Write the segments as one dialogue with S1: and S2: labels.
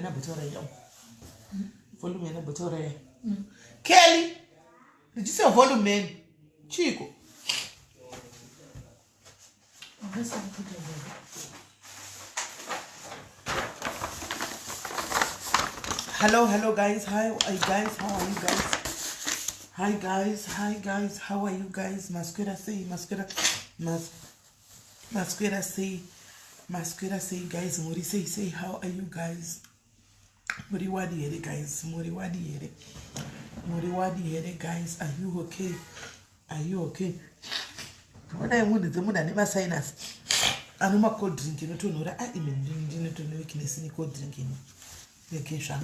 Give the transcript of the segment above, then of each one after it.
S1: yana butore yau. Volume yana butore. Kelly, did you say volume man? Chico. Hello guys. Hi guys. How are you guys? Hi guys. How are you guys? Masquera say guys. Mori say how are you guys? Mori wadi here guys. Mori wadi here guys. Are you okay? When I would the moon and never sinus. I'm not cold drinking to know that I am drinking to know weakness in cold drinking vacation.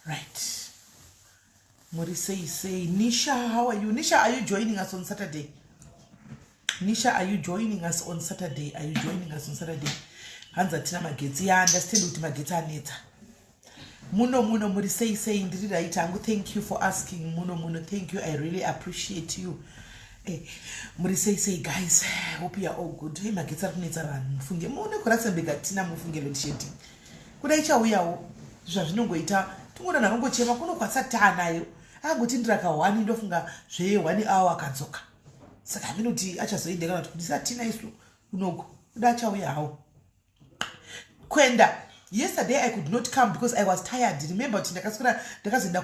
S1: Right. Mori say Nisha, how are you? Nisha, are you joining us on Saturday? Are you joining us on Saturday? Hanza tina mageti ya understand uti mageti aneta. Muno Mori say ndiri right angu. Thank you for asking. Muno, thank you. I really appreciate you. Mori say guys, hope you are all good. Hey mageti akunetsa vanhu mufunge. Muone kurasa begatina mufunge load shedding. Kudaicha uyawo zvazvinongoita tungona nakangochema kuno kwasata nayo. Angoti ndiraka 1 ndofunga zve 1 hour akadzoka. Saka minoti achazoendeka kuti ndisatina isu unoko. Kudacha uyawo. Kwenda. Yesterday I could not come because I was tired. Remember ndakazoenda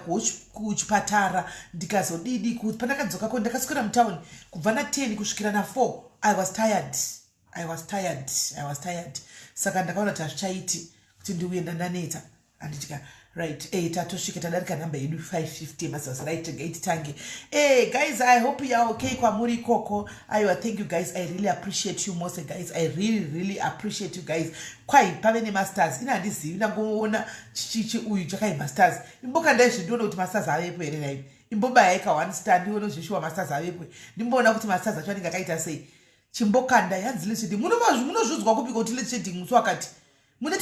S1: kuchipatara ndikazodidi pandakadzoka ko ndakaswera mutown kubva na 10 kusvikira na 4. I was tired. Saka ndakaona kuti hazvichaiti kuti ndiuenda ndaneta anditika right tatosvika tadarika number yedu 550 masas right gate tange. Guys, I hope you are okay kwamuri koko. Thank you guys. I really appreciate you most guys. I really appreciate you guys. Kwai pave ne masters ina ndizivi ndangoona chichi uyu chakai masters imboka ndaizvidiona kuti masters avepo here naivi imboba yaika 1 star ndiona zvishwa masters avepo ndimboona kuti masters acho anenge akaita sei chimbokanda yanzi lesedi munozvudzwa kupika kuti lesedi musi wakati mune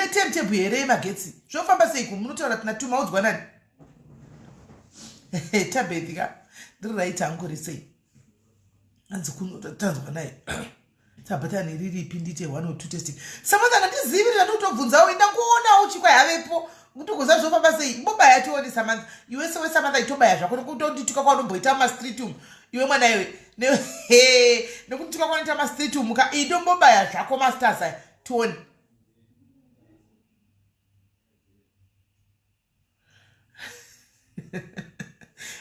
S1: timetable here magetsi zvofamba sei munotaura kuti natuma udzwa nani tabethika ndiri right angori sei anzi kunotanzwa naye Sabata ni riripi ndite 1 or 2 testing. Samantha ngandizivi ndinotobvunzawo ndangoona uchikwa yavepo. Kutokoza zvofamba sei. Mboba yationi Samantha. Iwe sewe Samantha itobaya zvako nokutonditika kwanomboita ma street room. Iwe mwana iwe. Nokutika kwanoita ma street room ka idombobaya zvako masters aya. Tuoni.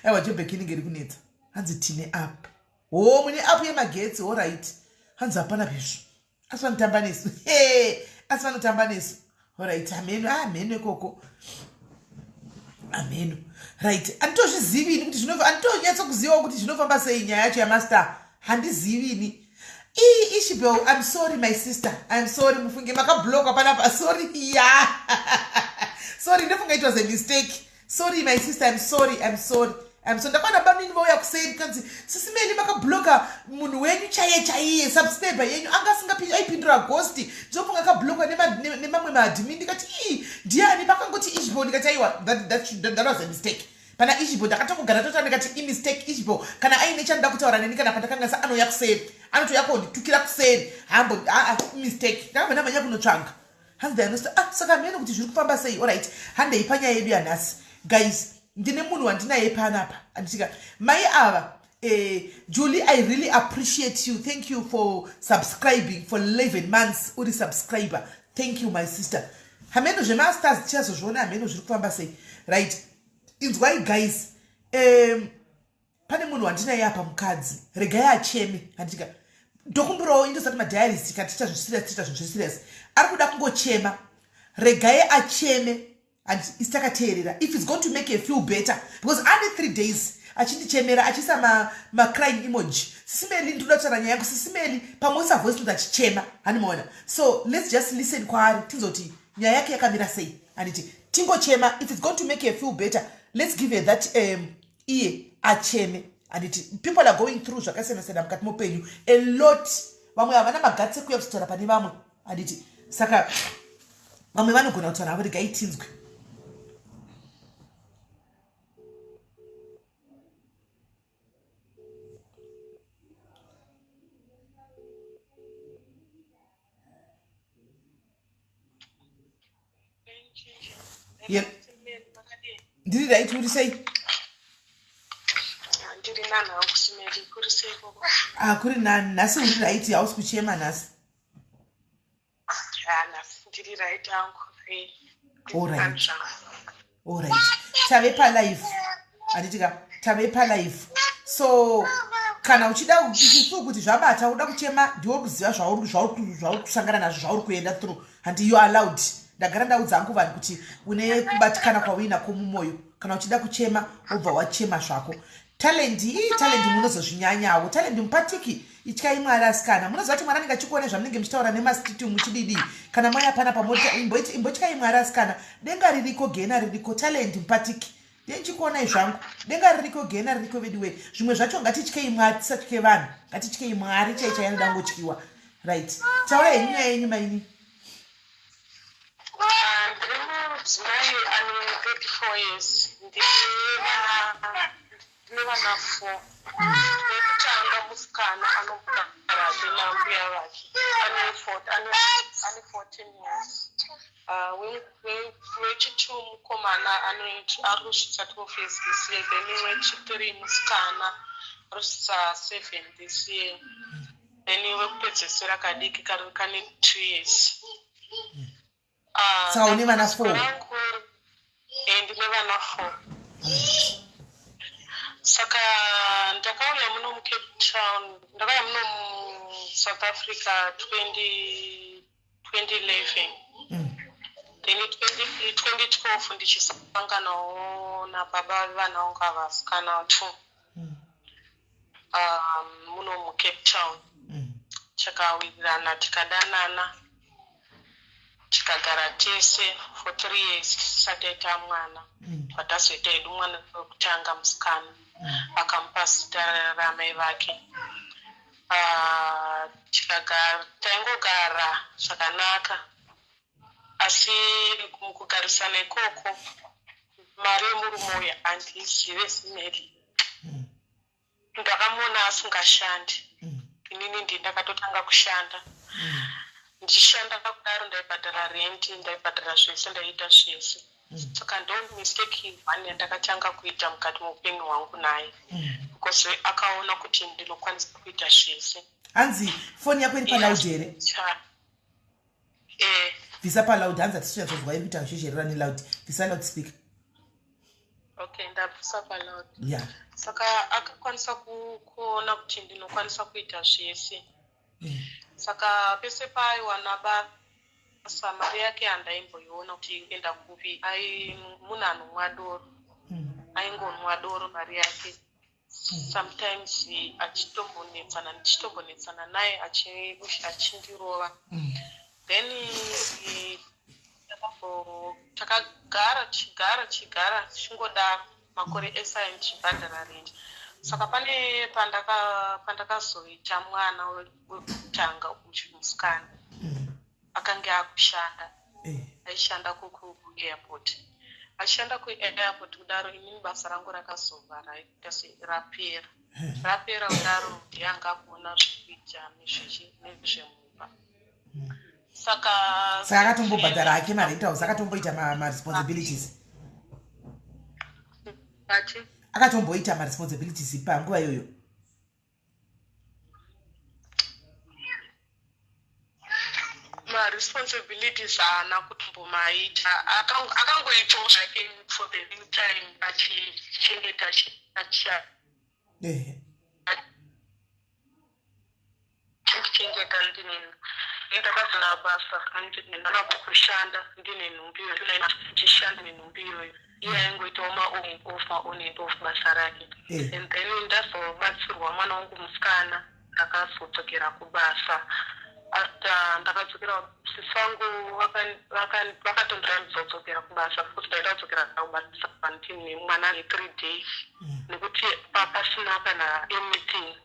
S1: Ewa jobekini ngeri kunetsa. Hanzi tine app. Mune app yemagetsi all right. Hanza hapana pezvo. Asvanotamba nesu. Asvanotamba nesu. Alright, ameno ikoko. Ameno. Right. Anditozvizivi kuti zvinova anditonyatsokuziva kuti zvinofamba sei nyaya yacho yamaster. Handizivini. Ishibel, I'm sorry my sister. I'm sorry mufunge makablock panapa. Sorry. Yeah. Sorry, ndofunga it was a mistake. Sorry my sister. I'm sorry. Ndakwana bamini vauya kusei kanzi SIS MELLY makabloka munhu wenyu chaiye subscriber yenyu anga aipindura ghost ndofunga akabloka nemamwe maadmin ndikati ndiani pakangoti Ishbo ndikati aiwa that was a mistake. Pana Ishbo ndakatongogara tota ndikati mistake Ishbo kana aine chandoda kutaura neni kana pandakanga sa anoya kuseri anotoya konditukira kuseri hambo mistake ndakabva ndamanya kunotsvanga hanzi ndanosta saka meno kuti zviri kufamba sei. Alright, handei panyaya yedu yanhasi guys. Ndine munhu wandinaye panapa anditika mai ava Julie, I really appreciate you. Thank you for subscribing for 11 months. Uri subscriber. Thank you my sister. Hameno je masters chazo jona hameno zviri kufamba sei. Right. It's why guys pane munhu wandinaye apa mukadzi regai acheme anditika ndokumburawo indosati madiaries tikatita zveserious ari kuda kungochema regai acheme. And it's takateerera if it's going to make you feel better because only 3 days achindichemera achisa ma crying emoji. SIS MELLY ndoda kutaura nyaya yangu. SIS MELLY pamoisa voice note achichema hanimaona. So let's just listen kwaari tinzoti nyaya yake yakamira sei anditi tingochema if it's going to make you feel better let's give her that iye acheme anditi people are going through zvakasiyana mukati mupenyu a lot. Vamwe havana magatsi ekuya kuzotaura pane vamwe anditi saka vamwe vanogona kutaura havo regai tinzwe. ndiri right uri sei? Kuri nani nhasi uri right hausi kuchema nhasi? Alright. Tave palive. Anditika tave palive. So kana uchida uchisu kuti zvabata uda kuchema ndiwo kuziva zvauri kusangana nazvo zvauri kuenda through and you are allowed. Ndagara ndaudza hangu vanhu kuti une kubatikana kwauinako mumwoyo kana uchida kuchema wobva wachema zvako. Talent munozozvinyanyawo. Talent mupatiki ityai Mwari asikana. Munozoti mwana anenge achikuona zvamunenge muchitaura nemastiti muchididi kana mwaya pana pamota imbotyai Mwari asikana. Denga ririko gena ririko. Talent mupatiki ndichikuona izvangu. Denga ririko gena ririko vediwe. Zvimwe zvacho ngatityei Mwari tisatye vanhu. Ngatityei Mwari chaicha yanoda ngotyiwa. Right. Taura yenyu yenyu maini.
S2: Zviri ane 34 years. Ndivana 4. Ndekutanga musikana anogara nambuya vake. Ane 14 years. Wechitatu mukomana ari kusvitsa 12 years this year. Then wechitiri musikana ari kusvitsa 7 this year. Then wekupedzesera kadiki kane 2 years.
S1: Saka une vana 4?
S2: Ndine vana 4. Saka ndakauya muno muCape Town, ndakauya muno muSouth Africa 2011. Then 2012 ndichisanganawo nababa vana vangu avasikana 2 muno muCape Town. Takawirirana tikadanana tikagara tese for 3 years tisati taita mwana. Patazoita edu mwana wekutanga musikana. Akamupa zita ramai vake. Taingogara zvakanaka. Asi mukugarisana ikoko mari yemurume uyu handiizive SIS. Ndakamuona asingashandi. Inini ndiye ndakatotanga kushanda. Ndichishanda kudaro ndaibhadhara rent, ndaibhadhara zvese, ndaiita zvese. Saka ndo mistake one ndakatanga kuita mukati muupenyu hwangu naye. Because akaona kuti ndinokwanisa kuita zvese.
S1: Hanzi phone yako iri paloud here? Visa paloud. Hanzi atichazozwa iri kuita zvezherera loud. Visa loud speaker.
S2: Okay, ndabvisa paloud.
S1: Yeah.
S2: Saka akakwanisa kuona kuti ndinokwanisa kuita zvese. Saka pese paiwana basa mari yake handaimboiona kuti enda kupi. Munhu anomwa doro. Aingonwa doro mari yake. Sometimes ndichitombonetsana naye achindirova. Then takagara tichingodaro makore ese ndichibhadhara rent. Saka pane pandakazoita mwana wekutanga musikana akanga akushanda. Aishanda kuairport. Achishanda kuairport kudaro inini basa rangu rakazobva rapera kudaro yanga kuona zvekuita nezvemumba. Saka
S1: akatombobhadhara ake marent house, akatomboita ma-responsibilities. Akatomboita ma-responsibilities panguva iyoyo.
S2: Ma-responsibilities haana kutombomaita. Akangoitawo zvake for the meantime achichengeta kuchengeta ndinini. Ndakazana basa ndinaka kushanda ndine nhumbi iyoyo, ndichishanda nenhumbi iyoyo. Iye aingoitawo ma-on and off basa rake. And then ndazobatsirwa mwana wangu musikana akazodzokera kubasa. After ndakadzokera sisangu vakatondira ndizodzokera kubasa kuti ndaida kudzokera kubasa pantini mwana ane 3 days nekuti pasina kana anything.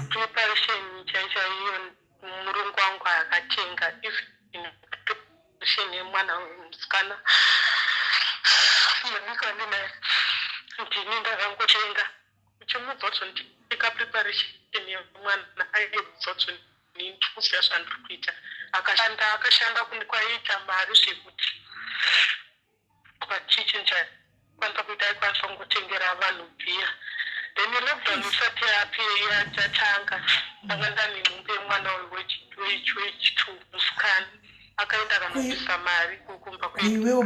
S2: Preparation chaiyo murungu wangu akatenga preparation yemwana musikana ndika ndini ndakangotenga chimudzotso ndika preparation yemwana aidzotso nitukuziva zvandiri kuita. Akashanda kwaiita mari zvekuti njani kwanza kuita ikwanisa kungotengera vanhu bhiya then lockdown isati yatanga ndanga ndane nhumbi yemwana wechitu musikana akaenda akanobvisa mari kukumba
S1: iwewo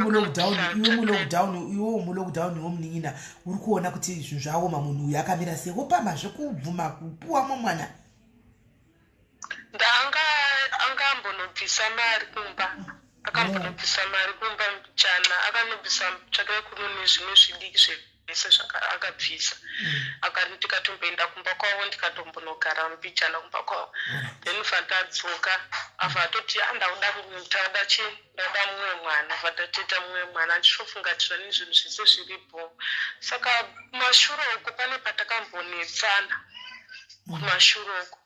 S1: mulockdown womunin'ina uri kuona kuti zvinhu zvaoma munhu uyu akamira sei wopama zvekubvuma kupuwamo mwana
S2: angambonobvisa mari kumba akambonobvisa mari kumba jana akanobvisa tsvakai kuno nezvimwe zvidiki zvese akabvisa ndikatomboenda kumba kwavo ndikatombonogara mubijana kumba kwavo then fatadzoka avha atoti ndauda mumwe mwana vatatoita mumwe mwana ndichofungatira nezvinhu zvese zviripo saka kumashure uko pane patakambonetsana kumashure uko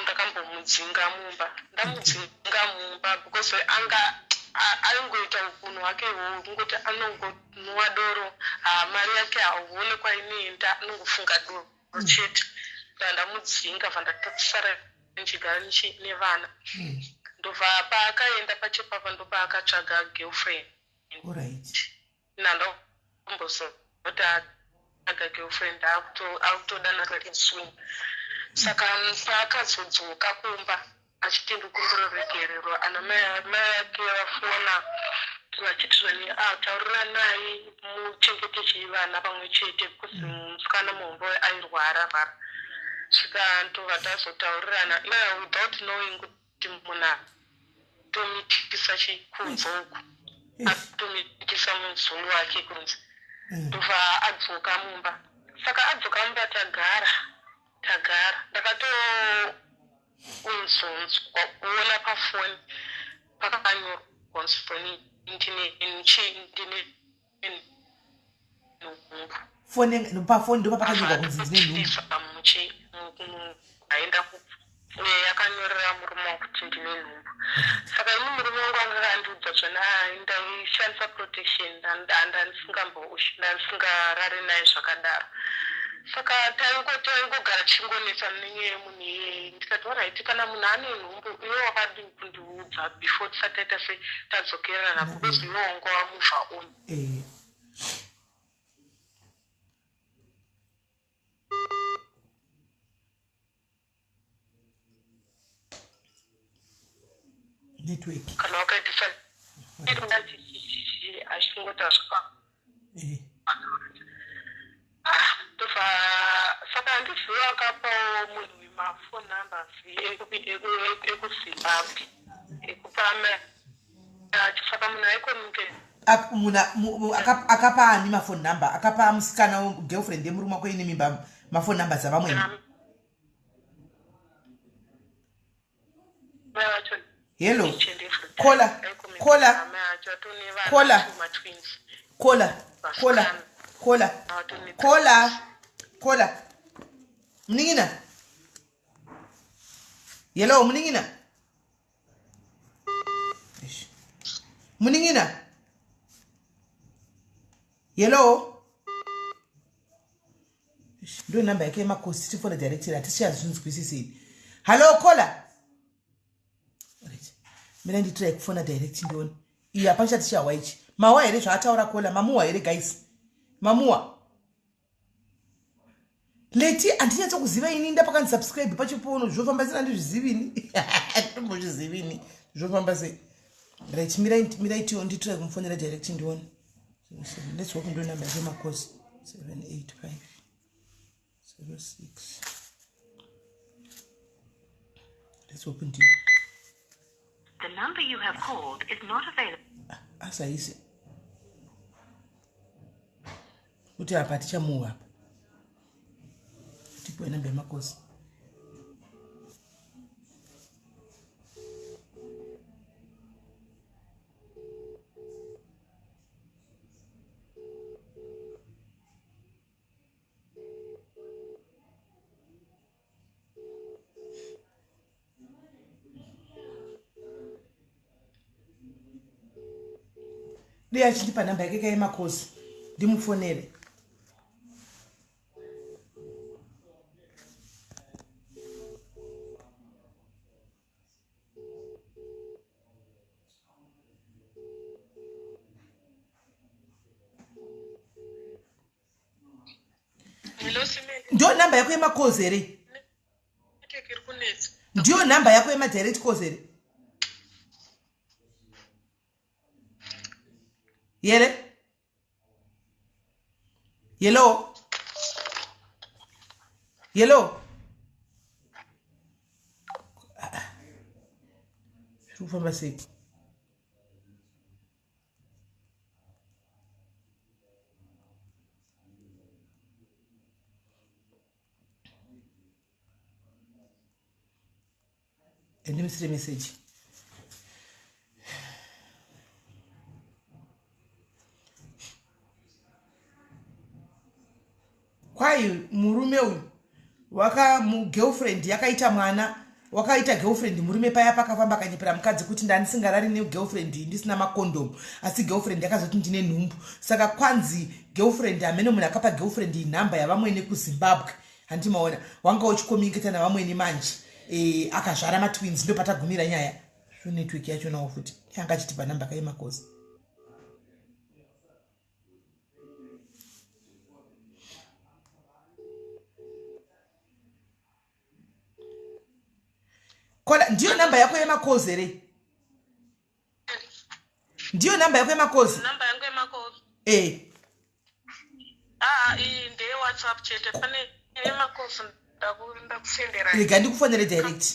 S2: ndakambomudzinga mumba ndamudzinga mumba because aingoita upunhu hwake hwohwo kungoti anongonwa doro mari yake hauone kwainoenda anongofunga doro chete ndandamudzinga vandatotsara ndichigara nevana ndobva paakaenda pachepapa ndopaakatsvaga girlfriend nandaombozoti aga girlfriend akutodana swing saka paakazodzoka kumba achitendikumbura regerero ana mai ake vafona vachiti zvani taurira naye muchengete chivana pamwe chete because musikana muhombo airwara svika ndobva tazotaurirana without knowing kuti munhu atomitisa chikunzo uku atomitisa muzulu wake kunzi ndobva adzoka mumba saka adzoka mumba tagara ndakatounzonzwa kuona pafoni pakakanyorwa kunzi foni
S1: pafoni ndo pakanyorwa kunzi ndine
S2: nhumbu aenda yakanyorera murume wangu kuti ndine nhumbu saka ini murume wangu angakandiudza zvona ndaishandisa protection ndandisingarari naye zvakadaro saka taingogara chingonetsa nenyaya yemunhu iyeye ndikati oraiti kana munhu ane nhumbu iwe wakadi kundiudza before tisati taita se tadzokerana because iwe wanga wamuvha uyu
S1: network
S2: kana wakaitisa achingota zvaka saka handizivi akapawo munhu mafoni numbers ekuzimbabwe ekupama saka munhu aikonike
S1: akapa ani mafoni number akapa musikana girlfriend yemurume wako ine mimba mafoni numbers avamweni hello kola mningina hello mningina hello ndo namba yake makosi tifona director atisichazvinzwisisei hallo kola mina nditrai kufona direct ndioni iyi hapana chatichawa ichi mawa here zvaataura kola mamuwa here guys mamuwa leti handinyatsokuziva ini ndapakanisubscribe pachipono zvofamba sei handizvizivini ndimbozvizivini zvofamba sei right miraitiwo nditrai kumufonera direct ndioni let's walk ndo namba yake makosi 785 06 let's open to
S3: The number you have called is not available.
S1: Asaise. Kuti apa tichamuwa apa. Tipo namba yemakosi. Achitipa namba yake kaemakosi ndimufonere Ndio namba yako yema calls here. Ndio namba yako yema direct calls here. Yellow. Chufa basi. And let me see the message. Kwayi murume uyu waka mu girlfriend yakaita mwana wakaita girlfriend murume paya pakafamba kanyepera mukadzi kuti ndanisingarari ne girlfriend ndisina makondom asi girlfriend yakazoti ndine nhumbu saka kwanzi girlfriend amene munhu akapa girlfriend inhamba yavamwene kuZimbabwe handimaona wanga uchikomikita navamwene manje akazvara matwins ndo patagumira nyaya sho network yacho nawo futi yanga achitipa namba kaimakozi kola ndiyo namba yako yemakozi here ndiyo namba yako yemakozi
S2: namba yangu yemakozi
S1: iyi
S2: ndeye WhatsApp chete pane yemakozi ndakusendera
S1: rega ndikufonere direct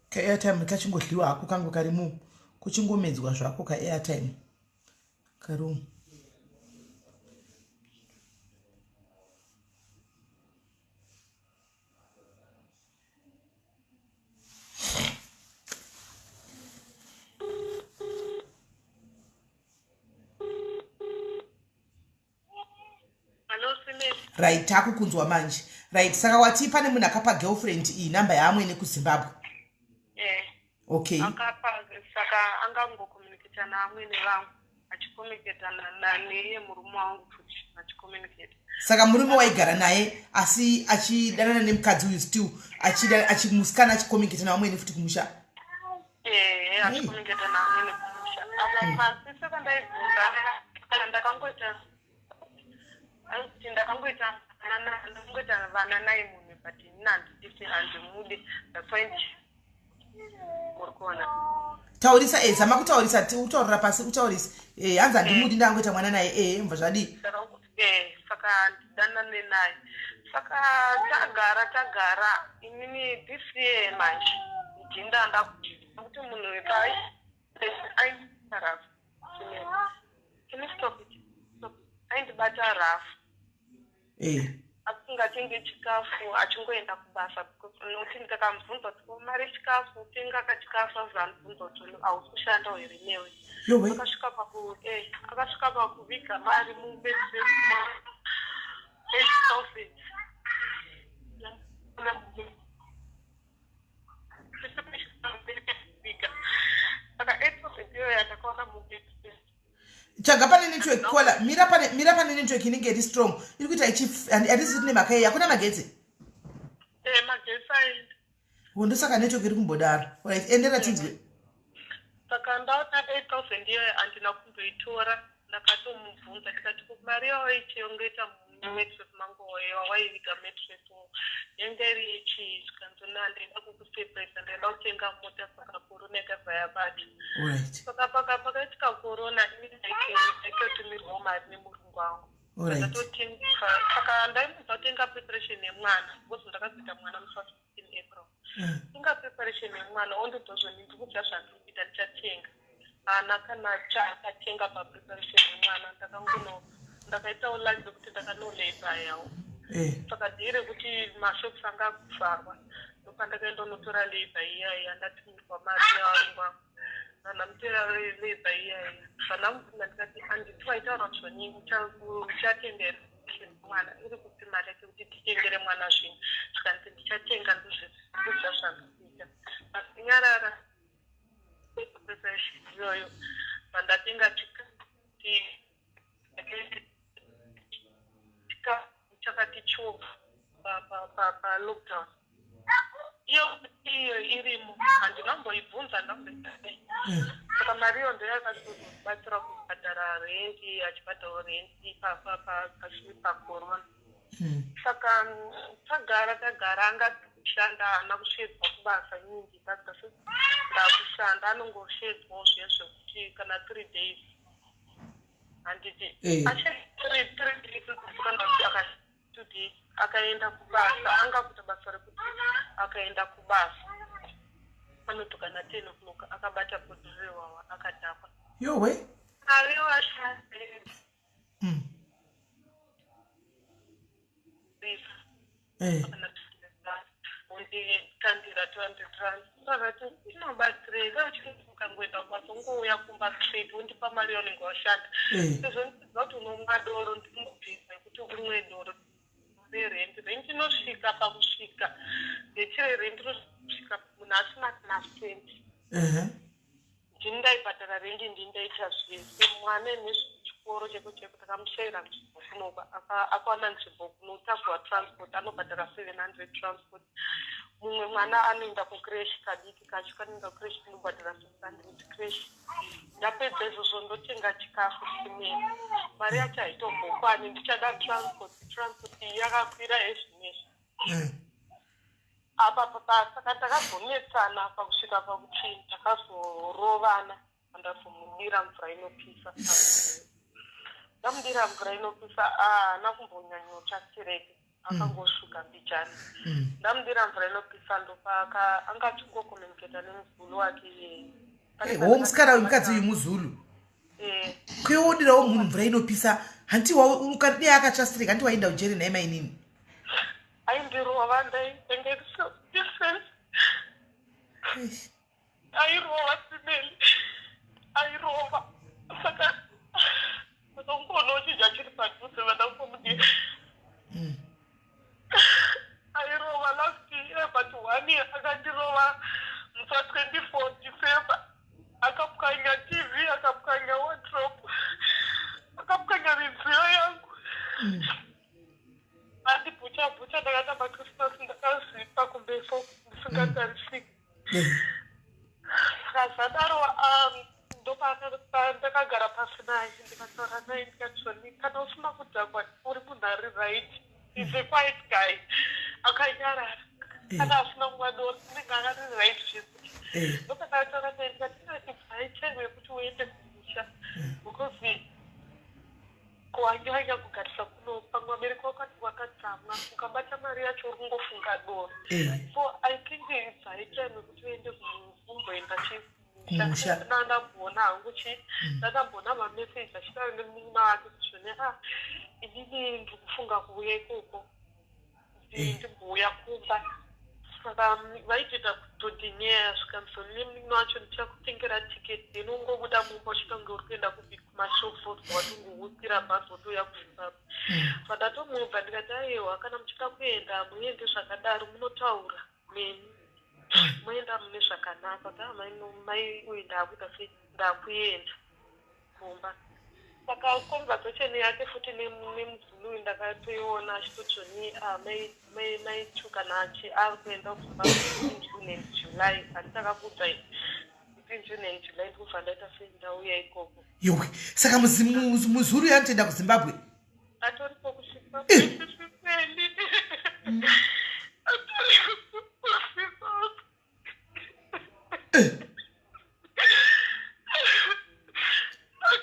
S1: ka-airtime kachingodliwa hako kangu karimu kuchingomedzwa zvako ka-airtime karimu right takukunzwa manje right saka wati pane munhu akapa girlfriend iyi namba yaamwene kuZimbabwe okay
S2: saka angangokomunikita naamwene vangu achikomunikita neye murume wangu futi achikomunikita
S1: saka murume waigara naye asi achidanana nemukadzi uyu still achimusikana achikomunikita naamwene futi kumusha
S2: achikomunikita naamwene kumusha pasi saka ndaibvunza ndakangoita vana naye munhu but nandisi handimude that's why muri kuona
S1: taurisa zama kutaurisa utaurira pasi utaurisa hanzi handimudi ndangoita mwana naye mva zvadii
S2: saka ndidanane naye saka tagara inini this year manje ndinda ndakuti munhu aindibata aindibata rafu asingatenge chikafu achingoenda kubasa nokuti ndakamubvunza kuti mari chikafu tenga kachikafu azanibvunza kuti hausi kushanda here newe akasvika pakuviga mari mubesi 8,000 saka 8,000 iyoyo yatakaona mubesi
S1: chaga pane network kola mira pane network inenge iri strong iri kuita hatisi tine makai hakuna magetsi
S2: magetsi aindi
S1: ndosaka network iri kumbodaro right endera tinzwe
S2: saka ndaona 8,000 iyoyo handina kumboitora ndakatomubvunza tikati mari yawo ichiongoita mumetres mangu wawaiviga metres yanga iri yechi zvikanzona ndaida kukusepresa ndaida kutenga mota saka korona yakabva yabata saka pakaitika korona ndaitotumirwawo mari nemurungu wangu saka ndaimudza kutenga preparation yemwana because ndakazoita mwana musi wa15 April tenga preparation yemwana ondodhozvoni ndikudya zvandikuita ndichatenga hana kana chaakatenga papreparation yemwana ndakaitawo lunch dzekuti ndakanoleba yawo saka dhiri kuti mashops anga akuvharwa ndopandakaenda unotora labor iyaiyi andatumirwa mari yavarungu nanamutera labor iyaiyi vanamubvunza ndikati handiti waitaura kuti zvonini uchatendera mwana iri kuti mari yake kuti titengere mwana zvinhu zvikanzi ndichatenga ndozvekudya zvandikuita asi nyarara preparation iyoyo vandatenga chakati chova lockdown. Iyo irimo handinamboibvunza ndamboidai. Saka mariyo ndoyakazobatsira kubhadhara rendi achibhadhara rendi pakorona. Saka tagara angashanda haana kusvedzwa kubasa nyingi takasi ndakushanda anongosvedzwawo zvezvekuti kana 3 days handiti achiri 3 days kana kuti aka 2 days akaenda kubasa angakuita basa rekuti akaenda kubasa anotuka na 10 o'clock akabata kudhuriwawa akadhakwa
S1: yowe
S2: ariwashande unditandira 200 rand akati inobatsireka uchikangoenda kwasongouya kumba straight undipa mari yaunenge washanda sezvondiziva kuti unomwa doro ndimubvisa kuti umwe doro rerendi rendi inosvika pakusvika ndechire rendi inosvika munhu asina class 20 ndindaibhadhara rendi ndindaita zvese mwana nezvechikoro chekuti takamushayira nzvimbo kunoba akawana nzvimbo kunotagwa transport anobhadhara 700 transport mumwe mwana anoenda kucreshi kadiki kacho kanoenda kucreshi kunobhadhara 600 creshi ndapedza izvozvo ndotenga chikafu simeni mari yacho haitombokwane ndichada transport yakakwira ezvinezvi apa saka takazonetsana pakusvika pakuti takazorovana andazomudira mvura inopisa ndamudira mvura inopisa haana kumbonyanyochatireke akangosvuka mbichani ndamudira mvura inopisa ndopa angatingokomuniketa nemuzulu wake
S1: wo musikana wemukadzi uyu muzulu kuiwodirawo munhu mvura inopisa hanti ukadii akachastirika hanti waenda ujeri naye mainini
S2: aindirova ndaitengerisa difference airova simeli airova saka ungoona uchidya chiri padhuze vada kumudira airova last year but 1 year akandirova musa 24 December akapwanya TV akapwanya wardrobe akapwanya midziyo yangu andibhucha ndakata paChristmas ndakazipa kumbeso ndisingatarisiki kazadaro ndopandakagara pasi naye ndikataura naye ndikati kana usina kudhakwa uri munhari right is a quiet guy akanyarara kana asina mwadoro unenge akati right zvekuti ndopandakataura naye ndikati haichaiwe kuti uende kumusha because kuwanyanya kugarisa kuno pamwe abereki wakadzamwa ukabata mari yacho uri kungofunga doro so I think it's high time kuti uende kumboenda chimusha ndandambona hangu ndandambona mameseji achitaura nemununa wake kuti zvone inini ndikufunga kuuya ikoko ndimbouya kumba saka vaitoita kutodhineya zvikamisoni nemununa wacho ndichakutengera tiketi inongobuda mumba uchitange uri kuenda kumashopu watongohupira bhazi wotouya kuzimbabwe pandatomubva ndikati aiwa kana muchida kuenda muende zvakadaro munotaura neni moenda mune zvakanaka mai uyu ndaakuita sei ndaakuenda kumba saka conversation yake futi nemuzulu uyu ndakatoiona achitoti mai tukana ari kuenda kuzimbabwe June and July handitakabuda June and July ndikubva ndaita sei ndauya ikoko
S1: yowe saka muzulu yanotoenda kuzimbabwe
S2: atoripo kusvika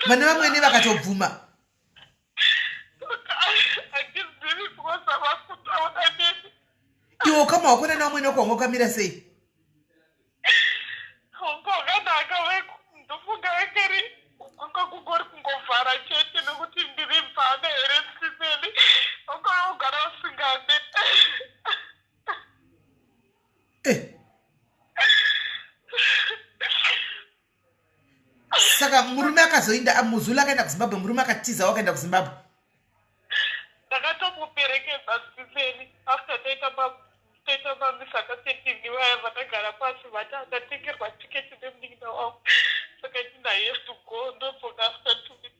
S1: vana vamwene vakatobvuma iwo kama wakona nevamwene wakwanga ukamira sei
S2: ndofunga ekeri kwanga kungori kungovhara chete nekuti ndiri mvana here msimeni wakagara usingane
S1: saka murume akazoenda muzulu akaenda kuzimbabwe murume akatiza wakaenda kuzimbabwe
S2: ndakatomuperekedza siseni after taita mamisa akasetingi vaya vatagara pasi vati akatengerwa tiketi nemunin'ina wavo saka ndina yes to go ndobvoka after 2 weeks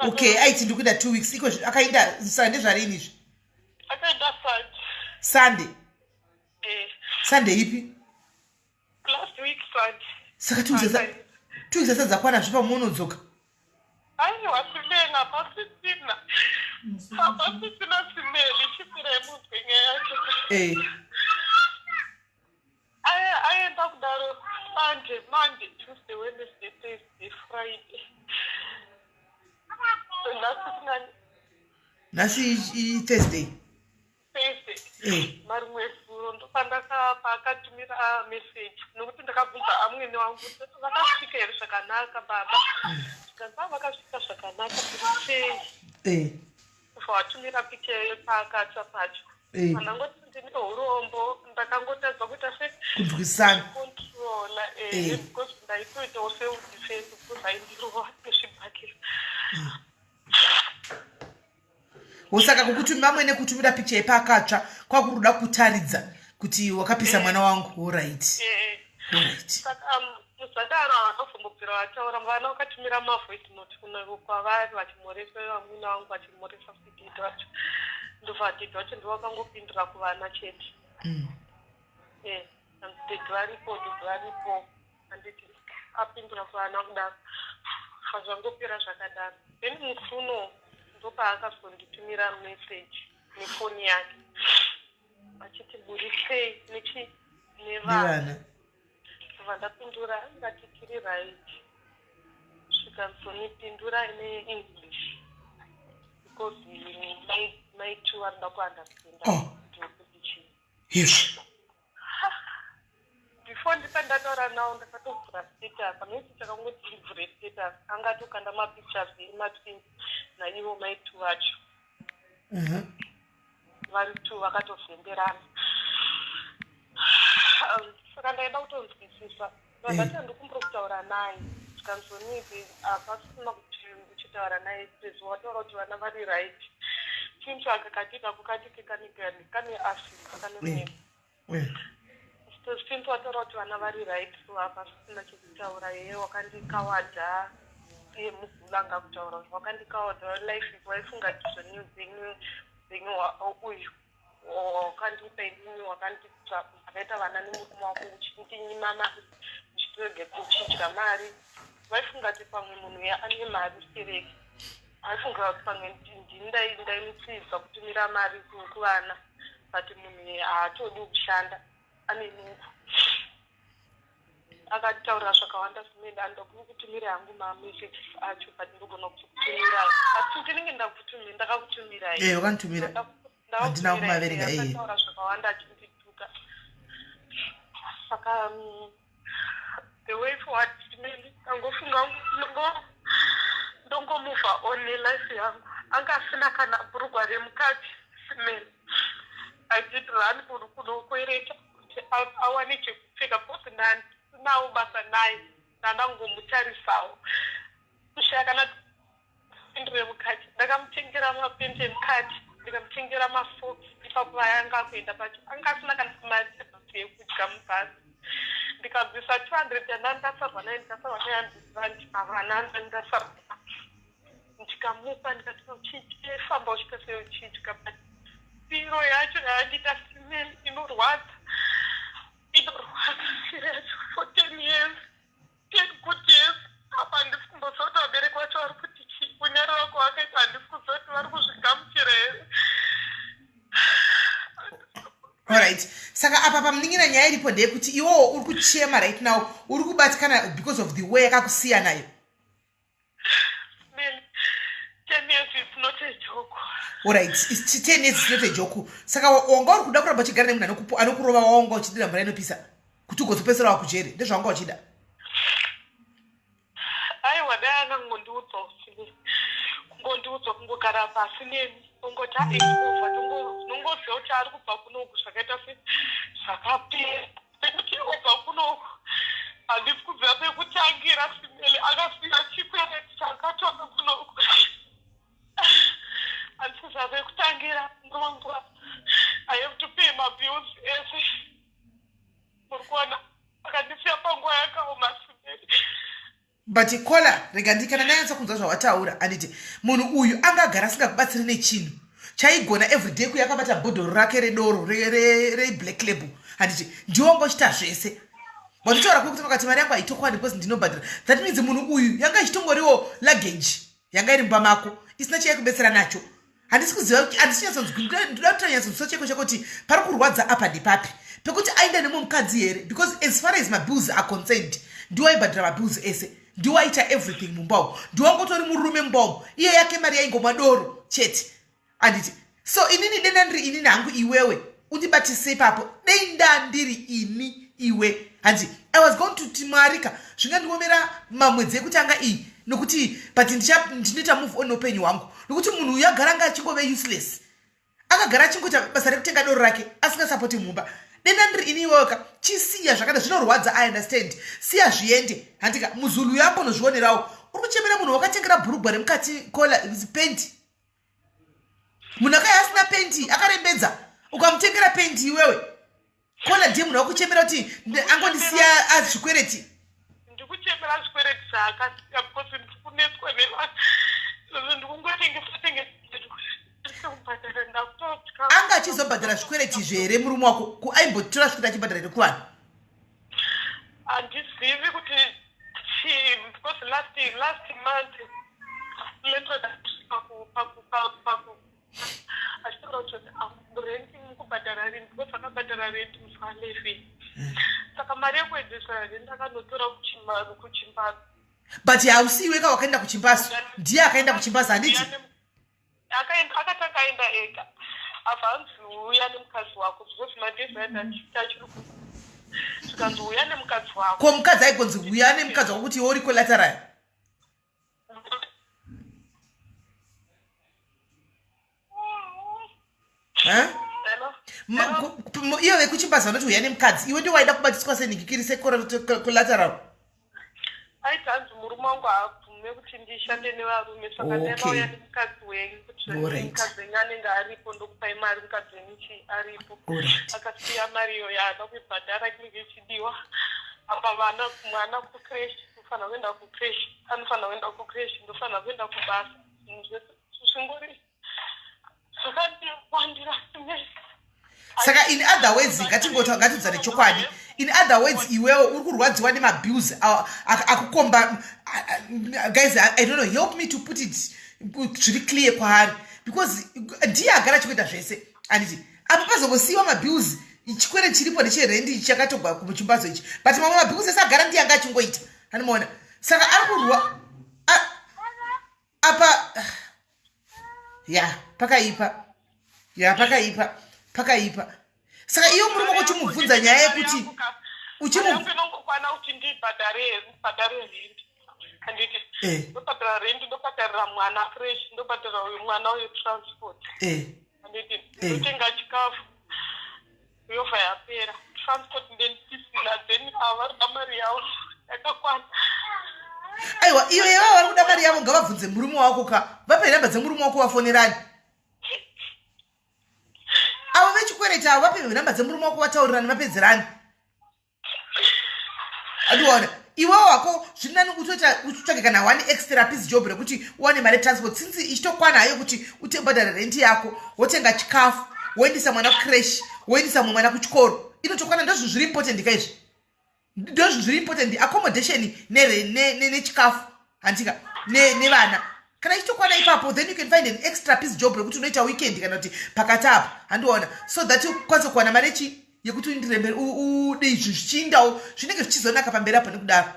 S1: Okay, aiti ndikuita 2 weeks. Iko akaenda Sunday zvarini izvi?
S2: Akaenda
S1: Sunday. Sunday ipi?
S2: Last week Sunday.
S1: Saka 2 weeks asadzakwana kwana zvipa munodzoka.
S2: Aiwa simenga pasisina. Pasisina simeli chipira yemunzwe nyaya yacho. Aenda kudaro Monday, Tuesday, Wednesday, Thursday, Friday.
S1: Nasi Thursday.
S2: Marimwe furo ndopandakapa akatumira message nokuti ndakabvunza amwene wangu vakasvika here zvakanaka baba tikanza vakasvika zvakanaka sei vatumira picha yepakatsva pacho andangoti ndine urombo ndakangotadza kuita secontrola because ndaitoitawo self-defense because aindirowa nezvibhakira
S1: Osaka kukutumira mwene kutumira picha yepakatsva kwakuruda kutaridza kuti wakapisa mwana wangu. Alright.
S2: Saka muzadaro vanozombobvira vataura vana vakatumira mavoice note kwavari vachimoresa vamwina vangu vachimoresa fidhidhi vacho ndovadhidhi vacho ndovakangopindura kuvana chete. Dhidhi varipo handiti apindura kuvana kudaro zvazvangopera zvakadaro. Then mufuno ndopaakazonditumira message nefoni yake achiti muri sei nevana vandapindura ngatitiri right zvikanzonipindura neEnglish because my two anoda kuunderstanda kuti chii.
S1: Yes.
S2: Before ndipandataura nawo ndakatovhura status amesi takangoti ndivhure status angatokanda mapictures ematwins naivo maitu vacho vari tu vakatozemberana. Saka ndaida kutonzwisisa vandati handikumbokutaura naye tikanzonidzi apasina kuti uchitaura naye sezvo wataura kuti vana vari right tintsvaka katika kukatike kane afrika kane simple wataura kuti vana vari right so apasina chekutaura yeye wakandikawadha iye mugulanga kutaura wakandikawadha life waifunga tizvo zenyu uyu wakandipa inini wakaita vana nemurume wako uchindinyima mari uchitoge kuchidya mari vaifunga kuti pamwe munhu uya ane mari sereki aifunga kuti pamwe ndaimutsiidza kutumira mari kuvana but munhu uye haatodi kushanda ane nungu. Akataura zvakawanda simende andokuri kutumira hangu mamessages acho but ndogona kutumira asi ndinenge ndakakutumira
S1: wakanditumira handina kumaverenga
S2: akataura zvakawanda achindituka saka the way forward simende angofunga ndongomuvha on nelife yangu angasina kana bhurugwa remukati simende I did run kunokwereta kuti awane chekupfeka because nawo basa naye ndandangomutarisawo kushaya kana pindure mukati ndakamutengera mapende emukati ndikamutengera mafoks ipapo vayanga kuenda pacho angasina kana mari yekudya mubhasi ndikabvisa 200 andandasarwa naye ndikasarwa naye havana ndandasarwa ndikamupa ndikati uchifamba uchita sei uchidya but piro yacho yaandita simeni inorwadza serious for 10 years 10 good years apa handisi kumbozoti vabereki vacho vari kuti chii unyari wako wakaita handisi kuzoti vari kuzvigamuchira here.
S1: Alright. Saka apa pamuningira nyaya iripo ndeyekuti iwowo uri kuchema right now uri kubatikana because of the way yakakusiya nayo.
S2: 10 years is not a joke.
S1: Alright, it's 10 years is not a joke. Saka wanga uri kuda kuramba uchigara nemunhu anokurova wanga uchidira mvura inopisa kuti ugozopedzera wakujere ndezvawanga uchida.
S2: Aiwa dai angangondiudza kungondiudza kungogara pasi nemi ongoti aova tinongoziva kuti ari kubva kunoku zvakaita zvakapera pekuti obva kunoku handisi kuziva pekutangira simeli akasiya chikwereti chakatoka kunoku handisi kuziva pekutangira nguva I have to pay my bills ese muri kuona akandisiya panguva yakaoma simeli
S1: but kola rega ndikana nayanza kunzwa zvawataura anditi munhu uyu angagara asingakubatsiri nechinhu chaigona everyday kuyakabata bhodhoro rake redoro reblack label handiti ndiwongochita zvese watitaura kuti pakati mari yangu haitokwani because ndinobhadhira that means munhu uyu yanga ichitongoriwo luggage yanga iri mumba mako isina chaikubetsera nacho handisi kuziva ndinoda kutanyatsoziva cheko chekuti pari kurwadza apa ndipapi pekuti aenda nemwe mukadzi here because as far as mabills are concerned ndiwaibhadhira mabills ese ndiwaita everything mumbao ndiwangotori murume mumbao iye yake mari yaingomadoro chete anditi so inini denda ndiri inini hangu iwewe undibatise ipapo denda ndiri ini iwe handi I was going to timarika zvingandiomera mamwedzi ekuti anga iyi nokuti but ndinoita move on upenyu hwangu nokuti munhu uyu agara anga achingove useless akagara achingoita basa rekutenga doro rake asingasapoti mumba denda ndiri ini iwewe chisiya zvakada zvinorwadza I understand siya zviende handika muzulu yako nozvionerawo uri kuchemera munhu wakatengera bhurugwa remukati kola pendi munhu akaya asina pendi akarembedza ukamutengera pendi iwewe kola ndiye munhu wakuchemera kuti angondisiya azvikwereti
S2: ndikuchemera zvikwereti zvaakasiya because ndikunetswa nevanhu ndikungotengesa
S1: anga achizobhadhara zvikwereti zvere murume wako aimbotora zvikwereti achibhadhara here kuvanhu
S2: handizivi kuti because last month achitaura kuti renti mukubhadhara renti because akabhadhara renti musi wa11 saka mari yekuedzesera renti akanotora kuchimbazi
S1: but hausiweka wakaenda kuchimbazi ndiye akaenda kuchimbazi handiti
S2: akatanga aenda ega abva anzi uya nemukadzi wako because madhezi aenda achiri zvikanzi uya nemukadzi wako
S1: ko mukadzi aigonzi uya nemukadzi wako kuti iwe uri collateral iwe vekuchimbazi vanoti uya nemukadzi iwe ndio waida kubatiswa senhingikiri secollateral
S2: aiti anzi murume wangu haabvume kuti ndishande nevarume saka ndakauya nemukadzi wenyu kuti mukadzi wenyu anenge aripo ndokupai mari mukadzi wenyu aripo akasiya mari iyo yaada kuibhadhara kinenge ichidiwa apa mwana kucreshi ufanira kuenda kucreshi anofanira kuenda kucreshi ndofanira kuenda kubasa zvingori zvakandipandira simesi
S1: saka in other words ngatidzane chokwadi in other words iwewe uri kurwadziwa nemabills akukomba guys I don't know help me to put it zviri clear kwaari because ndiye agara achikuita zvese anditi apa pazongosiyiwa mabills chikwere chiripo necherendi chakatogwa kumuchimbazo ichi but mamwe mabills ese agara ndiye anga achingoita anomaona saka ari kurwa apa pakaipa saka iyo murume kuchimubvunza nyaya yekuti
S2: uchinongokwana kuti ndibhadhare renti handiti ndobhadhara renti ndobhadharira mwana fresh ndobhadhara uyu mwana uyu transport handiti ndotenga chikafu yovha yapera transport ndendisina then havarida mari yavo yakakwana
S1: aiwa iyo yeva vari kuda mari yavo ngavabvunze murume wako ka vape namba dzemurume wako vafonerani avo vechikwereti avo vape namba dzemurume wako vataurirani vapedzerani adiwaona iwewo wako zvinani utotsvake kana one extra piece job rekuti uwane mari transport since ichitokwana hayo kuti utebhadhara renti yako wotenga chikafu woendisa mwana kucresh woendisa mumwe mwana kuchikoro inotokwana ndozvo zviri important kaizvi ndozvo zviri important accommodation nechikafu handika nevana kana ichitokwana ipapo then you can find an extra piece job rekuti unoita weekend kana kuti pakati apa handiona so that ukwanise kuwana mari chi yekuti undirembere ude izvi zvichiindawo zvinenge zvichizonaka pamberi apo nekudaro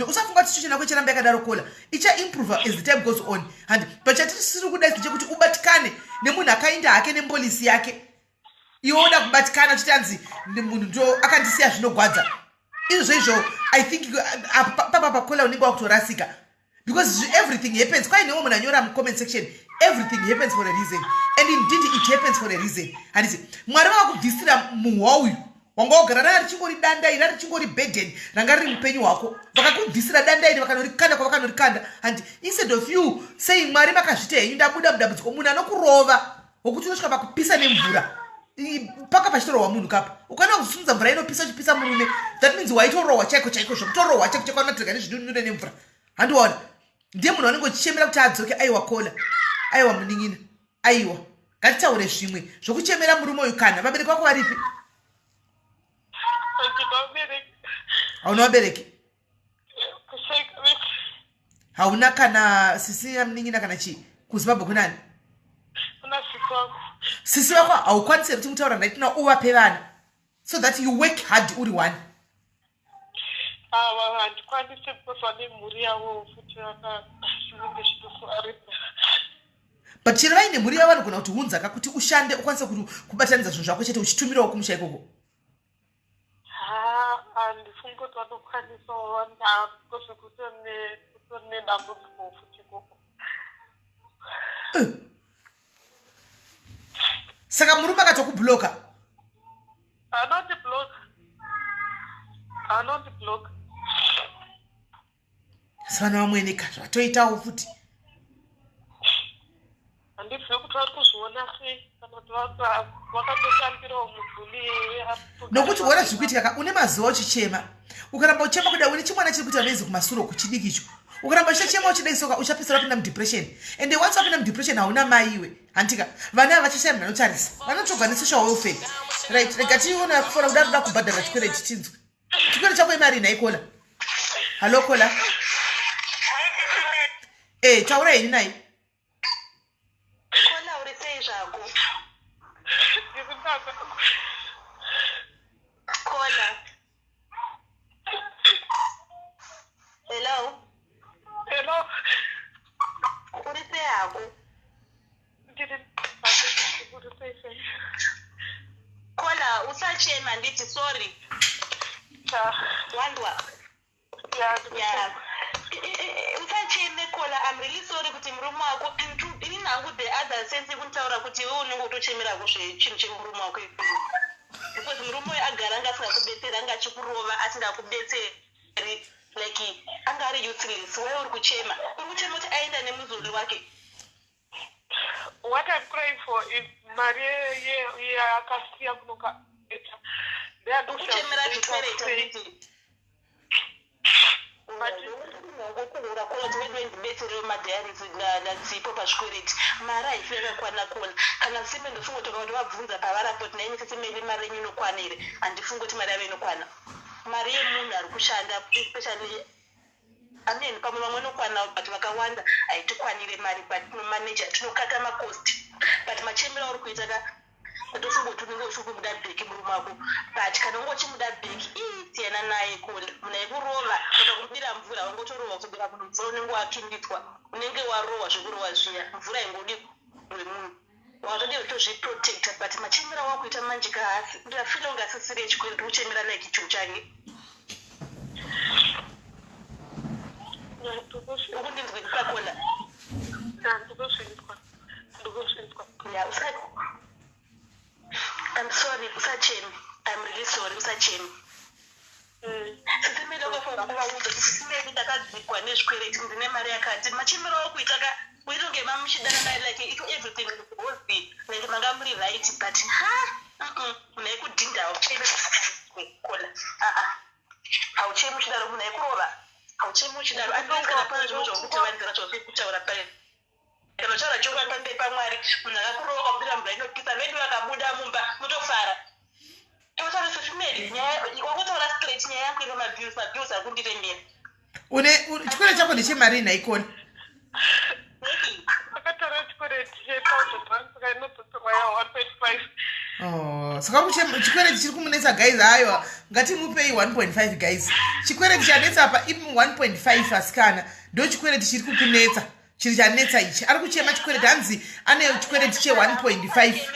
S1: usafunga kuti situation yako icharamba yakadaro kola icha improve as the time goes on and but chatisiri kuda chekuti ubatikane nemunhu akainda hake nempolisi yake iwe uda kubatikana chitanzi munhu ndo akandisiya zvinogwadza izvo I think papa pakola unenge wakutorasika because everything happens kwai newo munhu anyora mucomment section everything happens for a reason and indeed it happens for a reason handiti mwari vakubvisira muhwa uyu wanga wagara ranga richingori danda iri richingori burden ranga riri mupenyu hwako vakakubvisira danda iri vakanorikanda kwavakanорikanda and instead of you saying mwari makazvita henyu ndabuda mudambudziko munhu anokurova wokuti unosvika pakupisa nemvura paka pachitorohwa munhu kapa ukaenda kusunza mvura inopisa uchipisa murume that means waitorohwa chaiko chaiko zvokutorohwa chaiko chaiko anotirika nezvinunure nemvura handiona ndiye munhu anenge uchichemera kuti adzoke aiwa kola aiwa munin'ina aiwa ngatitaure zvimwe zvokuchemera murume uyu kana vabereki vako varipi hauna vabereki hauna kana sisi yamunin'ina kana chii kuzimbabwe kunani sisi vako haukwanisi kuti mutaura ndaitina uvape vana so that you work hard uri one
S2: handikwanisi kukozwa nemhuri yavo futi zvinenge zvitofarira
S1: but chero vaine mhuri yavo vanogona kuti hunzaka kuti ushande ukwanise kubatanidza zvinhu zvako chete uchitumirawo kumusha ikoko
S2: handifungi kuti vanokwanisawo because kutori nedambudziko futi ikoko
S1: saka murume akatokubloka
S2: anondibloka
S1: savana vamweneka zvatoitawo futi
S2: handizivi kuti vari kuzviona sei kana kuti vakatotambirawo muvhuli
S1: nokuti wona zviri kuitika une mazuva uchichema ukaramba uchema kudai une chimwana chiri kuita mezi kumasuro kuchidiki icho ukaramba uchichema uchidai soka uchapedzisira wapinda mudepression ende once wapinda mudepression hauna mai iwe handika vana ava vachashaya munhu anotarisa vanotogwa nesocial welfare right rega tiona kufora kuda kuda kubhadhara chikwereti chinzwe chikwere chako imari naikola halo kola taura heni nai
S2: kola uri sei zvako kola hello uri sei hako kola usachema nditi sorry wandwa usacheme kola I'm really sorry kuti murume wako ini nangu the other sense kuntaura kuti wewe unenge utochemera chinhu chemurume wako because murume uyu agara anga asingakubetseri anga achikurova asingakubetseri like anga ari useless wewe uri kuchema kuti aenda nemuzori wake. What I'm praying for is Maria yakasiya kunoka kuchemera chikwereti ngokuhura kola tiwendibetserewo madhayaris nadzipo pazvikwereti mari haifi yakakwana kola kana simbe ndofunga kuti vakati vabvunza pavarapo kuti naimi sesemeli mari yenyu inokwana here handifungi kuti mari yavo inokwana mari yemunhu ari kushanda especially amen pamwe vamwe inokwana but vakawanda haitikwanire mari but tinomaneja tinokata makosti but machemero auri kuita ndofunga kuti unenge uchikubuda bheki murume wako but kana unge uchimuda bheki siyana naye kola munhu aikurova kana kumudira mvura wangotorova kusvika kuno mvura unenge wakinditwa unenge warohwa zvokurohwa zviya mvura ingodi wemunhu watodi kutozviprotecta but machemero wakuita manjika hasi kuti afile unge asisiri echikwereti uchemera like icho chake ukundinzwikisa kola I'm sorry, usachemi. I'm really sorry, usachemi. Sisimele ukafunga kuvaudza sisimele ndakadzikwa nezvikwereti ndine mari yakati machemero okuitaka uitonge mamuchidana naye like everything was like manga muri right but munhu aikudhinda hauchemi kola hauchemi uchidaro munhu aikurova hauchemi uchidaro andikana pane zvimwe zvokutavanzira zvokutaura pale kana taura chokwa pambe pamwari munhu akakurova kwamudira mvura inopisa vedu vakabuda mumba mutofara totaura sezvimeri nyaya wakutaura straight nyaya yangu ine mabhiusi akundiremera
S1: chikwereti chako ndechemari naikona
S2: akatora chikwereti che1000 saka inototorwa ya 1.5
S1: saka chikwereti chiri kumunetsa guys aiwa ngatimupei 1.5 guys chikwereti chanetsa apa 1.5 asikana ndo chikwereti chiri kukunetsa chiri chanetsa ichi ari kuchema chikwereti hanzi ane chikwereti che1.5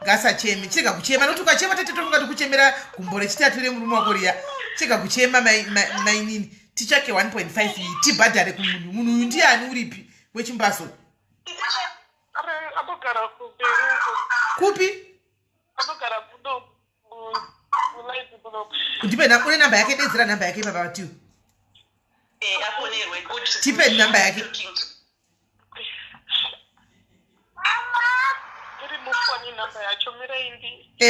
S1: ngasacheme chirega kuchema nokuti ukachema tete tofunga tikuchemera gumbo rechitatu remurume wako riya chirega kuchema mainini tichake 1.5 iyi tibhadhare kumunhu uyu ndiani uripi wechimbaso
S2: anogara kuberuko
S1: kupi
S2: anogara kuno
S1: ndipe une namba yake dedzera namba yake baba vatiwe tipe namba yake
S2: iri mufoni namba yacho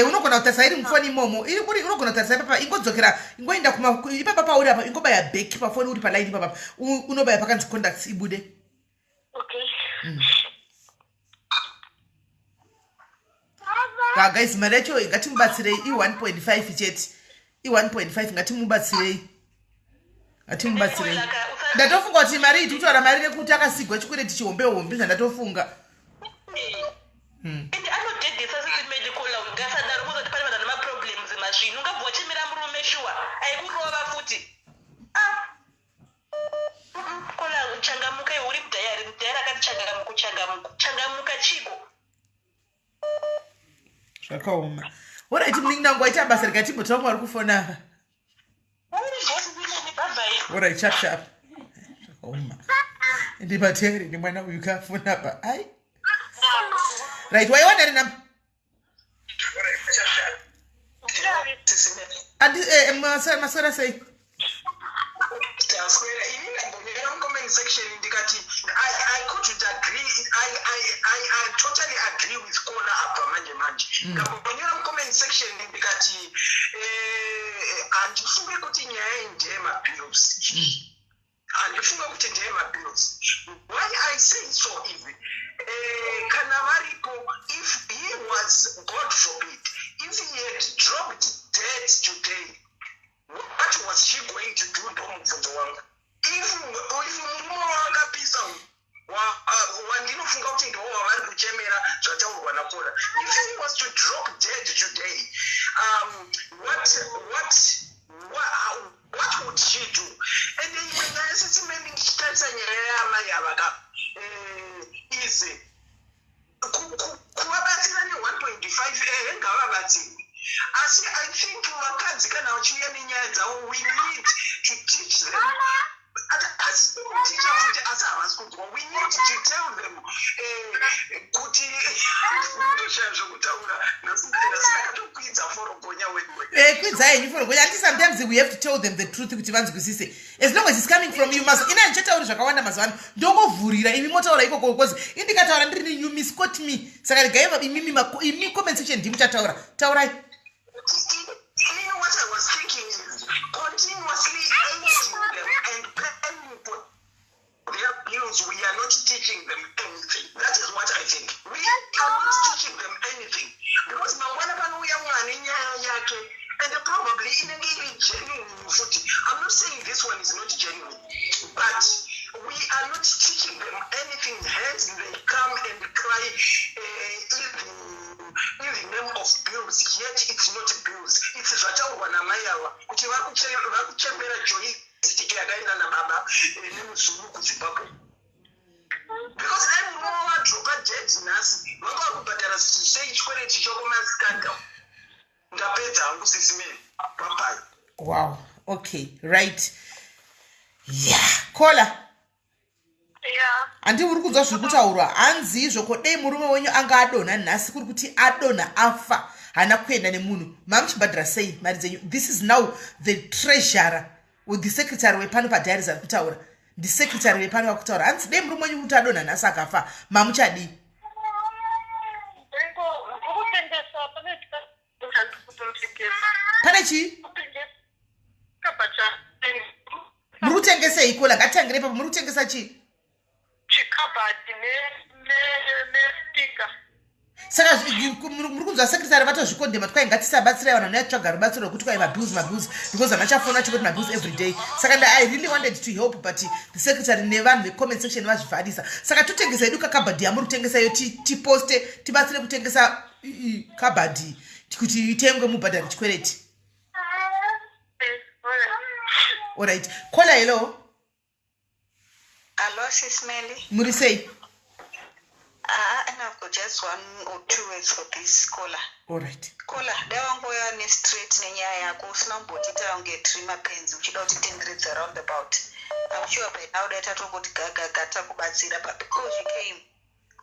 S1: unogona kutarisa iri mufoni imomo iri kuri unogona kutarisa ipapa ingodzokera ingoenda ipapa pauri apa ingobaya bheki pafoni uri palaini ipapa unobaya pakanzi contacts ibude. Guys, mari yacho ngatimubatsirei i1.5 chete i1.5 ngatimubatsirei ndatofunga kuti mari iti kutaura mari rekuti akasigwa chikureti chihombe hombe zvandatofunga.
S2: And anodedhesa sisimelikola ngasadaro kuzoti pane vanhu nemaproblems mazvino ungabva wachemera murume shuwa aikurova futi kola uchangamuka uri mudhayari akati changamuka chiko
S1: zvakaoma. Alright, mningangu aita basa rikatimbotsa umwe ari kufona apa. Alright, sharp zvakaoma ndi materi ni mwana uyu kafona apa ai. Right, waiwana ri namba maswera sei
S4: section indicati I couldn't agree I totally agree with Kola apa manje ngabonyera comment section indicati andifunge kuti nyaya indema bills andifunga kuti ndema bills. Why I say so is kana varipo if he was, God forbid, if he had dropped dead today, what was she going to do to him? If wakapisa wandinofunga kuti ndiwo wavari kuchemera zvataurwa naKola, if he was to drop dead today, what would she do? And imwe nyaya sesimeni ndichitarisa nyaya yamai avaka is kuvabatsira ne1.5 ngavabatsirwe. Asi I think vakadzi kana vachiuya nenyaya dzavo, we need to teach them. We need to tell them kuti
S1: kwidza yenyu forogonya andi sometimes we have to tell them the truth kuti vanzwisise. As long as it's coming from you must ina ndichatauri zvakawanda mazuva ano ndongovhurira imi motaura ikoko because indikataura ndiri you misquote me saka regai imi comment section ndimuchataura taurai.
S4: You know what I was thinking is continuously aging them and paying for their bills. We are not teaching them anything. That is what I think. We are not teaching them anything because and probably in a genuine footy. I'm not saying this one is not genuine, but we are not teaching them anything. Hence, they come and cry in the name of bills, yet it's not bills. It's Zatawana Mayawa, which you have to chamber joy, sticky again and a baba, because I'm more to jet nas, but there is to say it's going to show my scandal.
S1: Wow, okay, right. Yeah, Kola. Andi uri kuzwa zviri kutaurwa hanzi izvoko dei murume wenyu anga adonha nhasi kuri kuti adonha afa hana kuenda nemunhu mamuchibhadhira sei mari dzenyu. This is now the treasurer with the secretary wepano padiaries ari kutaura, the secretary wepano ari kutaura hanzi dei murume wenyu kuti adonha nhasi akafa mamuchadii. Pane chi muri kutengesa ikola ngatitangire papo muri kutengesa chi
S2: chikabhati nestika.
S1: Saka muri kunzwa secretary vatozvikondema twai ngatisabatsirai vanhu vanoyatsvaga rubatsiro rwekuti kwai mabills because vanachafona chikoti mabills every day. Saka I really wanted to help but the secretary nevanhu vecomment section vazvivharisa. Saka totengesa yedu kakabhadhi yamuri kutengesa yo tiposte tibatsire kutengesa kabhadhi kuti itengwe mubhadhari chikwereti. Alright, Kola hello.
S5: Hello, SIS MELLY.
S1: Muri sei?
S5: And I've got just 1 or 2 words for this Kola.
S1: Alright.
S5: Kola, dawangoya ne straight nenyaya yako usina kumbotita unge trima penzi uchida kuti tenderedza roundabout. I'm sure by now that atongoti gaga gata kubatsira but because you came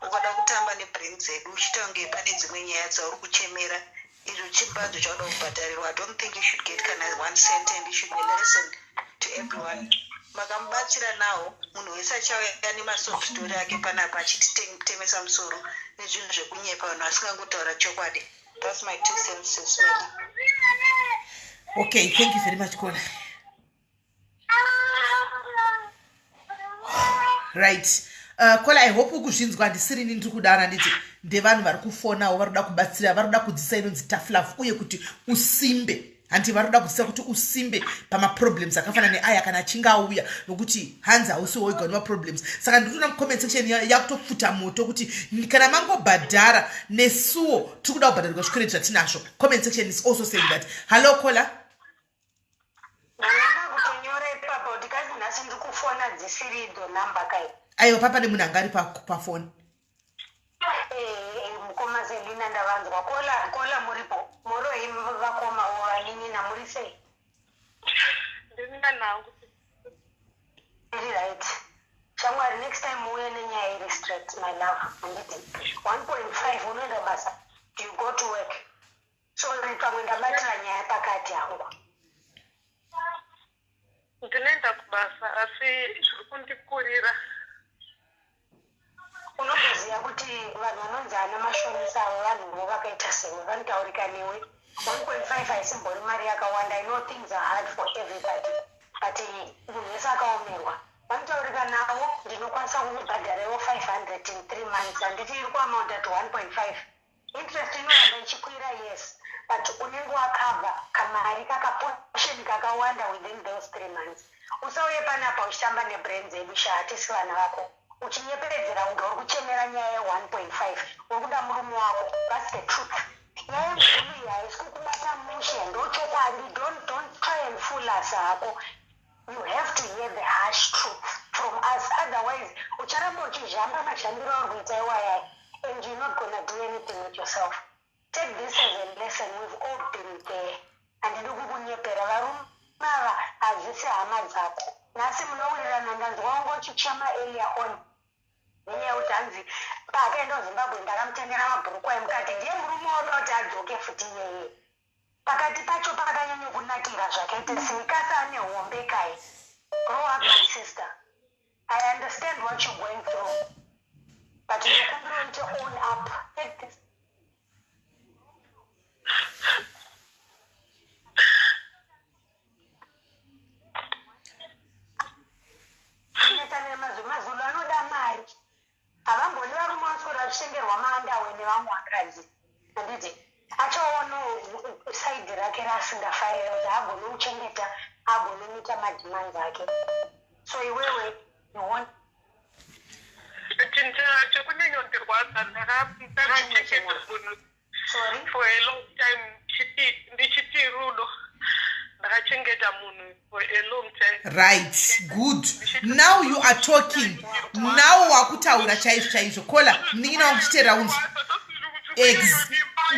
S5: ukada kutamba nebrain dzedu uchita unge pane dzimwe nyaya dzauri kuchemera izvo chimbadzo chauda kubhadharirwa. I don't think you should get kana 1 cent and it should be a lesson to everyone. Makamubatsira nawo munhu wese achauya nemasoft story ake panapa achititemesa musoro nezvinhu zvekunyepa vanhu vasingangotaura chokwadi. That's my 2 cents, Sis Melly.
S1: Okay, thank you very much, Kola. Right. Kola, I hope ukuzvinzwa ndisiri nini ndiri kudara nditi ndevanhu vari kufonawo vari kuda kubatsira vari kuda kudzisa inonzi tough love uye kuti usimbe hanti vari kuda kudzisa kuti usimbe pamaproblems akafanana neaya kana achinge auya nokuti hanzi hausi woiga nemaproblems saka ndinoona mucomment section yakutopfuta moto kuti kana mangobhadhara nesuwo tiri kuda kubhadharirwa zvikwereti zvatinazvo. Comment section is also saying that. Hello, Kola. Aiwa papa nemunhu anga ari pafoni.
S6: Mukoma Zelina ndavanzwa. Kola muripo. Moro vakoma wanini na muri sei?
S2: Ndinga nangu.
S6: Right. Shamwari, next time muye nenyaya iri straight, my love. 1.5 unoenda basa. You go to work. So pamwe ndabatira nyaya pakati hangu.
S2: Ndinoenda kubasa asi zviri kundikurira.
S6: Unoziva kuti vanhu vanonzi ana mashonisa avo vanhu vakaita semi vanotaurika newe. 1.5 haisimbori mari yakawanda. I know things are hard for everybody, but munhu wese akaomerwa vanotaurika navo. Ndinokwanisa kumubhadharawo 500 in 3 months handiti iri kuamount at 1.5. Interest inoramba ichikwira, yes, but unenge wakabva kamari kakaposheni kakawanda within those 3 months. Usauye panapa uchitamba nebrains edu shahatisi vana vako uchinyepedzera unge uri kuchemera nyaya ye1.5 uri kuda murume wako. That's the truth. Nyaya yemvulu iyi haisi kukubata mushe, ndochokwadi. Don't try and fool us hako. You have to hear the harsh truth from us, otherwise ucharamba uchizhamba mazhambiro auri kuita iwayai, and you're not gonna do anything with yourself. Take this as a lesson. We've all been there. And ndiri kukunyepera varume ava hazisi hama dzako. Nhasi munowirirana ndanzwa wangu uchichema earlier on nenyaya yekuti hanzi paakaenda kuZimbabwe ndakamutengera mabhurukwa emukati ndiye murume wauda kuti adzoke futi iyeye. Pakati pacho pakanyanya kunakira zvakaita simikasa ane hombe kai. Grow up, my sister. I understand what you're going through, but you can't own up. Take this. Mazulu anoda mari. Havamboni varume vanoswera vachishengerwa maandawe nevamwe vakadzi. Handiti achaona saidi rake rasingafarira kuti agone agone madhimanzi ake. So iwewe you want
S2: chekunyanyondirwadza ndakachengeta munhu for a long time ndichiti rudo. Ndakachengeta munhu for a long time.
S1: Right, good. Now you are talking. Now wakutaura chaizvo. Kola, ndingina wakuchitera unzi.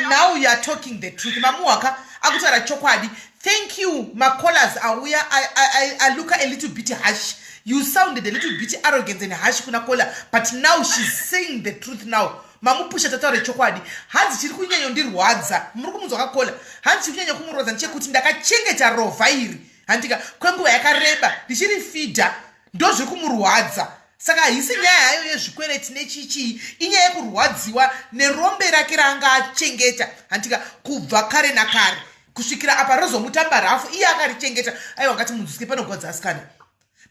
S1: Now you are talking the truth. Mamuwaka akutaura chokwadi. Thank you. My callers are where I look a little bit harsh. You sounded a little bit arrogant and harsh kuna Kola, but now she's saying the truth now. Mamupusha tataure chokwadi. Hanzi chiri kunyanya ndirwadza. Muri kumuzwa kakola. Hanzi chiri kunyanya kumurwadza ndechekuti ndakachengeta rovha iri. Handika kwenguva yakareba ndichiri fidha ndozviri kumurwadza. Saka haisi nyaya hayo yezvikwereti nechichi, inyaya yekurwadziwa nerombe rake raanga achengeta. Handika kubva kare nakare kusvikira apa rozomutamba rafu iye akarichengeta. Aiwa ngati munzwisike panogodza asikana.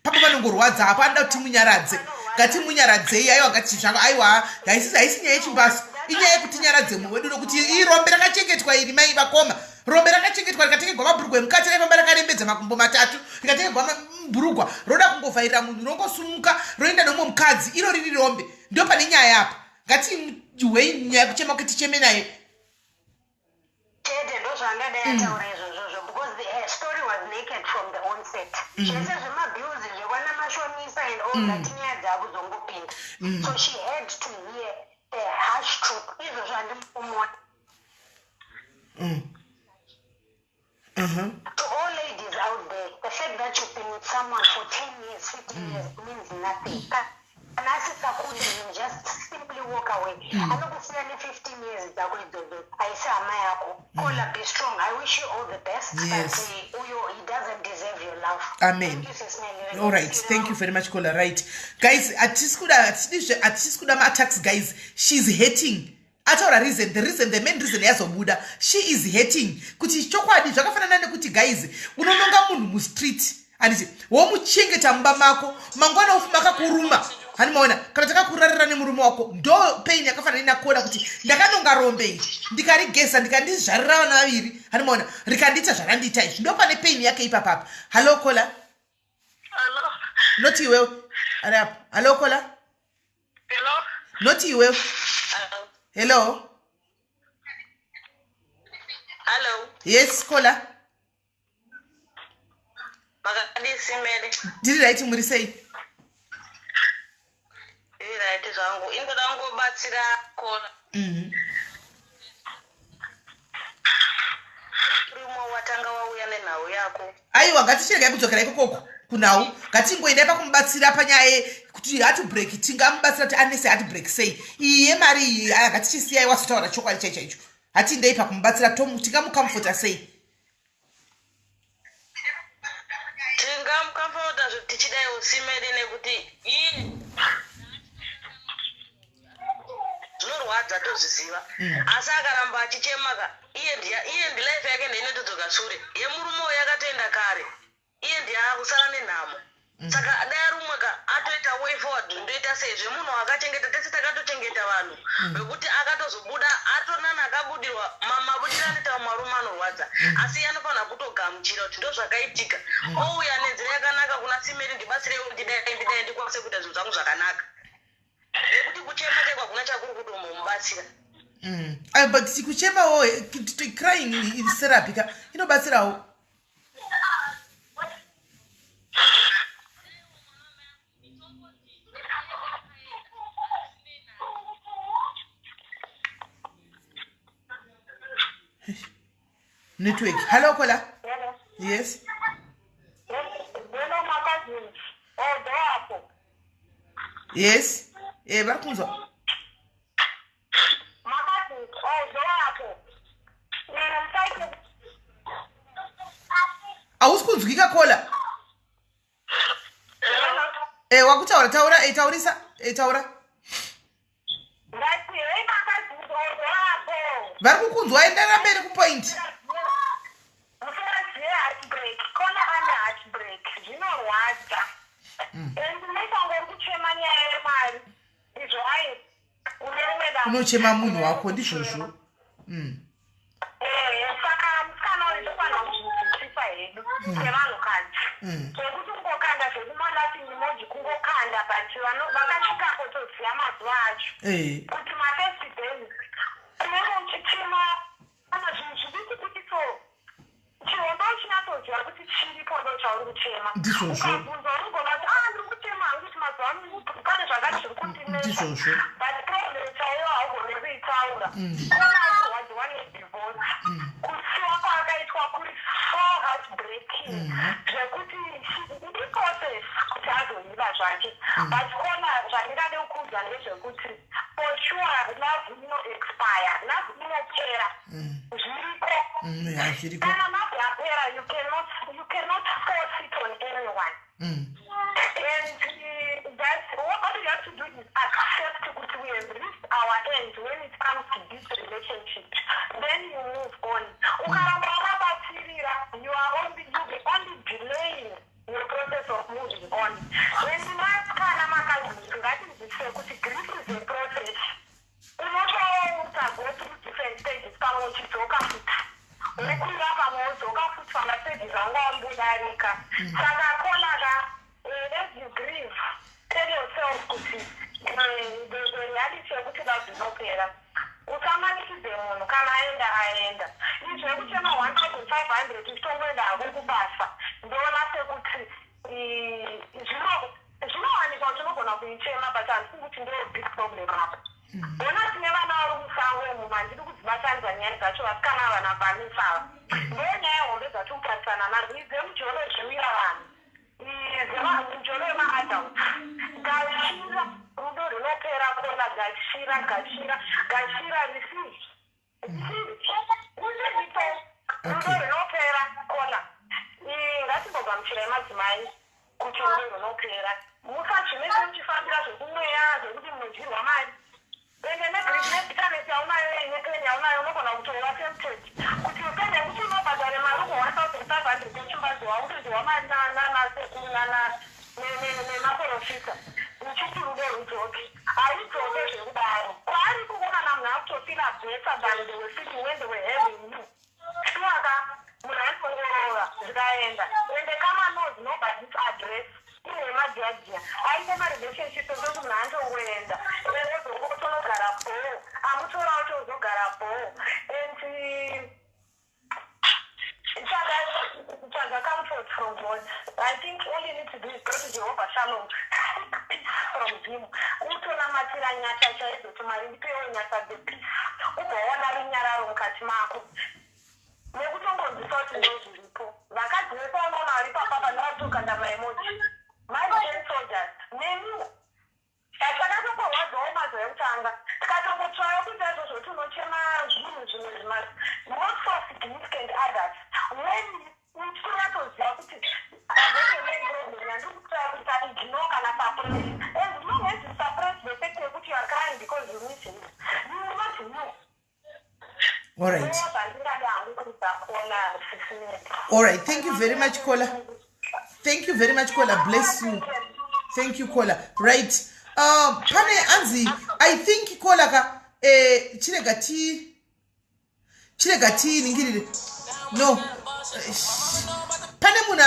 S1: Papa vanongorwadza apa anoda kuti munyaradze. Ngatimunyaradzei. Aiwa ngati zvako aiwa haisi nyaya yechimbaso. Inyaya yekuti nyaradze mumwe wedu nokuti ii rombe rakachengetwa iri mai vakoma. Rombe rakachengetwa rikatengerwa mabhurugwa emukati raifamba rakarembedza makumbo 3 rikatengerwa mabhurugwa roda kungovhaira munhu rongosumuka roenda nomwe mukadzi iro riri rombe. Ndio pane nyaya apa. Ngatiwei nyaya yekuchema kuti ticheme naye.
S6: Tete ndozvangadai ataura izvozvo because the story was naked from the onset. Zvese zvemabhiuzi zvekwana mashonisa and all that nyaya dzakuzongopinda. So she had to hear the harsh truth. Izvozvo handimumona. To all ladies out there, the fact that you've been with someone for 10 years, 15 years means nothing. And as it's a cool, you just simply walk away. I know it's nearly 15 years. I say, Kola, be strong. I wish you all the best.
S1: Yes.
S6: But he doesn't deserve your love.
S1: Amen.
S6: Thank you, Sis Melly.
S1: All right, thank you very much, Kola. Right, guys, at this attacks, guys, she's hating. ataura reason, the main reason yazobuda. She is hating. Kuti chokwadi zvakafanana nekuti guys, unononga munhu mustreet. Anditi, womuchengeta mumba mako, mangwana ufuma akakuruma. Hanimaona, kana takakurarira nemurume wako, ndo pain yakafanana inakoda kuti ndakanonga rombe, ndikarigesa, ndikandizvarira vana vaviri. Hanimaona, rikandita zvakandiita izvi. Ndo pane pain yake ipapapa. Hello Kola.
S2: Hello.
S1: Not you. Hello Kola.
S2: Hello.
S1: Not you.
S5: Hello.
S1: Hello.
S5: Hello.
S1: Yes, Kola.
S5: Makadisi mele.
S1: Did you write him with say?
S5: Right zangu. Ingoda ngobatsira Kola. Rumo watanga wauya nenhau yako.
S1: Aiwa ngatichirega kudzokera ikoko kunhau. Ngatingoenda pakumubatsira panyaya kuti hati break tingamubatsira kuti anese hati break sei. Iye mari iyi ngatichisiya wasitaura chokwadi chaicho. Hati ndei pakumubatsira tingamucomforta sei.
S5: Tingamucomforta tichidai usimere nekuti iye zvinorwadza tozviziva. Asi akaramba achichemaka iye ndilife yake ndeinotodzoka shure. Yemurume uyu yakatoenda kare. Iye ndiye akusara nenhamo. Saka dai arumweka atoita way forward ndoita sezvo munhu akachengeta tese takatochengeta vanhu vekuti akatozobuda atonana akabudirwa mabudiro anoita marume anorwadza asi anofanira kutogamuchira kuti ndo zvakaitika ouya nenzira yakanaka kuna Simeri ndibatsire ndidai ndikwanise kuita zvinhu zvangu zvakanaka nekuti kuchema chekwa kuna chakuri kutomubatsira.
S1: But kuchema crying is therapy inobatsirawo. Network. Hello Kola.
S6: Hello.
S1: Yes.
S6: Hello, my cousin. Oh, there.
S1: Yes. Barakunzwa.
S6: My cousin. Oh, there.
S1: Ausikunzwika Kola. Wakutaura taurisa taura. Vari kukunzwa enda mberi kupoint. Unochema munhu wako ndizvozvo.
S6: Saka musikana uyu tofanira kuzvitsisa hedu sevanhukadzi zvekuti kungokanda zvekumanda tinimoji kungokanda but vakasvikako toziva mazuva acho kuti mafestivhali unenge uchichema kana zvinhu zvidiki kuti so chirombo chinatoziva kuti chiripo ndo chauri kuchema ukabvunza unogona kuti ndiri kuchema kuti mazuva ano pane zvakati zviri kundinesa but problem chaiyo haugone kuitaura kona divorce kusiwa kwakaitwa kuri so heartbreaking zvekuti iprocess kuti azoiva zvake but kona zvandingade kuudza ndezvekuti for sure love inoexpire love inopera zviriko kana love yapera you cannot force it on anyone and that's what you have to do is accept that we have reached our end when it comes to this relationship. Then you move on. You will be only delaying the process of moving on. When you ask grief is a process. You know go through different stages. As you grieve, tell yourself the reality of what love is not there. Usamanikize munhu kana aenda izvo zvekuchema 1500 titongoenda hako kubasa ndoona sekuti zvinowanikwa kuti unogona kuichema but handisi kuti ndo big problem apa ona tine vana vari musango emuma handiri kudzibatanidza nyaya dzacho vasikana vana vanisava ndonyaya hombe dzatikupatisana nadzo idze mujoro zvimira vanhu mujoro yemaadult gashira rudo runopera kona gashira risizi rudo runopera kona ngatimbogamuchira madzimai kuti rudo runopera musachimese muchifambira zvekumweya zvekuti munodyirwa mari ende negreenebitaneti yaunayo nekeni yaunayo unogona kutova tempted kuti upende kuti unobhadhare mari ku1500 yechimbazi wautodiwa mari nanasekuru nemaprofita uchiti rudo rudzoke haidzoke zvekudaro kwaari kuona munhu akutofila better than they were sitting when they were having you shuaka munhu aitongorora zvikaenda ende kama knows nobody's address ine madhiadhia aine marelationship ekuti munhu antongoenda eozokotonogara bhoo amutora uchozogara bhoo and comfort from God. I think all you need to do is go to Jehovah Shalom from him. Utona matira nyata chaizo tumaripewo nyata the peace. Uboona rinyararo mukati mako. Nekutongonzisa kuti ndozviripo. Vakadzi vese unoona vari papapa ndavatuka maemoji. My dear soldiers, nemi takatokorwadzawo mazuva ekutanga tikatongotsvayo kuti izvozvo tunochema zvinhu zvimwe not so significant others when utoziva kuti aeemenproblem yandikutsvaya kuti aignore kana suppress as long as you suppress the fact yekuti you are crying because you miss him you will not know.
S1: All right, thank you very much, Kola. Thank you very much, Kola. Bless you. Thank you, Kola. Right. Pane anzi, I think Kola ka chiregati ningirire. No. Pane muna,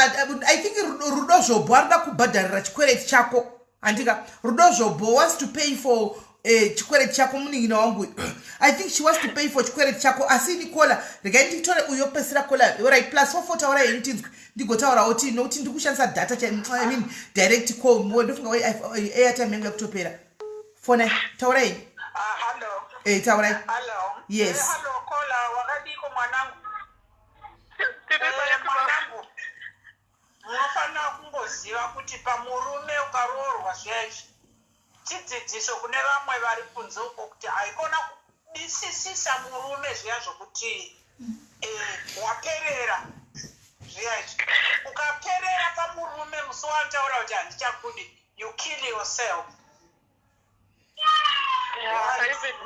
S1: I think Rudozo Barda kubadara chikwere chako. Andika Rudozo wants to pay for chikwere chako muni wangu. I think she wants to pay for chikwere chako. Asini Kola, regaiti tole uyopesira Kola. Alright, plus 44 hours anything. Ndigotaura oti noti ndikushandisa data I mean direct call mo ndofunga airtime yangu yakutopera. Fone taurai.
S4: Hello.
S1: Taurai.
S4: Hello.
S1: Yes.
S4: Hello Kola, wakadiko mwanangu. Mwanangu. Unofana kungoziva kuti pamurume ukaroorwa zvezvi. Chidzidziso kune vamwe vari kunze uko kuti haikona kubisisisa murume zviya zvokuti waperera. Ukaperera pamurume musi wataura kuti handichakudi, you kill yourself.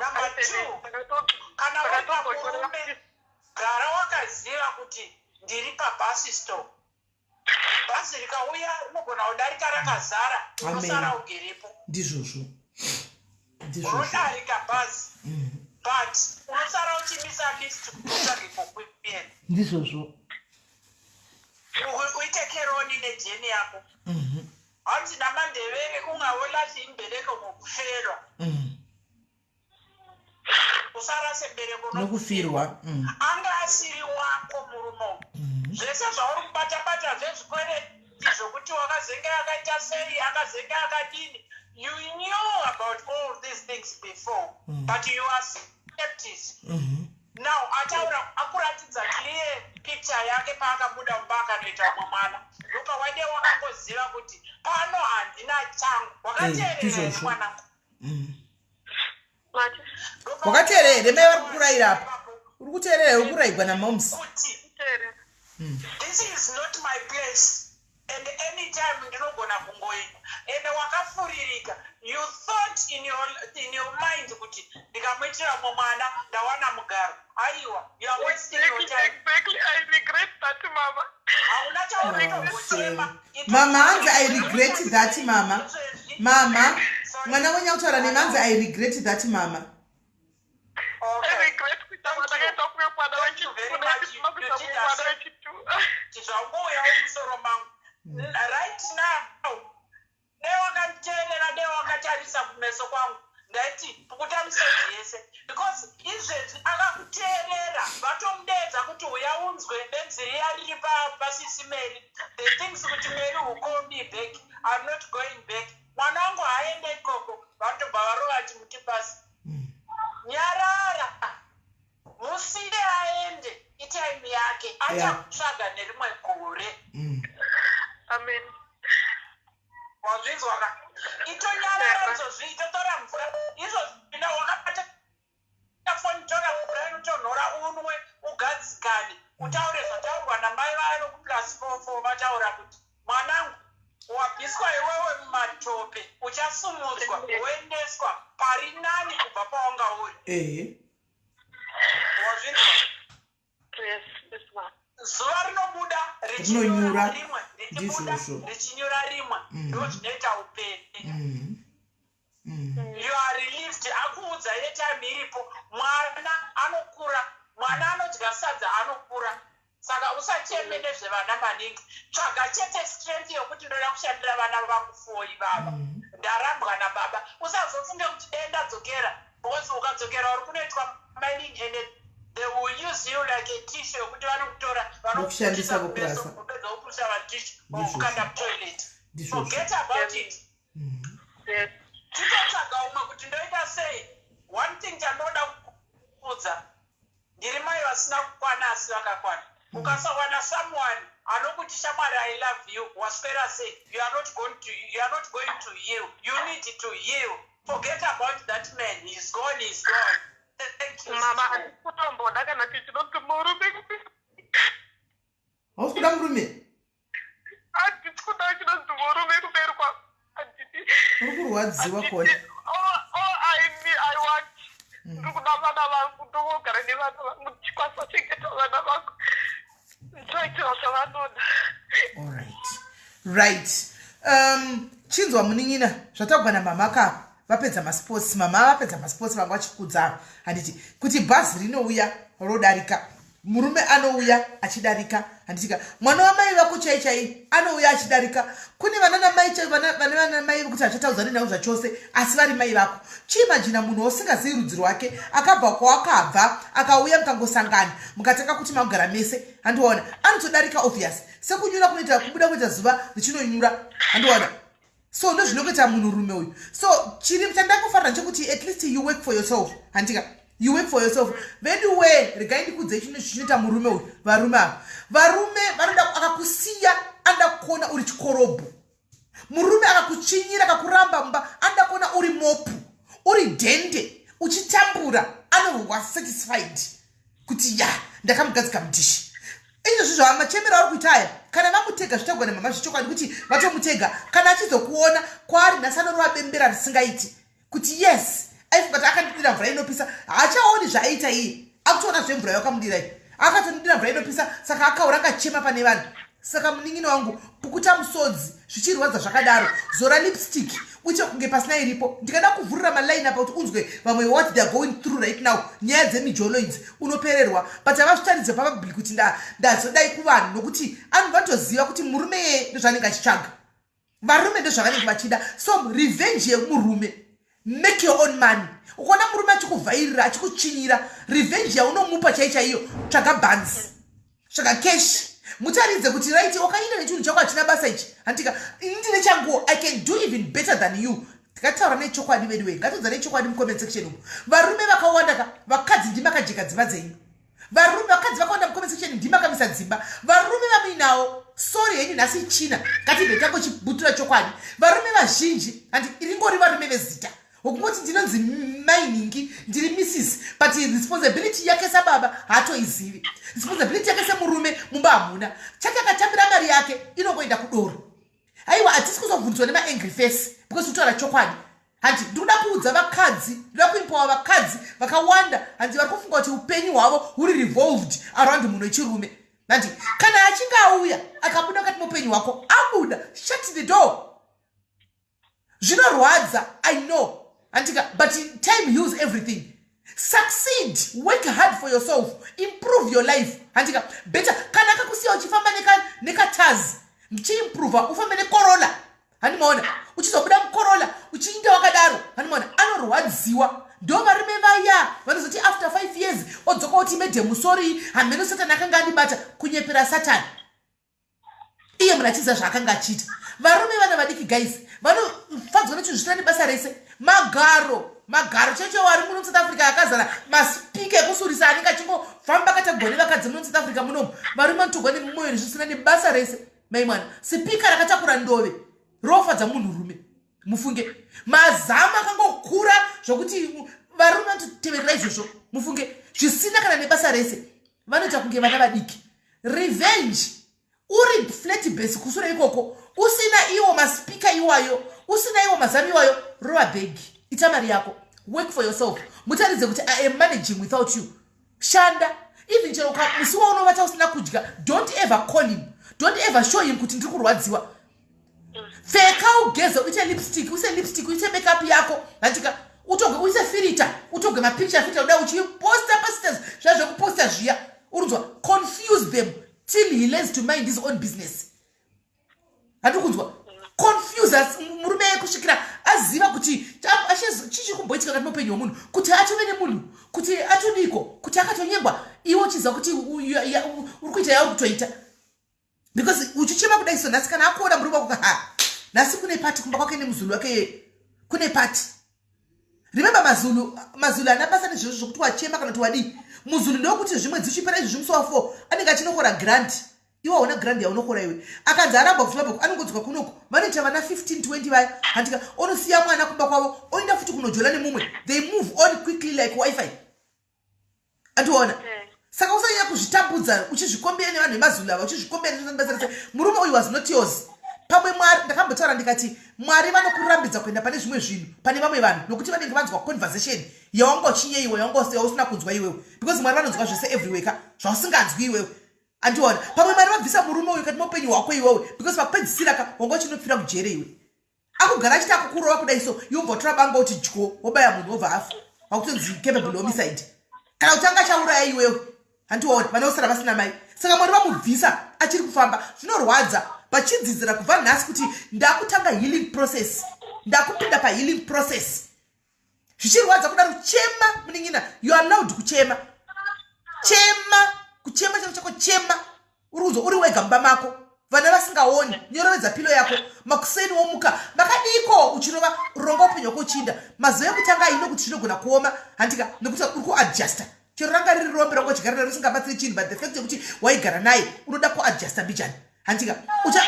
S4: Number 2, kana uri pamurume gara wakaziva kuti ndiri pabasi stop. Bhazi rikauya unogona kudarika rakazara, unosara ugiripo.
S1: Ndizvozvo.
S4: Unodarika bhazi. But unosara uchimisa list kutsvage pokwipera.
S1: Ndizvozvo.
S4: Uite keroni nejeni yako. Hanzi namandevere kungaolashi imbereko mukuferwa. Usara sembereko
S1: nokufirwa.
S4: Anga asiri wako murumo. Zvese zvauri kubata-bata zvezvikwere zvokuti wakazenga akaita sei, akazenga akadini. You knew about all these things before, but you are skeptical. Now, ataura akuratidza clear picture yake paakabuda mumba akanoita mwana. Luka wade wakangoziva kuti pano handina changu. Wakateerera mwanangu.
S1: Wakateerera mevari kukuraira apa. Uri kuteerera uri kuraigwa namoms.
S4: This is not my place. And anytime ndinogona kungoenda. And wakafuririka. You thought in your mind kuti ndikamwitira mwana ndawana mugaro. Aiwa, you are wasting your time.
S2: Exactly, I regret that, Mama.
S1: Mama, hanzi I regret that, Mama. Mama, mwana wenye utaura nemanzi I regret that, Mama.
S4: Okay.
S2: I regret that.
S4: Thank you very much. You did right now. Newakatarisa kumeso kwangu. Ndaiti kutamsezi yese. Because izvezvi akakuteerera vatomudedza kuti uyaunzwe benziri yariri paSIS MELLY. The things kuti Mary will call me back. I'm not going back. Mwana wangu haende ikoko. Vatobva varova ati muti pasi. Nyarara. Musiye aende. Itime yake. Achakutsvaga nerimwe gore.
S2: Amen.
S4: Wazvizwaka. Itonyarara izvozvi itotora mvura. Izvozvi wakapata foni tora mvura inotonhora unwe ugadzikane. Utaure zvataurwa namai varo ku+44 vataura kuti mwanangu wabviswa iwewe mumatope uchasumudzwa woendeswa pari nani kubva paunga uri. Wazvinzwa?
S2: Yes, this one.
S4: Zuva rinobuda
S1: Rinonyura.
S4: rimwe richibuda richinyura rimwe ndo zvinoita upenyu. You are relieved. Akuudza ile time iripo mwana anokura, mwana anodya sadza anokura. Saka usacheme nezvevana maningi. Tsvaga chete strength yokuti ndoda kushandira vana vangu for ivava. Ndarambwa nababa. Usazofunge kuti denda dzokera. Because ukadzokera uri kunoitwa mining and they will use you like a tissue yokuti vanokutora
S1: Kushandisa kuprasa.
S4: Kupedza kupusa vatishi ukanda toilet. Forget about it.
S2: Yes.
S4: Titotsvaga umwe kuti ndoita sei. One thing chandinoda kuudza ndiri mai vasina kukwana asi vakakwana. Ukasawana someone anokuti shamwari I love you waswera sei, you are not going to heal. You need to heal. Forget about that man. He's gone. Thank you.
S2: Mama, kutomboda kana tichidoti murume.
S1: Haukuda murume?
S2: Atikuda chidoti murume kuberwa.
S1: Ukurwadziwa kona.
S2: I want. Ndikuda vana vangu ndogara nevana vangu chikwasa chengeta vana vangu.
S1: All right. Chinzwa munin'ina zvatagwana mama ka vapedza masports vanga vachikudza handiti kuti bhazi rinouya rodarika murume anouya achidarika handitika mwana wamai vako chai anouya achidarika kune vana mai kuti achataudza nenhau zvachose asi vari mai vako chiimajina munhu usingazivi rudzi rwake akabva kwakabva akauya mukangosangana mukatanga kuti magara mese handiona anotodarika obvious sekunyura kunoita kubuda kuita zuva richinonyura handiona so ndo zvinokuita munhu rume uyu so chiri chandakufanira chekuti at least you work for yourself handika you work for yourself very well regai ndikudze chinoita murume uyu varume vanoda akakusiya anda kuona uri chikorobo murume akakuchinyira akakuramba mba anda kuona uri mopu uri dhende uchitambura anovwa satisfied kuti ya ndakamugadzika mudhishi izvo zvizvo amachemero ari kuita aya kana vamutega zvitagwana mama zvichokwadi kuti vatomutega kana achizokuona kwaari nhasi anorova bembera risingaiti kuti yes aifungati akandidira mvura inopisa haachaoni zvaaita iye akutoona zvemvura yakamudira iyi akatondidira mvura inopisa saka akaura akachema pane vanhu saka munin'ina wangu pukuta musodzi zvichirwadza zvakadaro zora lipstick uche kunge pasina iripo ndikada kuvhurira malaini apa kuti unzwe vamwe what they are going through right now nyaya dzemijolo idzi unopererwa but havazvitaridze papabhili kuti ndazodai kuvanhu nokuti anhu vatoziva kuti murume yeye ndozvaanenge achitsvaga varume ndozvavanenge vachida so revenge yemurume make your own money ukaona murume achikuvhairira achikuchinyira revenge yaunomupa chaichaiyo tsvaga bhanzi tsvaga keshi mutaridze kuti right wakaita nechinhu chako hachina basa ichi handika ndine changu I can do even better than you tikataura nechokwadi vedu wei ngatodza nechokwadi mucomment section umu varume vakawanda vakadzi ndimakajeka dzimba dzenyu varume vakadzi vakawanda mucomment section ndimakamisa dzimba varume vamuinawo sorry henyu nhasi china ngatibve tangochibutura chokwadi varume vazhinji handi iringori varume vezita wokungoti ndinonzi mainingi ndiri mrs but responsibility yake sababa haatoizivi responsibility yake semurume mumba hamuna chake akatambira mari yake inongoenda kudoro aiwa hatisi kuzobvunzwa nemaangry face because kutaura chokwadi handi ndikuda kuudza vakadzi ndikuda kuimpawa vakadzi vakawanda handi vari kufunga kuti upenyu hwavo huri revolved around munhu wechirume handi kana achinge auya akabuda mukati meupenyu hwako abuda shut the door zvinorwadza I know Antika, but time heals everything. Succeed. Work hard for yourself. Improve your life. Antika, better. Kana kakusia uchifamba neka tazi. Mchiimprove. Ufamba ne Corolla. Hanimona. Uchizobuda mkorolla. Uchiinda wakadaro. Hanimona. Anorwadziwa. Dova remeva ya. Vanozoti after 5 years. Odzoko oti mede musori. Hameno satani akanga andibata. Kunyepera satani. Iye munatiza zvakanga achita. Varume vana vadiki guys. Vanofadzwa nechinhu zvichitani basa rese. Magaro checho wari muno South Africa akazara maspika ekusurisa anenge achingofamba katagone vakadzi muno South Africa munomu varume vanotogone mumwoyo zvisina nebasa rese maimwana sipika rakatakura ndove rofadza munhu rume mufunge mazama akangokura zvokuti varume vanoteverera izvozvo mufunge zvisina kana nebasa rese vanoita kunge vana vadiki revenge uri flat base kusura ikoko usina iwo maspika iwayo usina iwo mazami iwayo rova begi ita mari yako Work for yourself. Mutaridze kuti I am managing without you. Shanda. Even chero musiwa unovata usina kudya, don't ever call him. Don't ever show him kuti ndiri kurwadziwa. Feka ugeze uite lipstick, uite makeup yako. Handika utoge uite filter, utoge ma picture filter uda uchiposta pastors, zvaje kuposta zviya. Urunzwa, confuse them till he learns to mind his own business. Handikuzwa. Confuse us murume kusvikira aziva kuti chichikumboitika kati mupenyu womunhu kuti atove nemunhu kuti atodiko kuti akatonyengwa iwo chiza kuti uri kuita yauri kutoita because uchichema kudai so nhasi kana akuona murume wako nhasi kune pati kumba kwake nemuzulu wake kune pati. Remember mazulu anabasa nezvizvo zvokuti wachema kana kuti wadii. Muzulu ndokuti zvimwe dzichipera izvi zvimusi wa 4 anenge achinokora grant. Iwo hauna grandi yaunokora iwe. Akanzi aramba kuzimbabwe anongodzoka kunoko. Vanoita vana 15 20 vaya. Handika onosiya mwana kumba kwavo oenda futi kunojola nemumwe. They move on quickly like wifi. Andiona. Saka usanyanya kuzvitambudza uchizvikombera nevanhu vemazulu ava uchizvikombera nezvinobatsira. Murume uyu was not yours. Pamwe Mwari ndakambotaura ndikati Mwari vanokurambidza kuenda pane zvimwe zvinhu pane vamwe vanhu nokuti vanenge vanzwa conversation yaungochinye iwe yaungosiya usina kunzwa iwewe because Mwari vanonzwa zvese everywhere ka zvausinganzwi iwewe. Andiona pamwe Mwari vabvisa murume uyu kati mupenyu hwako iwewe because pakupedzisira ka wangochinopfira kujere iwe. Akugara achiti akukurova kudai so yombotora banga uti dyo wobaya munhu wobva afa wakutonzi capable homicide kana kuti anga achauraya iwewe. Andiona vanosara vasina mai saka Mwari vamubvisa achiri kufamba zvinorwadza vachidzidzira kubva nhasi kuti ndakutanga healing process ndakupinda pahealing process. Zvichirwadza kudaro chema muningina you are allowed kuchema kuchema chako chema uruzo uri wega mba mako vana vasingaoni nyorovedza pilo yako makuseni womuka makadiko uchirova rongo upenyu kuchinda mazuva ekutanga ino kuti zvinogona kuoma handika nekuti uri kuadjusta chero ranga riri rombe rangochigarira risingabatsiri chinhu but the fact yekuti waigara naye unoda kuadjusta mbichani handika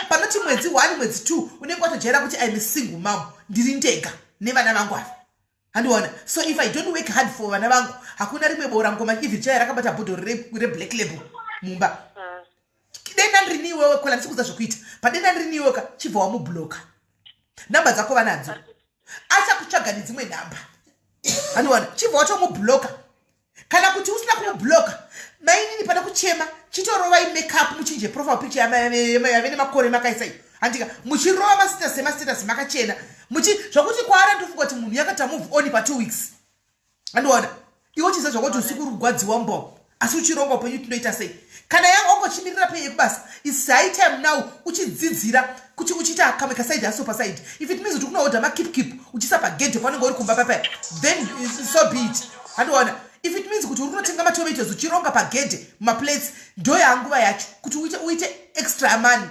S1: panoti mwedzi 1 mwedzi 2 unenge watojaira kuti I'm a single mom ndiri ndega nevana vangu ava. Handiona so if I don't work hard for vana vangu hakuna rimwe bora ngoma even chaya rakabata bhodho reblack label mumba. Denda ndiri niwewe kwela ndisikuza zvokuita padenda ndiri niwewe ka chibva wamubloka namba dzako vanadzo achakutsvaga nedzimwe namba. Handiona chibva watomubloka kana kuti usina kumubloka mainini pana kuchema chitorovai makeup muchinje profile picture yavene makore makaisai handika muchirova mastatus makachena zvokuti kwaara ndofunga kuti munhu yakata move on pa2 weeks. Handiona iwo chiza zvokuti usiku rugwadziwa mbo asi uchironga upenyu tinoita sei kana yangu ongochimirira pei yekubasa it's high time now uchidzidzira kuti uchiita kamwe kaside aso paside if it means kuti kunohodha makip uchisa pagedhe panenge uri kumba papa then so be it. Handiona if it means kuti uri kunotenga matomatoes uchironga pagedhe mumaplates ndo yanguva yacho kuti uite extra money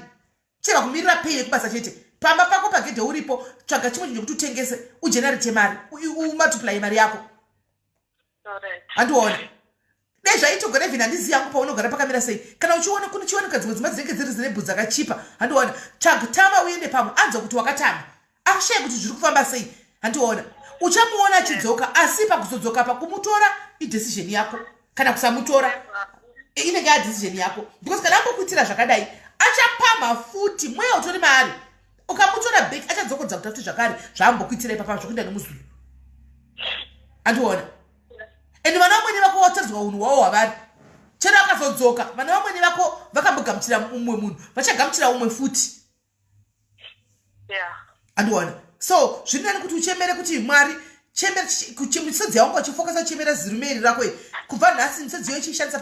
S1: cheva kumirira pei yekubasa chete pamba pako pagedhe uripo tsvaga chimwe chinhu kuti utengese ugenerate mari umultiply mari yako. Handiona dai zvaitogona even handizivi yangu paunogara pakamira sei kana uchiona kunochioneka dzimwe dzimba dzinenge dziri zirebhu dzakachipa. Handiona tsvagutama uende pamwe anzwa kuti wakatama ashaya kuti zviri kufamba sei. Handiona uchamuona achidzoka asi pakuzodzoka pakumutora idecision yako kana kusamutora inenge yadecision yako because kana ambokuitira zvakadai achapama futi mweya utori maari ukamutora back achadzokodza kuti afuti zvakare zvaambokuitirai papa zvokuenda nemuzulu. Handiona and vana vamweni vako watadzwa unhu hwavo hwavari chero akazodzoka vana vamweni vako vakambogamuchira umwe munhu vachagamuchira umwe futi. Handiona so zviri nani kuti uchemere kuti Mwari misodzi yaunga uchifokasa uchemera zirumeri rako kubva nhasi misodzi yo ichiishandisa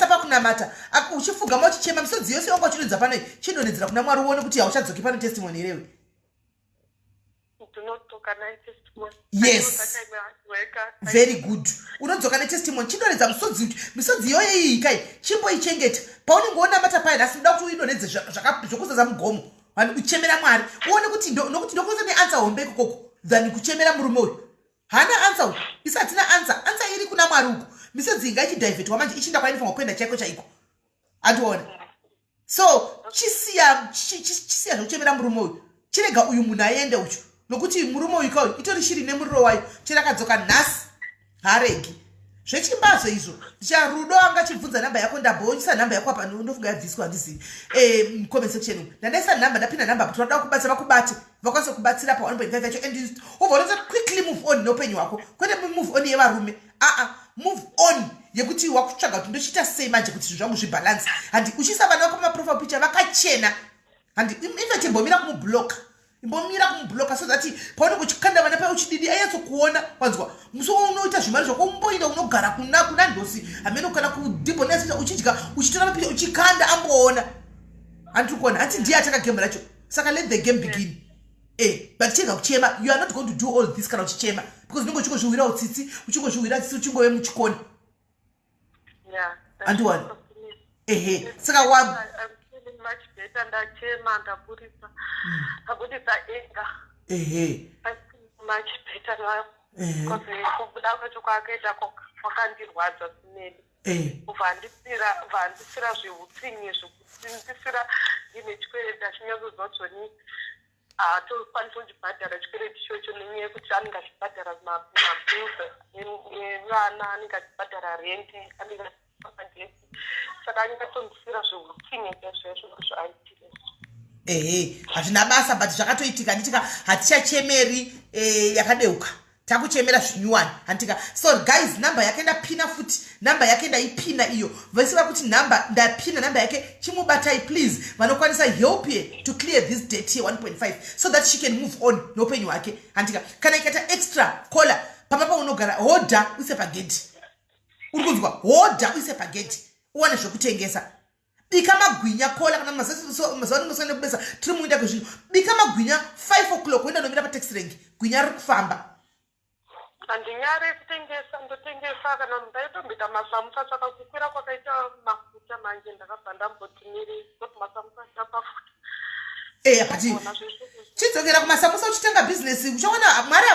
S1: pakunamata uchifugama uchichema misodzi yose yaunga uchinodza pano chindonedzera kuna Mwari uone kuti hauchadzoki pano testimony irewe. Yes, very good. Unodzoka netestimony chindonedza misodzi iyoyo iyi kai chimboichengeta paunenge wonamata paye nhasi uda kuti uidonedze zvokuzaza mugomo uchemera Mwari uone kuti nokuti ndokuza neansa hombe ikoko than kuchemera murume uyu hana ansa uyu isatina ansa iri kuna Mwari uku misodzi inga ichidivhetwa manje ichinda kwainifanwa kuenda chaiko chaiko. Handiona so chisiya zvokuchemera murume uyu chirega uyu munhu aende uchu nokuti murume uyu kauyu itori shiri nemuriro wayo chirakadzoka nhasi haregi zvechimbazo izvo ndicharudo angachibvunza namba yako ndabhoisa namba yako apa ndofunga yabviswa handisi comment section ndandaisa namba ndapinda namba kuti vanoda kubatsira vakubate vakwanise kubatsira pa 1.5 yacho and ubva quickly move on noupenyu hwako kwete move on yevarume move on yekuti wakutsvaga kuti ndochiita sei manje kuti zvinhu zvangu zvibalance handi uchiisa vana vako pamaprofile picture vakachena handi infect imbomira kumubloka so that paunenge uchikanda vana pai uchididi ayatsokuona wanzwa muso unoita zvimari zvako umboinda unogara kuna ndosi hamene kana kudhibhonesa uchidya uchitora mapicha uchikanda amboona handi kuona hati ndiye ataka game racho saka let the game begin but chega kuchema you are not going to do all this kana uchichema because unenge uchingozviwira utsitsi uchingozviwira tsitsi uchingove muchikoni andiwana saka
S2: much better ndachema ndabudisa ega much better now because kubuda kwacho kwakaita kwakandirwadza sineni kubva handisira zveutsinye zvekutsinzisira ndine chikwereti achinyatsoziva kuti haatokwanisa kuchibhadhara chikwereti ichocho nenyaya yekuti anenge achibhadhara mabhills nevana anenge achibhadhara renti anenge achibhadhara saka anyatsonisira zveutsinye chaizvozvo zvoaitire
S1: hazvina basa but zvakatoitika nditika hatichachemeri yakadeuka takuchemera zvinyuwani handika so guys namba yake ndapina futi namba yake ndaipina iyo vaisiva kuti namba ndapina namba yake chimubatai please vanokwanisa help ye to clear this debt here 1.5 so that she can move on noupenyu hwake handika kana ikaita extra kola pamapa unogara hodha uise pagedhi uri kunzwa hodha uise pagedhi uwane zvokutengesa bika magwinya kola kana mazavanongosaenda kubesa tiri muinda kwezvinhu bika magwinya 5 o'clock uenda nomira pataxi rank gwinya riri kufamba
S2: handinyari kutengesa ndotengesa kana ndaitomboita masamusa saka kukwira kwakaita mafuta manje ndakabva ndambotimiri kuti masamusa ndapafuta
S1: hati chidzokera kumasamusa uchitenga bhizinesi uchaona mwari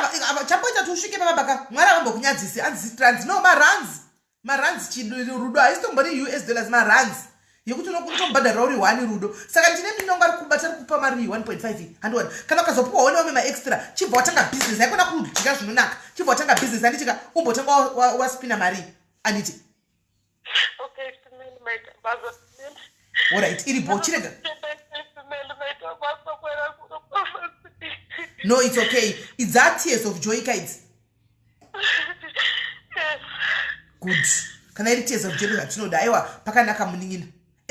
S1: chamboita kuti usvike pamabaka mwari avambokunyadzisi anzi trans no maranzi chirudo haisitombori $US maranzi yekuti unokutombhadhara uri 1 rudo saka ndine minongo ari kubatari kupa mari 1.5 handiona kana ukazopuwa wonewo maextra chibva watanga bhizinesi haikona kudya zvinonaka chibva watanga bhizinesi handitika umbotanga waspina mari anditi alright iri bo chirega no it's okay it's that tears of joy kids good kana iri tears of joy zvatinoda aiwa pakanaka munin'ina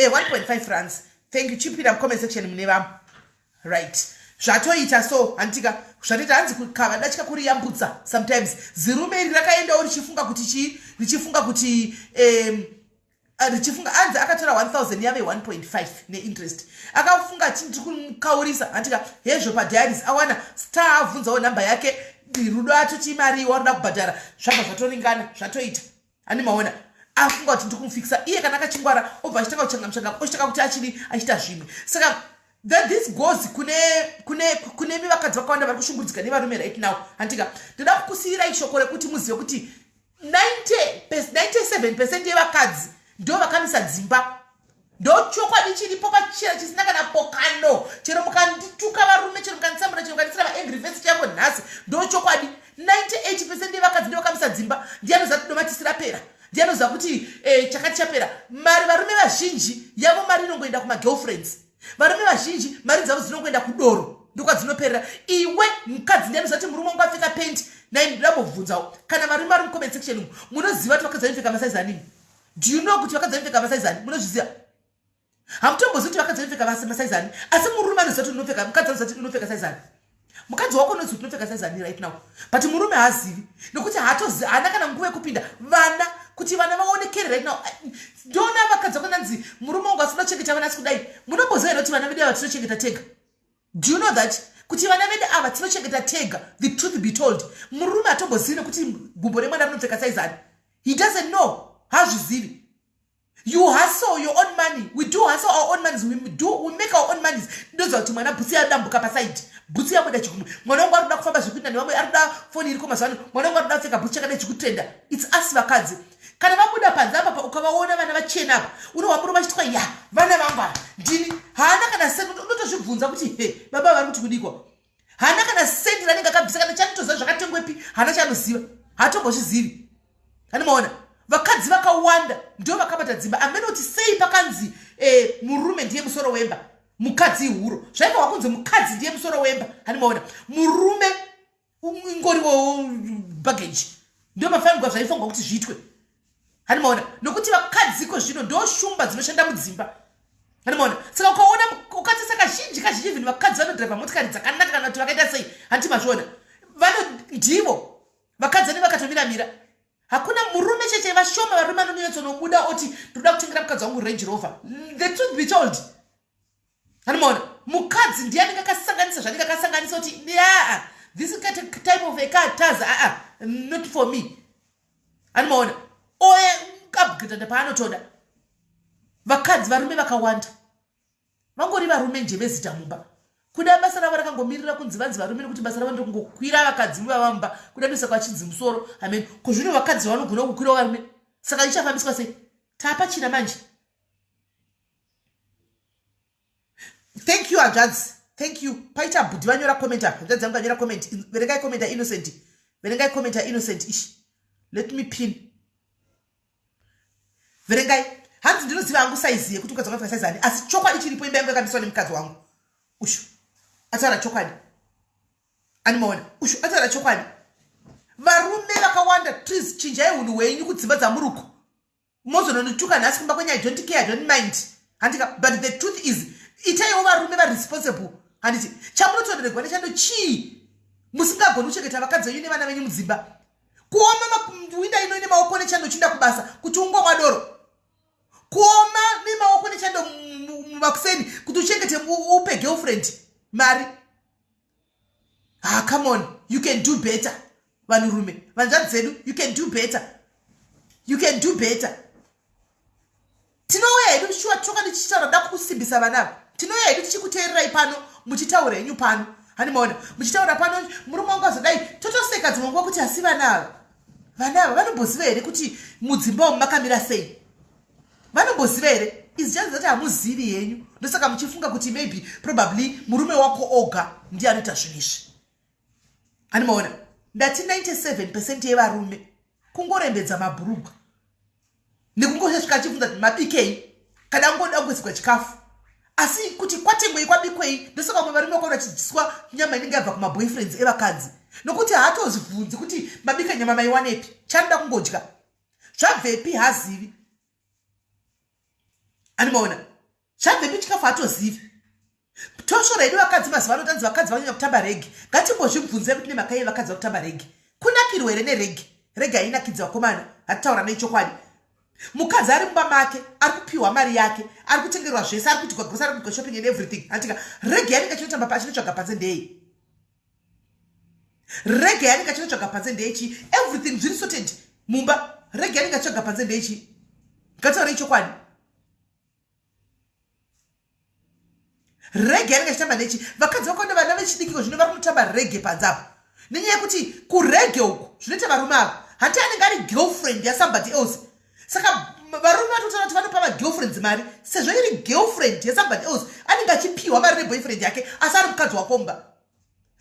S1: 1.5 francs thank you chipira comment section mune vamwe right zvatoita so handitika zvatoita hanzi kukava datya kuriyambutsa sometimes zirume iri rakaendawo richifunga kuti anzi akatora 1000 yave 1.5 neinterest akafunga chiti kumukaurisa handika hezvo padiaris awana star abvunzawo namba yake rudo atochimariwa aruda kubhadhara zvabva zvatoringana zvatoita ani maona afunga kuti ndikumufikisa iye kana akachingwara obva achitanga kuchanga ochitaka kuti achiita zvimwe saka that this goes kune mivakadzi vakawanda vari kushungurudzika nevarume right now handika ndoda kukusiyirai shoko rekuti muzive kuti 97% yevakadzi ndo vakamisa dzimba ndochokwadi chiripo pachira chisina kana pokano chero mukandituka varume chero mukandisambura chero mukandisira maangry face changu nhasi ndochokwadi 98% yevakadzi ndo vakamisa dzimba ndianoziva kuti domatisira pera ndianoziva kuti chakati chapera mari varume vazhinji yavo mari inongoenda kumagirlfriends varume vazhinji mari dzavo dzinongoenda kudoro ndokwadzinoperera iwe mukadzi ndianoziva kuti murume wangu apfeka penti nai ndinambobvunzawo kana varume vari mucomment section umu munoziva kuti vakadzi vanopfeka masaizi anini do you know kuti vakadzi vanopfeka masaizi ani munozviziva hamutombozivi kuti vakadzi vanopfeka masaizi ani asi murume anoziva kuti unopfeka mukadzi anoziva kuti unopfeka saizi ani mukadzi wako unoziva kuti unopfeka saizi ani right now but murume haazivi nokuti haana kana nguva yekupinda vana kuti vana vaonekere right now ndona vakadzi vakonanzi murume wangu asina kuchengeta vana asi kudai munomboziva here kuti vana vedu ava tinochengeta tega do you know that kuti vana vedu ava tinochengeta tega the truth be told murume hatombozivi nokuti gumbo remwana rinopfeka saizi ani he doesn't know hazvizivi you hustle your own money we do hustle our own monies we make our own monies ndoziva kuti mwana bhutsi yadambuka pasaidi bhutsi yabuda chikumwe mwana wangu arikuda kufamba zvekuita nevamwe arikuda foni iriko mazuvano mwana wangu arikuda kupfeka bhutsi chakadai chikutenda it's us vakadzi kana vabuda panze apa ukavaona vana vachena apa unohwamuro vachitwa ya vana vangu ava ndini haana kana sendi unotozvibvunza kuti he baba vari kuti kudikwa haana kana sendi ranenge akabvisa kana chanitoziva zvakatengwepi haana chanoziva haatombozvizivi hanimaona vakadzi vakawanda ndio vakabata dzimba. Amene kuti sei pakanzi murume ndiye musoro wemba, mukadzi ihuro. Zvaiva wakunzi mukadzi ndiye musoro wemba. Hanimaona murume ingoriwo baggage. Ndio mafanirwa zvaifungwa kuti zviitwe. Hanimaona nokuti vakadziko zvino ndo shumba dzinoshanda mudzimba. Hanimaona saka ukaona ukatisa kazhinji vinhu vakadzi vanodriva motikari dzakanaka kana kuti vakaita sei handi mazviona ndivo vakadzi vane vakatomiramira. Hakuna murume cheche vashoma varume vanonyatsonobuda oti ndoda kutengera mukadzi wangu Range Rover. The truth be told, hanimaona mukadzi ndiye anenge akasanganisa zvanenge akasanganisa kuti this type of a car taza not for me. Hanimaona oye upgrade paanotoda. Vakadzi varume vakawanda vangori varume njeve zita mumba. Kuda basa ravo rakangomirira kunzi vanzi varume nekuti basa ravo ndokungokwira vakadzi vavamba kuda ndosa kwachinzi musoro. Amen. Kuzvino vakadzi vanogona kukwira varume. Saka ichafambiswa sei? Tapa china manje. Thank you Ajaz. Thank you. Paita budi vanyora comment apa. Ndadza nganyora comment. Verengai comment innocent. Verengai comment innocent ish. Let me pin. Verengai. Hanzi ndinoziva hangu size yekuti mukadzi wanga size ani. Asi chokwadi chiripo imba yangu yakamiswa nemukadzi wangu. Ushu. Atara chokwadi. Animaona. Ushu atara chokwadi. Varume vakawanda please chinjai hunhu hwenyu kudzimba dzamuruko. Mozonotuka nhasi kumba kwenyu I don't care, I don't mind. Handika but the truth is itaiwo varume responsible. Handiti chamunotonerwa nechando chii musingagoni kuchengeta vakadzi venyu nevana venyu mudzimba. Kuoma winda ino ine maoko nechando chinda kubasa kuti ungomwa doro. Kuoma nemaoko nechando mumakuseni kuti uchengete upe girlfriend mari. Come on, you can do better. Vanurume vanzvadzi dzedu, you can do better. You can do better. Tinouya hedu tichiwa toka tichitaura da kusimbisa vanavo. Tinouya hedu tichikuteererai pano muchitaura henyu pano. Hanimaona muchitaura pano murume wangu azodai totoseka dzimwe kuti asi vanava vanomboziva here kuti mudzimba umu makamira sei. Vanomboziva here. It's just that hamuzivi henyu ndosaka muchifunga kuti maybe probably murume wako oga ndiye anoita zvinhu izvi. Hanimaona ndati 97% yevarume kungorembedza mabhurugwa nekungosvika achibvunza kuti mabikei kana ngoda kuwedzerwa chikafu. Asi kuti kwatengwei kwabikwei ndosaka vamwe varume vakaona chidzidziswa nyama inenge yabva kumaboyfriends evakadzi nokuti haatozvibvunzi kuti mabika nyama maiwanepi chanoda kungodya zvabvepi haazivi. Animaona zvabvepi chikafu haatozivi. Toshora hedu vakadzi mazuva ano tanzi vakadzi vanyanya kutamba regi. Ngatimbozvibvunzei kuti nemakai vakadzi vakutamba regi kunakirwa here neregi. Regi hainakidzi vakomana hatitaura nechokwadi. Mukadzi ari mumba make ari kupiwa mari yake ari kutengerwa zvese ari kuitirwa grocery ari kuitirwa shopping and everything. Antika regi yanenge chinotamba pachinotsvaga panze ndei. Regi yanenge chinotsvaga panze ndeichi everything zviri sorted mumba. Regi yanenge chinotsvaga panze ndeichi. Ngataura nechokwadi. Rege yanenge chitamba nechi vakadzi vakonda vana vechidikiko zvino vari kutamba rege panzapo nenyaya yekuti kurege uku zvinoita varume ava hati anenge ari girlfriend yasomebody else. Saka varume vatotaura kuti vanopa magirlfriends mari sezvo iri girlfriend yasomebody else anenge achipiwa mari neboyfriend yake asi ari mukadzi wakomba.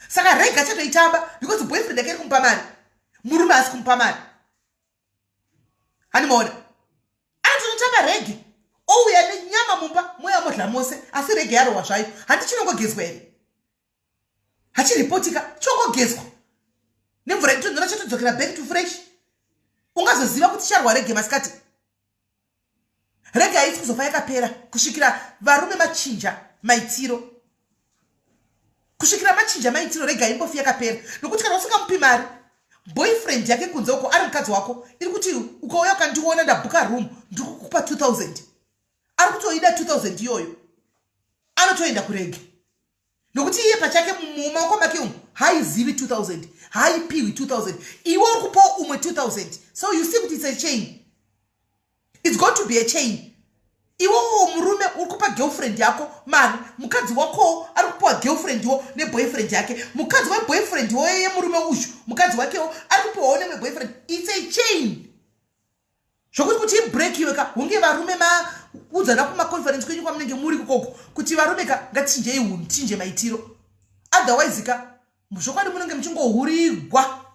S1: Saka rege achatoitamba because boyfriend yake iri kumupa mari murume asi kumupa mari. Hanimaona anotonotamba rege ouya nenyama mumba moya modla mose asi rege yarohwa zvayo handi chinongogezwa here hachiripotika chongogezwa nemvura inotonhora chatodzokera back to fresh. Ungazoziva kuti charwa rege masikati. Rege haisi kuzofa yakapera kusvikira varume machinja maitiro. Kusvikira machinja maitiro rege haimbofi yakapera nokuti kana usingamupi mari boyfriend yake kunze uko ari mukadzi wako iri kuti ukauya ukandiona ndabhuka room ndikukupa 2000 ari kutoida 2000 iyoyo anotoenda kurege nokuti iye pachake mumaoko make umu haizivi 2000 haipiwi 2000 iwe uri kupawo umwe 2000. So you see kuti it's a chain. It's going to be a chain. Iwewo murume uri kupa girlfriend yako mari mukadzi wako ari kupawa girlfriend wo neboyfriend yake mukadzi weboyfriend wo yeye murume uyu mukadzi wakewo ari kupawawo nemwe boyfriend. It's a chain. Zvokuti kuti break iwe ka hunge varume udzana kumaconference kwenyu kwamunenge muri kukoko kuti varume ka ngatichinjei hunhu tichinje maitiro otherwise ka zvokwadi munenge muchingohurigwa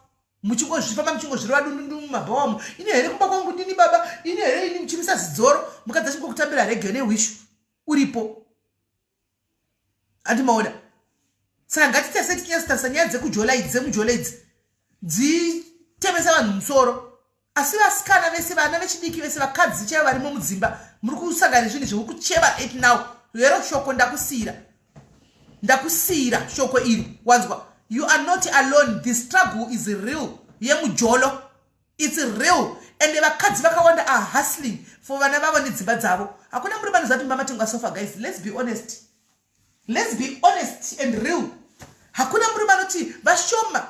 S1: muchingozvifamba muchingozvirova dundundu mumabhawamu. Ini here kumba kwangu ndini baba, ini here ini muchimisa zidzoro, mukadzi achingokutambira rege newishu uripo. Andimaona. Saka ngatitese tinyasitarisa nyaya dzekujola idzi dzemujola idzi dzitemesa vanhu musoro. Asi vasikana vese vana vechidiki vese vakadzi chaivo varimo mudzimba muri kusangana nezvinhu zvekucheva it now. Lero shoko ndakusiyira shoko iri wanzwa. You are not alone. The struggle is real. Yemujolo. It's real. And vakadzi vakawanda are hustling for vana vavo nedzimba dzavo. Hakuna murume anozati mama tenga sofa guys. Let's be honest. Let's be honest and real. Hakuna murume anoti vashoma.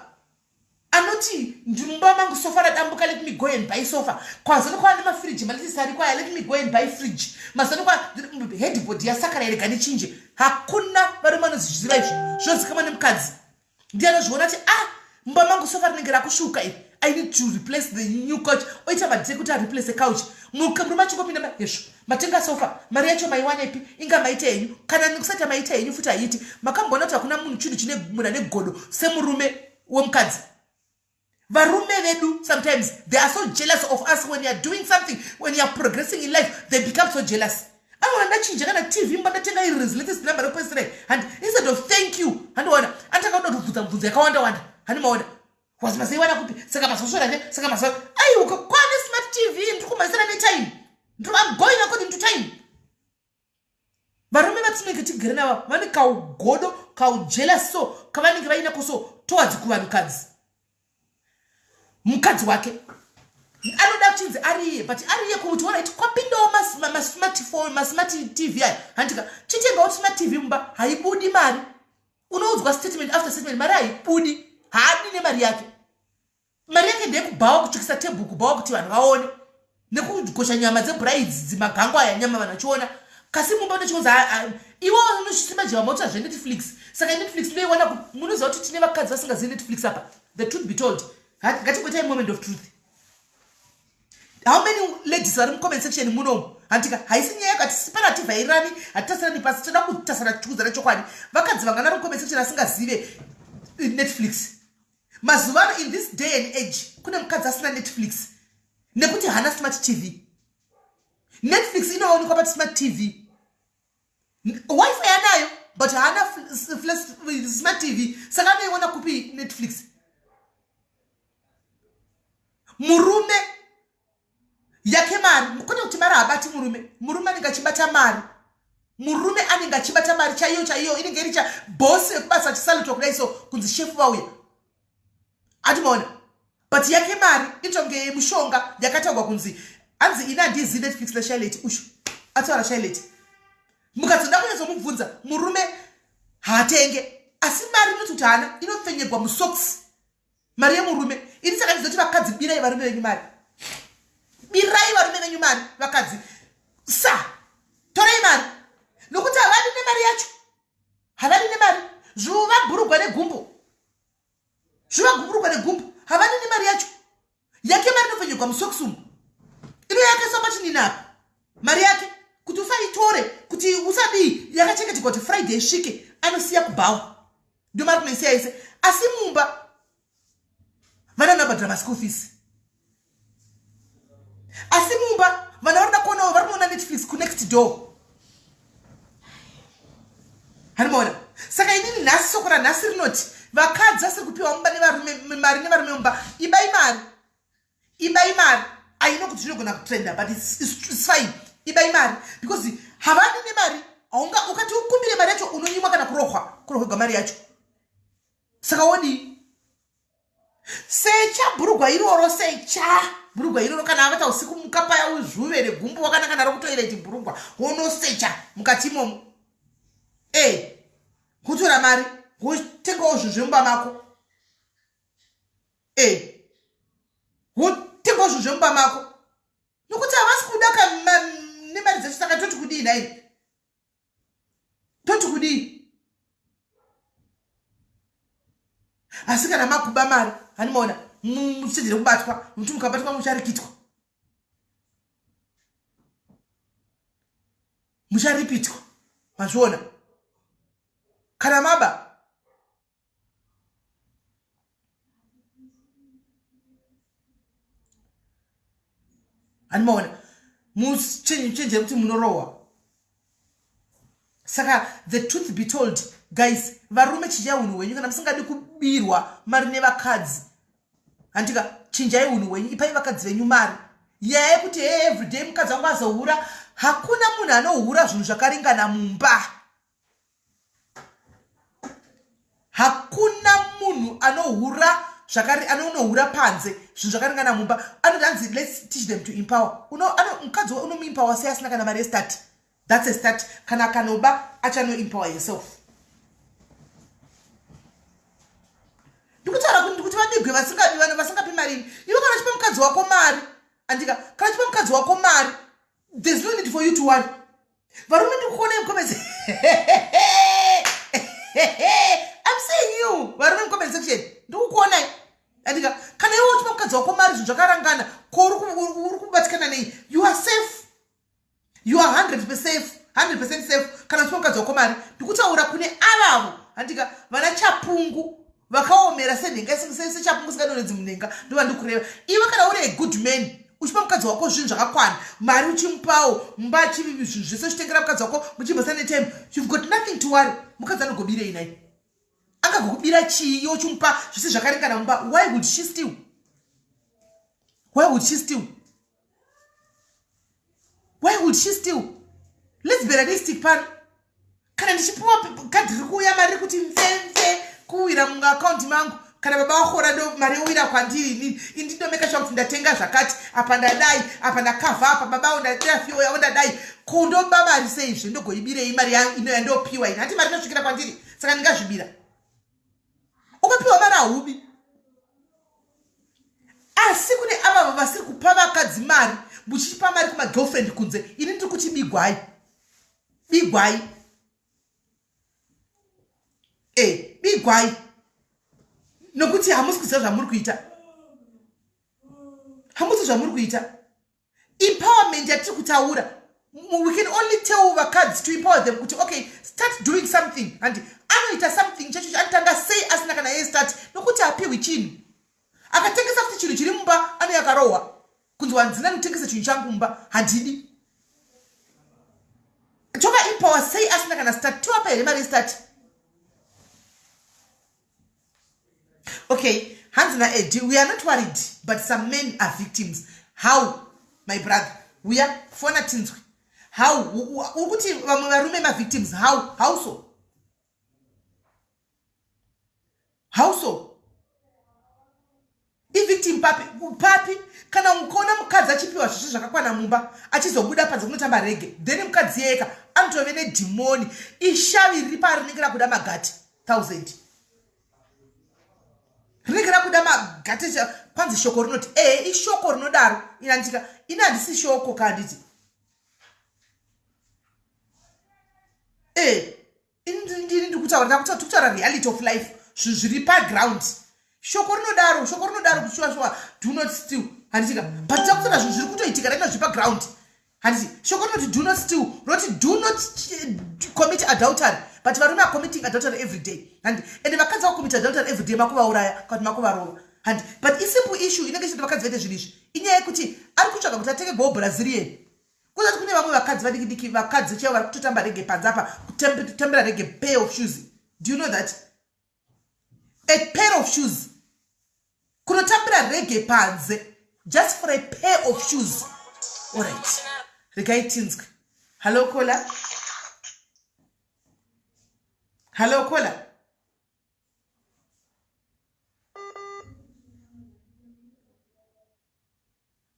S1: Anoti njumba mangu sofa radambuka, let me go and buy sofa. Kwa zano kwa nima fridge maliti sari kwa let me go and buy fridge. Masano kwa headboard ya sakara ya gani chinje. Hakuna murume anozijira hivyo. Shozi kama ni mkazi. Ndiano jwona ti mba mangu sofa rinengera kushuka iri. I need to replace the new couch. Oita madze kuti replace the couch. Mukamruma chingopinda yesho. Matenga sofa. Mari yacho maiwana ipi inga maite yenyu. Kana nikusati maite yenyu futa yiti. Makambona kuti hakuna munhu chinhu chine muna negodo semurume womukadzi. Varume vedu sometimes they are so jealous of us when you are doing something, when you are progressing in life, they become so jealous. I want to change kana TV mbanda tenga iri latest number of person and instead of thank you and wana antaka ndo mvudza yakawanda wanda hani maona wazima wana kupi saka masosora ne saka masosora ayi ukakwana smart TV ndikumaisana ne time I'm going according to time. Varume vatinenge tigere navo vane kaugodo kaujealous so kavanenge vaina koso towards kuvanhukadzi. Mukadzi wake anoda kuchinzi ariye but ariye kumuti iti kwapindawo masmartphone masmart TV aya handika chitengawo smart TV mumba haibudi mari. Unoudzwa statement after statement mari haibudi haadi nemari yake. Mari yake ndeyekubhawa kutsvukisa tebhu kubhawa kuti vanhu vaone nekugosha nyama dzebrides dzimagango aya nyama vanhu vachiona kasi mumba unochiunzi iwo unoshimajiva mota zvenetflix. Saka Netflix ndoiona kuti munoziva kuti tine vakadzi vasingazivi Netflix apa. The truth be told, ngatingoitai moment of truth. How many ladies are in comment section munomu handika haisi nyaya yakati separative hairani hatasirani pasi toda kutasana chikudza nechokwadi. Vakadzi vangana ri comment section asingazive Netflix. Mazuvano in this day and age kune mukadzi asina Netflix nekuti hana smart TV. Netflix inoonekwa pati smart TV. Wi-Fi anayo but hana smart TV. Saka anoiona kupi Netflix. Murume yake mari kune kuti mari habati murume anenge achibata mari. Murume anenge achibata mari chaiyo inenge iri bosi ekubasa chisaluto kudai so kunzi shefu vauya atimaona but yake mari itonge mushonga yakatagwa kunzi anzi ina ndizi Netflix la Charlotte ushu atwara Charlotte mukatsoda kunyazomubvunza murume haatenge asi mari inotuti hana inopfenyerwa musocks mari yemurume. Ini saka ndizoti vakadzi birai varume venyu mari. Birai varume venyu mari vakadzi. Torai mari. Nokuti havadi nemari yacho. Havadi nemari. Zvuva bhurugwa negumbo. Havadi nemari yacho. Yake mari inopfenyerwa musokisumu. Ino yake so much ninapa. Mari yake kuti usaitore kuti usadii yakachengeterwa kuti Friday isvike anosiya kubhawa. Ndio mari kunoisiya ise. Asi mumba vana nabhadhara school fees. Asi mumba vana varida kuonawo vari kuona Netflix ku next door. Hanimaona. Saka inini nhasi soko ranhasi rinoti vakadzi asiri kupiwa mumba nevarume mari nevarume mumba ibai mari. I know kuti zvinogona kutrenda but it's fine. Ibai mari because havani nemari ukati ukumbire mari yacho unonyimwa kana kurohwa mari yacho. Saka wodi secha bhurugwa iroro bhurugwa iroro kana avata usiku mukapaya uzvuve negumbo wakanaka naro kutoireti bhurugwa wonosecha mukati imomo kutora mari wotengawo zvinhu zvemumba mako wotengawo zvinhu zvemumba mako nokuti havasi kudaka nemari dzecho. Saka toti kudii nai toti kudii asi kana makuba mari hanimaona muchitedzere kubatwa muti mukabatwa mucharipitwa mazviona kana maba Handimaona. Muchenje kuti munorowa. Saka the truth be told, guys, varume chinjai unhu wenyu kana musingadi kubirwa mari nevakadzi. Handika chinjai unhu wenyu ipai vakadzi venyu mari. Yeye kuti everyday mukadzi wangu azohura, hakuna munhu anohura zvinhu zvakaringana mumba. Hakuna munhu anohura anonohura panze zvinhu zvakaringana mumba. Anodanzi let's teach them to empower. Mukadzi unomuempower sei asina kana mari yestart. That's a start. Kana kanoba achano empower yourself. Ndikutaura kuti vabigwe vasingapi mari. Iwe kana chipa mukadzi wako mari. Andika kana chipa mukadzi wako mari. There's no need for you to worry. Varume ndikuona mkomezi. I'm saying you. Varume mkomezi section. Ndikuona. Andika kana iwe chipa mukadzi wako mari zvinhu zvakarangana. Ko uri kubatikana nei. You are safe. You are 100% safe. Kana chipa mukadzi wako mari. Ndikutaura kune avavo. Andika vana chapungu. Vakaomera senhenga sechapungu sikadonedzi munhenga ndova ndikureva. Iwe kana uri a good man. Uchipa mukadzi wako zvinhu zvakakwana, mari uchimupawo, mumba chivivi zvinhu zvese uchitengera mukadzi wako muchimbosane time, you've got nothing to worry. Mukadzi anogobirei nai. Angagokubira chii iwe uchimupa zvese zvakaringana mumba. Why would she steal? Why would she steal? Why would she steal? Let's be realistic pano. Kana ndichipuwa kadhi riri kuuya mari kuti mvemve kuwira muaccount mangu. Kana baba wako ndo mari uwira kwandiri ndinomeka sure kuti ndatenga zvakati apa ndadai apa ndakavha apa baba ndatenga fiyo yawo ndadai kondo baba ari sei ndogoibirei mari ino yandopiwa ina hati mari inosvikira kwandiri saka ndingazvibira ukapiwa mari aubi asi kune ava vasiri kupa vakadzi mari muchipa mari kuma girlfriend kunze ini ndiri kuti bigwai bigwai nokuti hamusi kuziva zvamuri kuita. Empowerment yatiri kutaura. We can only tell vakadzi to empower them kuti okay, start doing something. And anoita something chacho anotanga sei asina kana yeye start nokuti apiwi chinhu. Akatengesa kuti chinhu chiri mumba ano yakarohwa. Kunzi wanzina notengesa chinhu changu mumba handidi. Toka empower sei asina kana start to apa here mari start. Okay, hands na Eddie, we are not worried, but some men are victims. How, my brother? We are fonatins. How? Ukuti varume ma victims. How so? How so? I victim papi kana mukona mukadzi achipiwa zvese zvakakwana mumba achizobuda panze kunotamba rege then mukadzi yeka anotove nedhimoni ishavi riri pari rinenge rakuda magati 1000 rinenge rakuda magati panze shoko rinoti ishoko rinodaro inandika ina handisi shoko kanditi ndiri ndikutaura reality of life zvinhu zviri paground shoko rinodaro kushuwa do not steal handisika but takutaura zvinhu zviri kutoitika raina zviri paground handisi shoko rinoti do not steal rinoti do not commit adultery but varume are committing adultery every day and vakadzi vacommit adultery every day makuvauraya kana makuvarova and but isimple issue inenge ichiti vakadzi vaite zvinhu izvi inyaya yekuti ari kutsvaga kuti atenge go Brazilian kuzati kune vamwe vakadzi vadiki vakadzi chaivo vari kutotamba rege panze apa kutambira rege pair of shoes. Do you know that a pair of shoes kunotambira rege panze just for a pair of shoes? All right, regaitinzwe. Hello caller. Hello caller.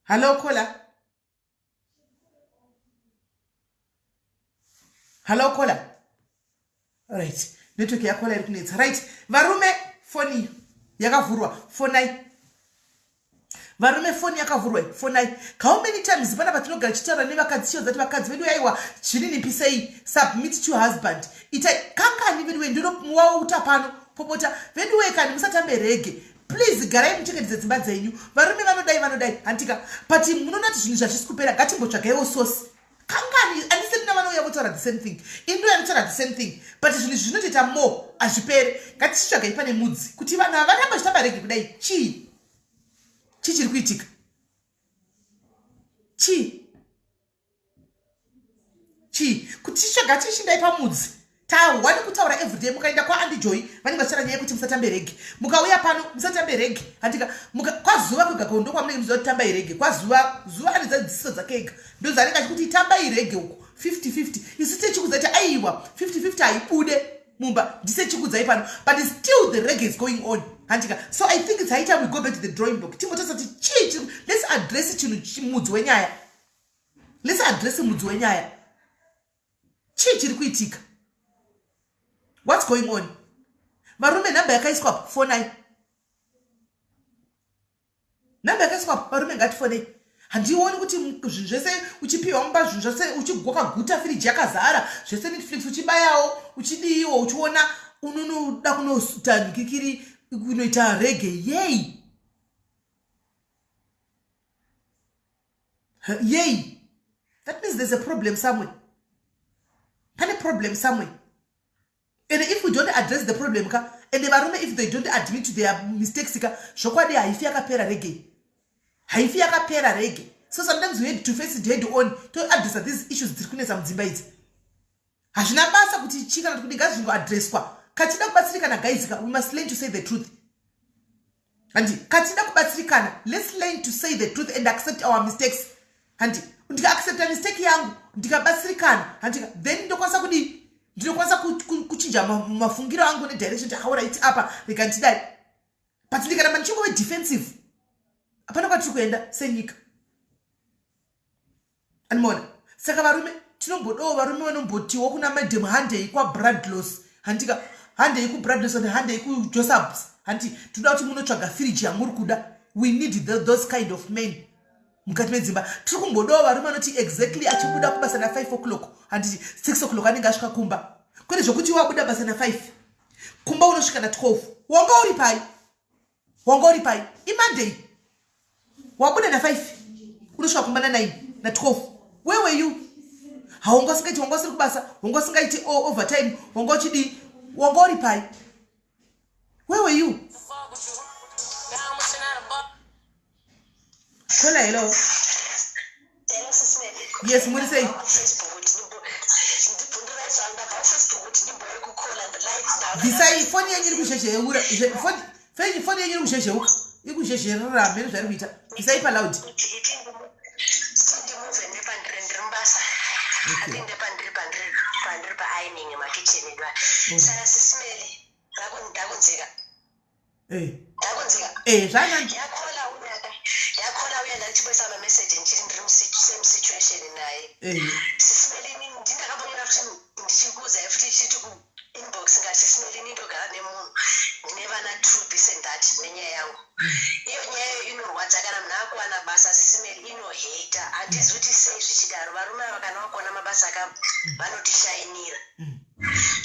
S1: Hello caller. Hello caller. All right, network ya caller iri kunetsa. Right, varume phone yakavhurwa fonai. Varume phone yakavhurwa fonai. How many times vana vatinogara chitaura nevakadzi chiyo zati vakadzi vedu aiwa zvininipisei submit to husband ita kankani vedu ndinomuwawo utapano popota vedu wekani musatambe rege please garai muchengetedze dzimba dzenyu. Varume vanodai handika but munoona kuti zvinhu zvachisi kupera ngatimbotsvagaiwo sosi kankani andiseti navanouya votaura the same thing indo yanotaura the same thing but zvinhu zvinotoita more hazvipere ngatitsvagai pane mudzi kuti vanhu havanamba vachitamba rege kudai chii chiri kuitika kuti titsvaga tichindai pamudzi tahwani kutaura everyday mukaenda kwaandijoy vanenge vachitaura nyaya yekuti musatambe rege mukauya pano musatambe rege handika kwazuva kwega ndo kwamunenge muziva kuti tambai rege kwazuva anedza dzidziso dzake ega ndo dzanenge achikuti tambai rege uko 50-50 isi tichikudza kuti aiwa 50-50 haibude mumba ndise chikudzai pano but still the reggae is going on handika so I think it's high time we go back to the drawing board timotosati let's address chinhu mudzi wenyaya let's address mudzi wenyaya chiri kuitika what's going on varume nhamba yakaiswa fonai nhamba yakaiswa varume ngatifonei handioni kuti zvinhu zvese uchipiwa mumba zvinhu zvese uchigoka guta firiji yakazara zvese Netflix uchibayawo uchidiiwo uchiona unonoda kunosuta nikikiri kunoita rege yei that means there's a problem somewhere pane problem somewhere and if we don't address the problem and varume if they don't admit to their mistakes zvokwadi haifi yakapera rege so sometimes we had to face it head on to address these issues dziri kunetsa mudzimba idzi hazvina basa kuti chikana kuti ngazvingoadresswa katida kubatsirikana guys we must learn to say the truth and katida kubatsirikana let's learn to say the truth and accept our mistakes and ndikaaccepta mistake yangu ndikabatsirikana handika then ndinokwanisa kuchinja mafungiro angu nedirection kuti alright apa rikandidai but ndikaramba ndichingove defensive hapana kwatiri kuenda senyika animona saka varume tinombodawo varume vanombotiwo kuna madhem handei kwablood loss handika handei kublood loss and handei kujosabs handi toda kuti munotsvaga firiji yamuri kuda we need those kind of men mukati medzimba tiri kumbodawo varume vanoti exactly achibuda kubasa na5 o'clock handi 6 o'clock anenge asvika kumba kwete zvokuti wabuda basa na5 kumba unosvika na12 wanga uri pai imonday wabuda na5 unosvika kumba na9 na12 where were you haunga usingaiti wanga usiri kubasa wanga usingaiti overtime wanga uchidi wanga uri pai where were you hello yes muri sei Disai foni yenyu kushesheura foni yenyu kushesheuka ikushesherera meno zviri kuita disai pa loud
S5: apinde pandiri paining makitchen edwa saka sisimeli ndakunzika
S1: zvana
S5: yakhola uya ndachibwesa ma message ndichiri ndiri same situation naye sisimeli ndindakabonera kuti ndichikuza futi chiti ku inbox ngati sisimeli ndogara nemunhu ndine vana 2% that nenyaya yangu iyo nyaya inorwadza kana munhu akuwana basa sisimeli inohata handizi kuti sei zvichidaro varume ava kana wakuona mabasa akavo vanotishainira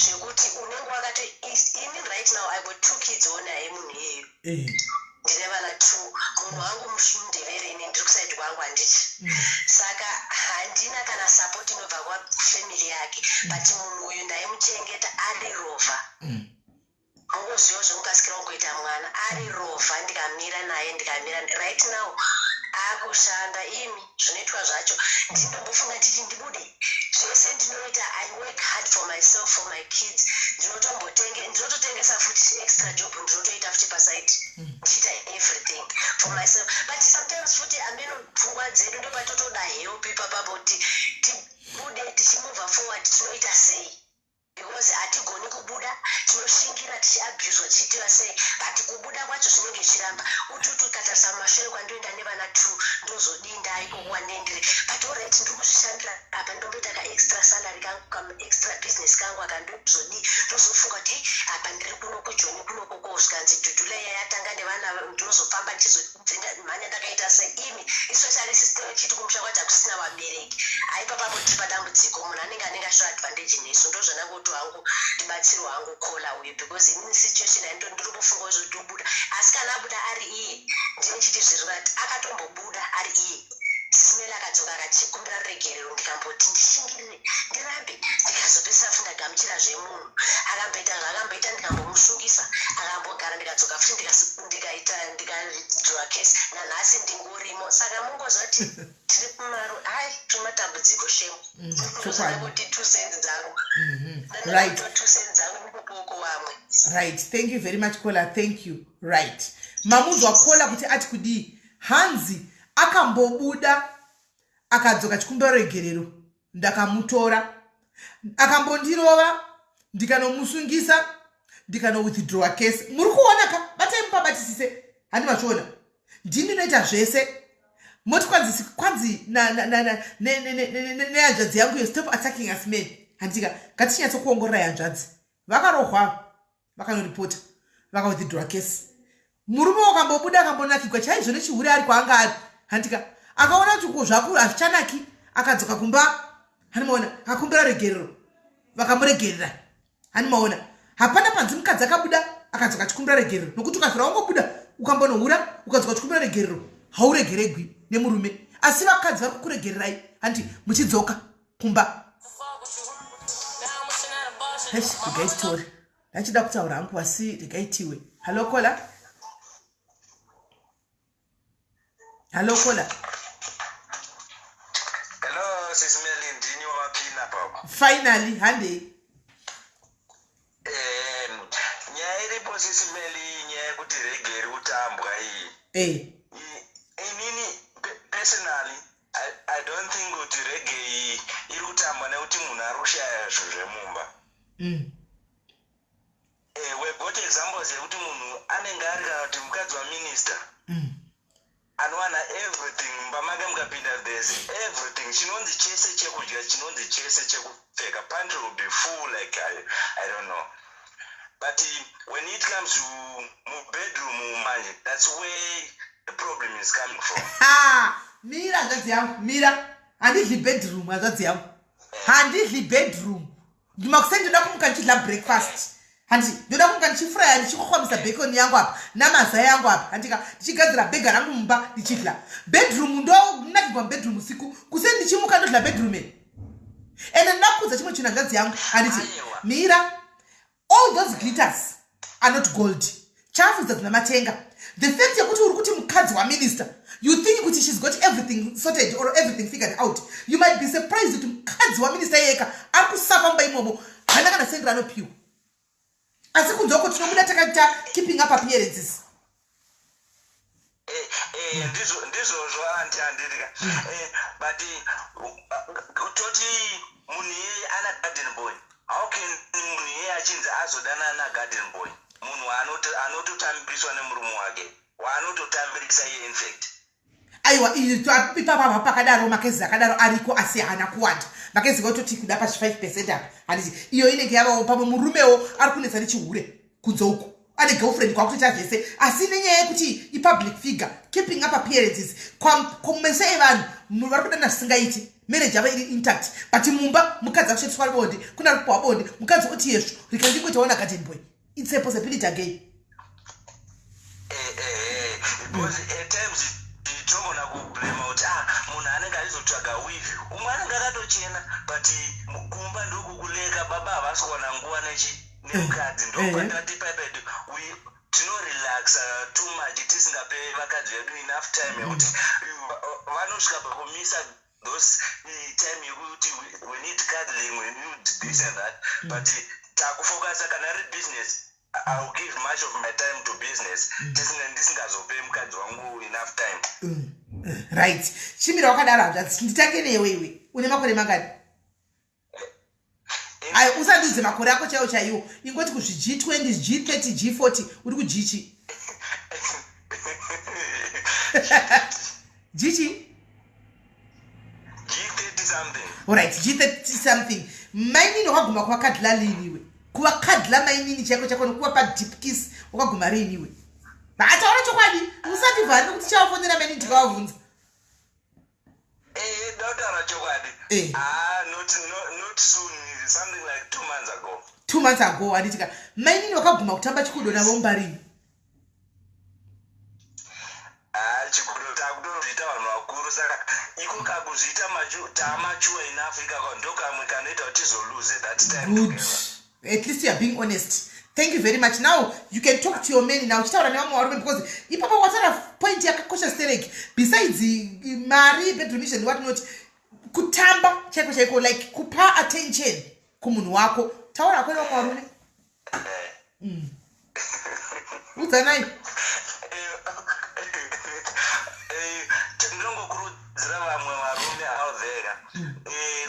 S5: zvekuti unenge wakati ini right now I got 2 kids onaye munhu iyeyo ndine vana 2 munhu wangu mundevere ine ndiri kusaidi kwangu handiti saka handina kana support inobva kwafamily yake but munhu uyu ndaimuchengeta ari rova ungoziva zvomukasikira kungoita mwana ari rova ndikamira naye right now akushanda imi zvinoitwa zvacho ndindombofunga nditi ndibude zvese ndinoita I work hard for myself for my kids ndinototengesa futi extra job ndinotoita futi paside ndichiita everything for myself but sometimes futi ameno pfungwa dzedu ndopatotoda help ipapapo kuti tibude tichimova forward tinoita sei because hatigoni kubuda tinoshingira tichiabhuzwa tichitiwa sei but kubuda kwacho zvinenge zvichiramba ututi ukatarisa mashure kwandoenda nevana 2 ndozodinda aiko kuwanendere but alright ndiri kuzvishandira apa ndomboita ka extra salary kangu kama extra business kangu akandozodi ndozofunga kuti apa ndiri kunoko joni kunoko kozvikanzi dhudhula yatanga nevana ndinozofamba ndichizodzenga mhanya ndakaita sei imi especially sister chiti kumusha kwacho kusina vabereki aipapapo tiri padambudziko munhu anenge ashora advantage nesu ndozvanangoto wangu ndibatsiri wangu kola uyu because in situation ndiri kufunga zvotobuda asi kana abuda ari iye ndinechiti zvirati akatombobuda ari iye sisimela akadzoka akachikumbira regerero ndikamboti ndishingirire ndirambe ndikazopesa funda
S4: ndikagamuchira zvemunhu akamboita ndikambomusungisa akambogara ndikadzoka futi ndikadzoka kesi nanhasi ndingorimo saka mungozva kuti tiri kumaro hai tumatambudziko shemu kuti 2 cents dzangu
S1: Right.
S4: 2 cents dzangu mukuboko wamwe.
S1: Right, thank you very much Kola, thank you. Right, mamuzwa Kola kuti ati kudi hanzi akambobuda akadzoka chikumbiro regerero ndakamutora akambondirova ndikanomusungisa ndikano withdraw case. Muri kuona ka batai mupabatisise handi machiona ndini noita zvese moti kwanzi nehanzvadzi yangu yo stop attacking us men handika ngatichinyatsokuongorora hanzvadzi vakarohwa vakanoripota vakawithdraw case. Murume wakambobuda akambonakirwa chaizvo nechihure ari kwaanga ari handika akaona kuti zvakuru hazvichanaki akadzoka kumba hanimaona akakumbira regerero vakamuregerera hanimaona hapana panzi mukadzi akabuda akadzoka chikumbira regerero nokuti ukazvira wangobuda ukambonohura ukadzoka chikumbira regerero hauregeregwi nemurume asi vakadzi vari kukuregererai handi muchidzoka kumba. Regai ndachida kutaura hangu asi regaitiwe. Hello Kola. Hello Kola.
S4: Hello SIS MELLY ndini wapina papa.
S1: Finally hande.
S4: Nyaya iripo SIS MELLY nyaya kuti regeri kutambwa iyi. Inini personally I don't think kuti reggae iri kutambwa nekuti munhu ari kushaya zvinhu zvemumba. We got examples yekuti munhu anenge ari kana kuti mukadzi waminista anowana everything mumba make mukapinda there's everything chinonzi chese chekudya chinonzi chese chekupfeka pantry will be full like I don't know. But when it comes to bedroom manje, that's where the problem is coming from.
S1: Mira hanzvadzi yangu mira handidli bedroom hanzvadzi yangu handidli bedroom ndimakusei ndoda kumuka ndichidla breakfast handi ndoda kumuka ndichifraya ndichikokwamisa bacon yangu apa namazai yangu apa handika ndichigadzira bhega rangu mumba ndichidla. Bedroom ndonakirwa mubedroom usiku kusei ndichimuka ndodla bedroom ende ndakudza chimwe chinhu hanzvadzi yangu handiti mira all those glitters are not gold. Chafu dzamatenga. The fact yekuti uri kuti mukadzi waminister you think kuti she's got everything sorted or everything figured out. You might be surprised kuti mukadzi waminister yeka ari kusafa mba imomo hana kana sendera nopiwa asi kunzwa kuti tinobuda takaita keeping up appearances.
S4: Ndizvozvo andiandika but kutoti munhu iyeye ana garden boy how can munhu iyeye achinzi azodana na garden boy munhu anototambiswa nemurume wake waanototambirisa iye infact.
S1: Aiwa ipapa pakadaro makezi akadaro ariko asi hana kuwanda makezi gototi kuda pa 5% apa handiti iyo inenge yava pamwe murumewo ari kunetsa nechihure kunze uko ane girlfriend kwakutoita zvese asi nenyaya yekuti ipublic figure keeping up appearances kumese evanhu vari kudana zvisingaiti marriage yava iri intact but mumba mukadzi akushetiswa bonde kuna rikupuwa bonde mukadzi oti yezvo rikandingoitaona garden boy. It's a possibility again.
S4: Because at times tinoona kublema kuti munhu anenge achizotsvaga wivi umwe anenge akatochena but kumba ndokukuleka baba havasi kuwana nguva nemukadzi ndopandati paipaiti tinorelaxa too much tisingape vakadzi vedu enough time yekuti vanosvika pakumisa those time yekuti we need cuddling, we need this and that but takufocus kana ri business I'll give much of my time to business. Ndisingazope mukadzi wangu enough time.
S1: Right. Chimira wakadaro hanzvadzi nditake newewe une makore mangani? Ayi usandiudze makore ako chaiwo chaiwo ingoti kuzvi-G20 G30 G40 uri kujichi. Jichi?
S4: G30 something.
S1: Alright, G30 something. Mainini wakaguma kwakadla liniwe. Kuwa kadla mainini chako nokuwa pa deep kiss wakaguma riniwe. Ataona chokwadi usati vhari kuti chawafonera mainini tikawavunza.
S4: Daughter chokwadi. Not soon, something like 2 months ago.
S1: 2 months ago anditika mainini wakaguma kutamba chikudo navo mbarini.
S4: chikudo takutozviita vanhu vakuru saka iko kakuzviita taamachuwa in Africa ndokamwe kanoita kuti tizolose that time
S1: Good.
S4: together.
S1: At least you are being honest. Thank you very much. Now you can talk to your men now. Chitaura nevamwe varume because ipapa watara point yakakosha stereki besides mari bedroom mission what not kutamba chaiko chaiko like kupa attention kumunhu wako. Taura kwene vamwe varume. Udzanai.
S4: Ndinongokurudzira vamwe varume out there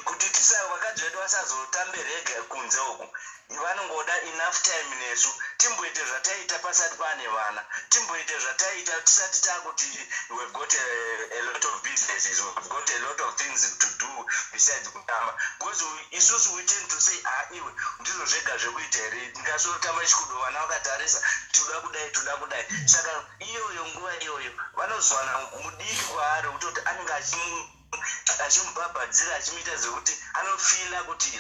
S4: kuti vakadzi vedu vasazotambe rege kunze uku. Vanongoda enough time nesu timboite zvataita pasati pane vana timboite zvataita tisati takuti we've got a lot of businesses, we've got a lot of things to do besides kutamba because isusu we tend to say iwe ndizvo zvega zvekuita here ndingasotamba chikudo vana vakatarisa toda kudai saka iyoyo nguva iyoyo vanozwana mudiki kwaari kutoti anenge achimubhabhadzira achimuita zvekuti anofila kuti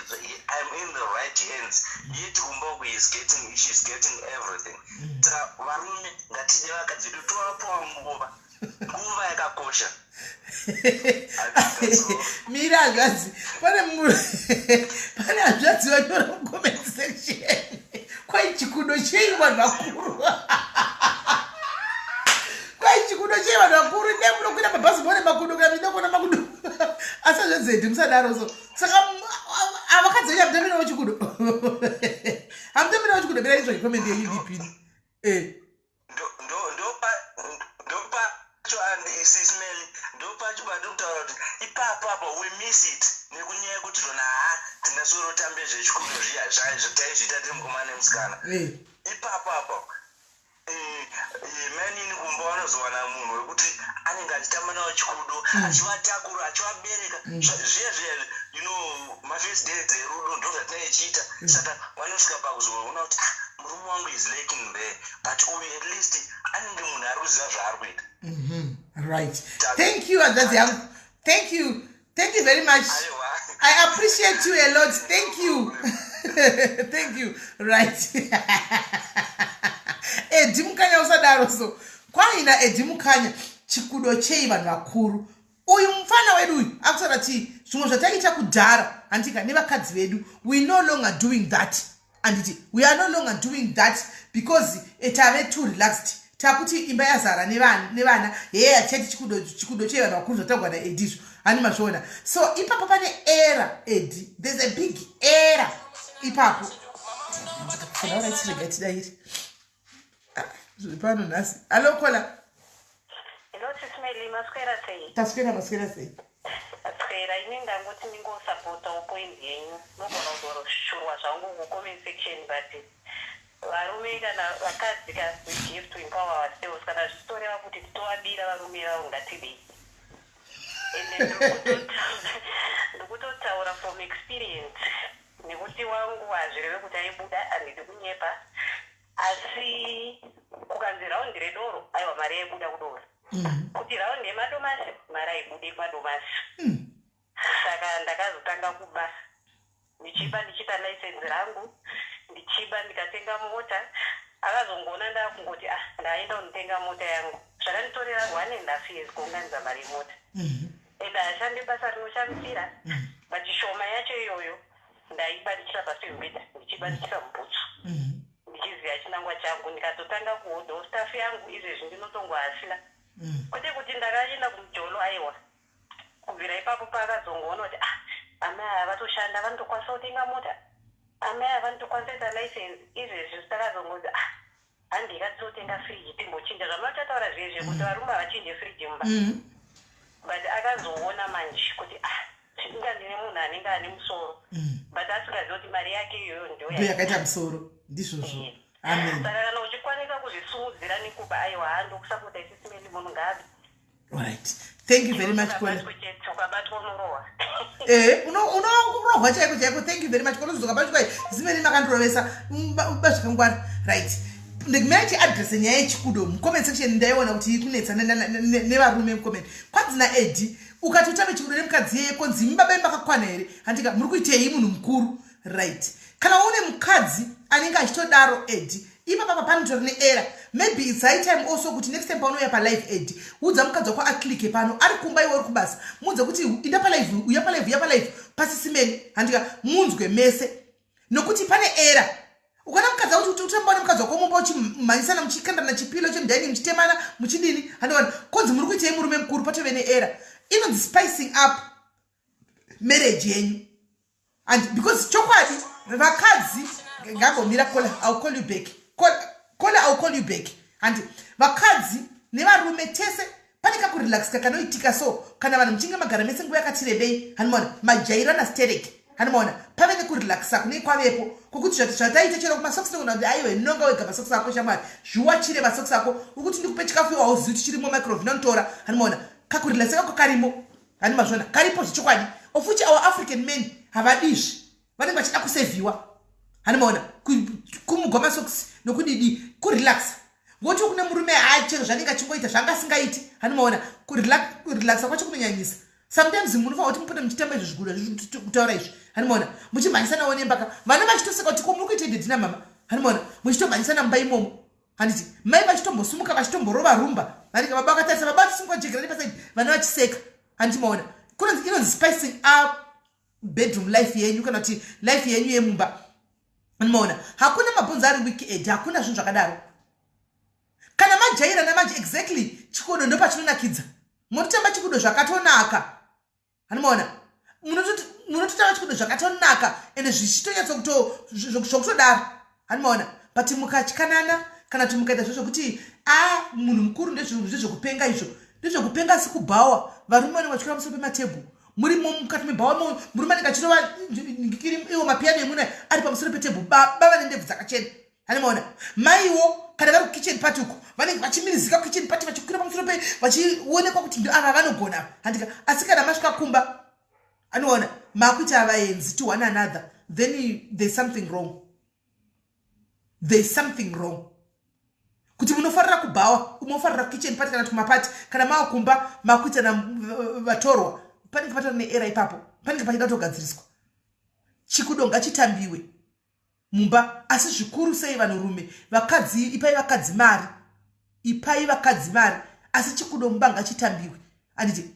S4: I'm in the right hands yet kumba she's getting everything. Saka varume ngatide vakadzi vedu tovapawo nguva yakakosha.
S1: Mira hazvadzi pane hazvadzi vanyora mucomment section kwai chikudo chei vanhu vakuru kwai chikudo chei vanhu vakuru nemunokwira mabhazi mone makudo kana midoko namakudo asi hazvadzedi musadaro so saka avakadzi venyu hamutamirawo chikudo hamutamirawo chikudo bera izvo comment yeudp
S4: SIS MELLY ndopacho pandokutaura kuti ipapo we miss it nekunyaya yekuti zvona tingasorotambe zvechikudo zviya zvataizviita tiri mukomana nemusikana ipapo manini kumba vanozowana munhu wekuti anenge achitamba nawo chikudo achivatakura achivabereka zviya mafirst days erudo ndo zvatinaichiita saka vanosvika pakuzoona kuti murume wangu is lacking there but uyu at least anenge munhu ari kuziva zvaari kuita.
S1: Right. Thank you, Adadzi yangu. Thank you. Thank you very much. I appreciate you a lot. Thank you. Thank you. Right. Edi mukanya usadaro so. Kwaina edi mukanya chikudo chei vanhu vakuru. Uyu mfana wedu uyu akusara ti zvimwe zvataita kudhara andika nevakadzi vedu we no longer doing that. And we are no longer doing that because tave too relaxed. Takuti imba yazara nevana hachati chikudo chevanhu vakuru zvotagwa naedizvo ani mazviona so ipapo pane era edi there's a big era ipapo fanaura chirega tidairi zviri pano nhasi alo kola taswera sei
S2: Aswera ini ndangoti ndingosapota point yenyu nogona kuzoroshurwa zvangu kucomment section but varume kana vakadzi gift to empower ourselves kana zvitoreva kuti titovabira varume vavo ngatidei ende ndikutotaura from experience nekuti wangu hazvireve kuti aibuda handidi kunyepa asi kukanzi raundi redoro aiwa mari aibuda kudoro kuti raundi yemadomasi mari aibude madomasi saka ndakazotanga kuba ndichiba ndichiita license rangu ndichiba ndikatenga mota akazongoona ndakungoti ndaenda kunotenga mota yangu zvakanditorera 1.5 years kuunganidza mari yemota ende hashandi basa rinoshamisira but shoma yacho iyoyo ndaibanikira pasivheta ndichibanikira mubhutsu ndichiziva chinangwa changu ndikatotanga kuhodhawo staff yangu izvezvi ndinotongohasira kwete kuti ndakaenda kumujolo aiwa kubvira ipapo pakazongoona kuti amai havatoshanda vanotokwanisa kutenga mota amai havanotokwanisa kuita license izvezvi takazongozi handikatinotenga friji timbochinja zvamatataura zviye zvekuti varume havachinje friji mba but akazoona manje kuti inga ndine munhu anenge ane musoro but asingazivi kuti mari yake iyoyo ndio
S1: yakaita musoro ndizvozvo amen
S2: saka kana uchikwanisa kuzvisumudzira nekuba aiwa handokusapota isisimeni munhu ngavi
S1: right thank you very much kola
S2: ukabatwa unorohwa
S1: unorohwa chaiko chaiko thank you very much kola uzokabatwa zimweni makandirovesa ubazvikangwara right ndikumaiti adress nyaya yechikudo mucomment section ndaiona kuti kunetsa nevarume mucomment kwadzina edi ukatotame chikudo nemukadzi yeko nzimba makakwana here handika muri kuitei munhu mukuru right kana une mukadzi anenge achitodaro edi ipapa panotori neera. Maybe it's high time also kuti next time paunouya palive aid udza mukadzi wako aclike pano ari kumba iwe uri kubasa muudze kuti ida palive uya palive pasisimeni handika munzwe mese nokuti pane era. Ukana mukadzi kuti utambaone mukadzi wako mumba uchimhanyisana muchikandana chipilo chemudhaini muchitemana muchidini handiwana konzi muri kuitei murume mukuru patove neera. Inonzi spicing up marriage yenyu. And because chokwadi vakadzi ngagomira kola I'll call you back. Kola I'll call you back. And vakadzi nevarume tese pane kakurelax kakanoitika so kana vanhu muchinge magara mese nguva yakati rebei hanimona majairo nastereki hanimona pave nekurelaxa kune kwavepo kokuti zvataita chero kumasokisi nogona kuti aiwe nonga wega masokisi ako shamwari zviwachire masokisi ako ukuti ndikupe chikafu iwa hauzivi kuti chirimo microwave notora hanimona kakurelaxa kako karimo hanimazvona karipo zvichokwadi ofuchi our African men havadizvi vanenge vachida kusevhiwa hanimona kumugwa masokisi nokudidi kurelaxa ngokuti kune murume chero zvanenge achingoita zvanga asingaiti hanimona kurelaxa kwacho kunonyanyisa. Sometimes munofa kuti mupote muchitamba izvo zvigura kutaura izvi hanimona muchimhanyisanawo nembaka vana vachitoseka kuti ko muri kuita dhedhi namama hanimona muchitomhanyisana mumba imomo handiti mai vachitombosumuka vachitomborova rumba handika baba vakatarisa baba vachisumuka jegerani pasaidi vana vachiseka handitimaona inonzi spicing up bedroom life yenyu kana kuti life yenyu yemumba hanimona hakuna mabhonzo ari weekend hakuna zvinhu zvakadaro kana majaira namanje exactly chikodo ndopachinonakidza munotamba chikudo zvakatonaka hanimona munototamba chikudo zvakatonaka ende zvichitonyatsa zvokutodaro hanimona but mukatyanana kana kuti mukaita zvozvokuti munhu mukuru ndezvokupenga izvo ndezvokupenga sikubhawa varume vanenge vachikwira musoro pematebhuru murimo mukati mebhawa murume anenge achirova iwo mapiano emuna ari pamusoro petebhuru baba nendebvu dzakachena hanimona maiwo kana vari kukitchen party uko vanenge vachimirizika kukitchen party vachikwira pamusoro pe vachionekwa kuti ava vanogona handika asi kana masvika kumba anoona makuiti avaenzi to one another then there's something wrong kuti munofarira kubhawa munofarira kukitchen party kana kuti mapati kana maakumba makuitana vatorwa panenge patori neera ipapo panenge pachida kutogadziriswa chikudo ngachitambiwe mumba asi zvikuru sei vanhurume vakadzi ipai vakadzi mari asi chikudo mumba ngachitambiwe anditi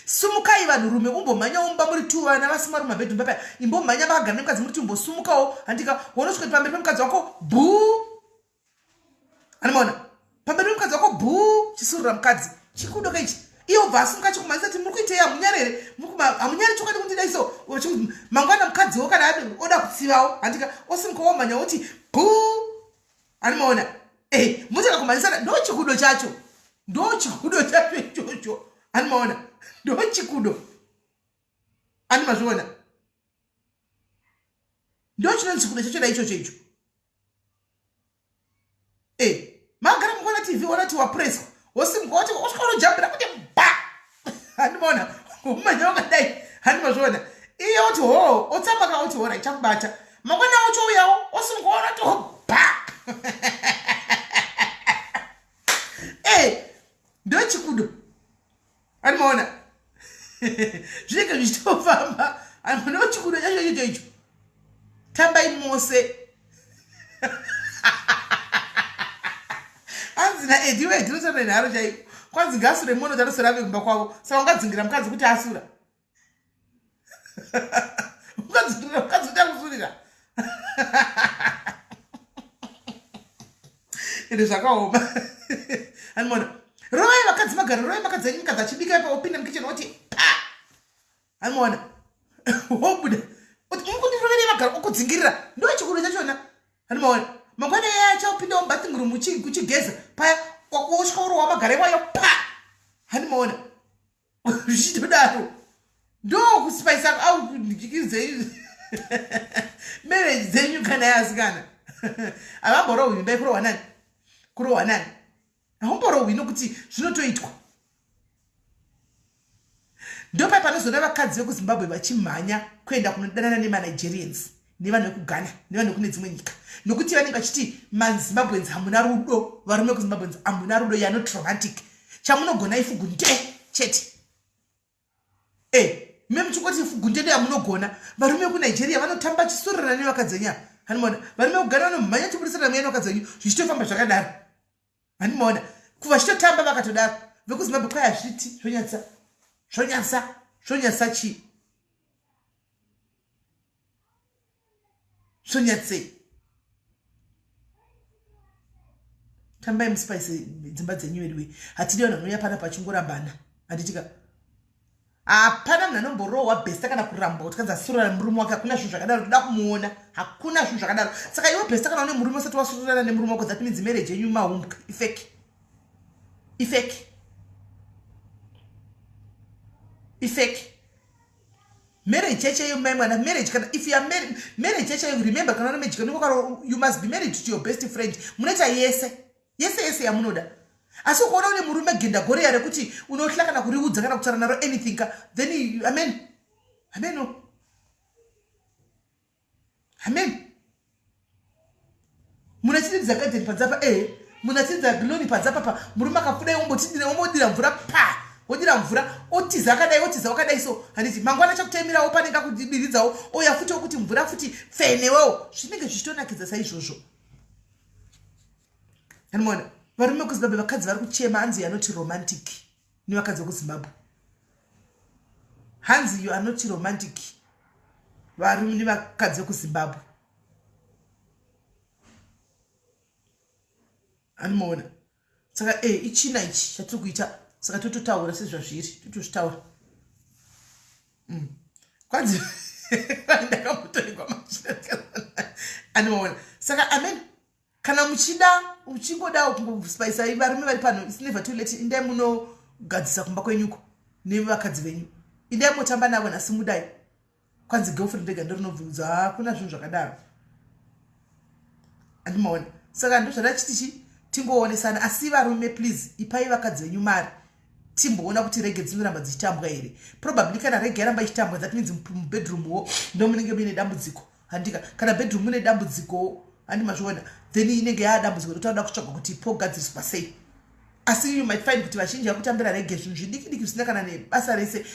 S1: sumukai vanhurume umbomhanya mumba muri tu vana vasimari mumabhedhum papa imbomhanya vakagara nemukadzi muri tu umbosumukawo handika unosvika pamberi pemukadzi wako bhuu hanimona pamberi pemukadzi wako bhuu chisurura mukadzi chikudo kaichi iyo bva asumuka chikumhanisa kuti muri kuitei hamunyarere hamunyari chokwadi kundida iso mangwana mukadzi wo kana oda kutsivawo handika osumuka womhanya woti bhuu hanimona muchaka kumhanisana ndo chikudo chacho ichocho hanimona ndo chikudo hanimazviona ndo chinonzi chikudo chacho daichocho icho magara mukona tv onati wapreswa wosimuka woti osvika unojambira kuti ba handimona umanya wakadai handimazviona iye woti ho otsambaka woti hora ichakubata mangwana wacho uyawo osimuka onati ba ndo chikudo handimaona zvinenge zvichitofamba ndo chikudo chacho icho tambai mose anzina ediwe ndinotaura nharo chaiko kwanzi ngasure mono tanosora ave kumba kwavo saka ungadzingira mukadzi kuti asura mukadzi uta kusurira ende zvakaoma hanimona rovai vakadzi magara rovai vakadzi enyu mukadzi achibika ipa opinda mukicheni oti pa hanimona wobuda oti mukundirovere magara okudzingirira ndo chikudo chachona hanimona mangwana yacho opinda mubathing room uchigeza paya osvika uri wamagara iwayo pa hanimona zvichitodaro ndo kuspice au kudikirize marriage dzenyu kana yasikana avamborohwi imbai kurohwa nani haumborohwi nokuti zvinotoitwa ndopai panozona vakadzi vekuzimbabwe vachimhanya kuenda kunodanana nemanigerians nevanhu vekugana nevanhu vekune dzimwe nyika nokuti vanenge vachiti mazimbabwens hamuna rudo varume kuzimbabwens hamuna rudo yanot romantic chamunogona ifugunde chete me muchingoti ifugunde ndeyamunogona varume vekunigeria vanotamba chisurira nevakadzi enya hanimona varume kugara vanomhanya chiburisana muyeni wakadzenyu zvichitofamba zvakadaro hanimona kuva chitotamba vakatodaro vekuzimbabwe kwai hazviti zvonyatsa chii zvonyatsei tambai musipaise dzimba dzenyu ediwe hatidi vanhu vanouya pana pachingorambana handitika hapana munhu anomborohwa bhesta kana kurambwa kuti kanzi asurana murume wake hakuna zvinhu zvakadaro toda kumuona hakuna zvinhu zvakadaro saka iwe bhesta kana une murume usati wasurana nemurume wako that means marriage yenyu mahumka ifeki marriage cheche my mwana marriage kana if you are marriage cheche remember kana marriage kana you must be married to your best friend munoita yese yamunoda asi ukaona une murume genda goreya rekuti unohla kana kuriudza kana kutaura naro anything then amen munachidza garden padzapa munachidza gloni padzapa pa murume akafudai ombodira mvura pa wodira mvura otiza wakadai so handiti mangwana chakutemirawo panenge akudiridzawo oya futi okuti mvura futi fenewewo zvinenge zvichitonakidza saizvozvo hanimona varume vekuzimbabwe vakadzi vari kuchema hanzi you are not romantic nevakadzi vekuzimbabwe hanzi you are not romantic varume nevakadzi vekuzimbabwe hanimona saka ichina ichi chatiri kuita saka tototaura sezvazviri totozvitaura kwanzi ndakamutorigwa anoona saka amen kana muchingodawo kungospice varume vari pano it's never too late indai munogadzisa kumba kwenyuko nevakadzi venyu indai motamba navo nhasi mudai kwanzi girlfriend rega ndorinobvunza hakuna zvinhu zvakadaro andimaona saka ndozvadachitichi tingoonesana asi varume please ipai vakadzi venyu mari timboona kuti rege dzinoramba dzichitambwa here probably kana rege yaramba ichitambwa that means mubedroomwo ndomunenge muine dambudziko handika kana bedroom mune dambudziko handimazviona then inenge yadambudziko totoda kutsvaga kuti pogadziriswa sei asi you might find kuti vazhinji vakutambira rege zvinhu zvidiki zvisina kana nebasa rese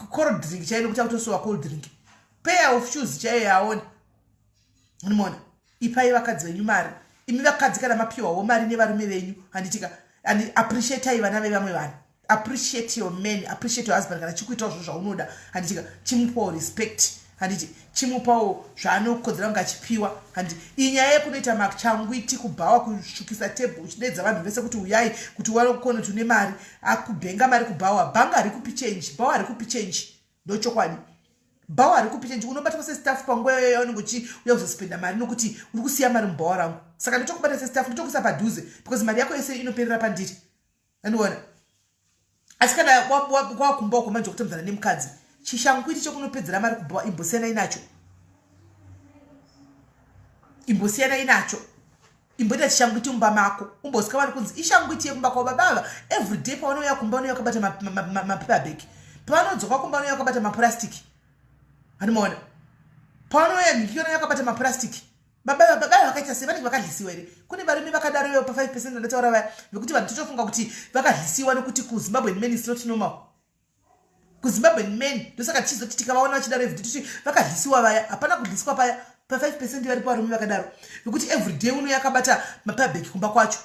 S1: cold drink chaiyo kuti akutosowa cold drink pair of shoes chaiyo yaona handimona ipai vakadzi venyu mari imi vakadzi kana mapiwawo mari nevarume venyu handitika and appreciate vana vevamwe vanhu appreciate your men appreciate your husband kana chikuitawo zvo zvaunoda handitika chimupawo respect handiti chimupawo zvaanokodzera kunge achipiwa handiti iyi nyaya yekunoita machangwiti kubhawa kusvukisa tebho uchidedza vanhu vese kuti uyai kuti wanokona kuti une mari akubhenga mari kubhawa bhanga harikupi change bhawa harikupi change ndochokwadi bhawa harikupi change unobatwa sestaff panguva yoyo yaunenge uchiuya kuzospenda mari nokuti uri kusiya mari mubhawa rangu saka ndotokubata sestaff ndotokuisa padhuze because mari yako yese inoperera pandiri andiona asi kana wakumba wakomanje kutomzana nemukadzi chishangwiti chokunopedzera mari kubhawa imbosiyana inacho imboita chishangwiti mumba mako umbosika vari kunzi ishangwiti yekumba kwababava everyday pavanouya kumba vanouya vakabata mapaperbag pavanodzoka kumba vanouya vakabata mapurastiki handimaona pavanouya nhiki vanouya vakabata mapurastiki baba vakaita sei vanenge vakadlisiwa here kune varume vakadaroyo pa 5% vandataura vaya vekuti vanhu totofunga kuti vakadlisiwa nekuti kuzimbabwean men is not normal kuzimbabwean men ndosaka tichizoti tikavaona vachidaro everyday toti vakadlisiwa vaya hapana kudliswa paya pa 5% varipo varume vakadaro vekuti everyday unoya akabata mapabheki kumba kwacho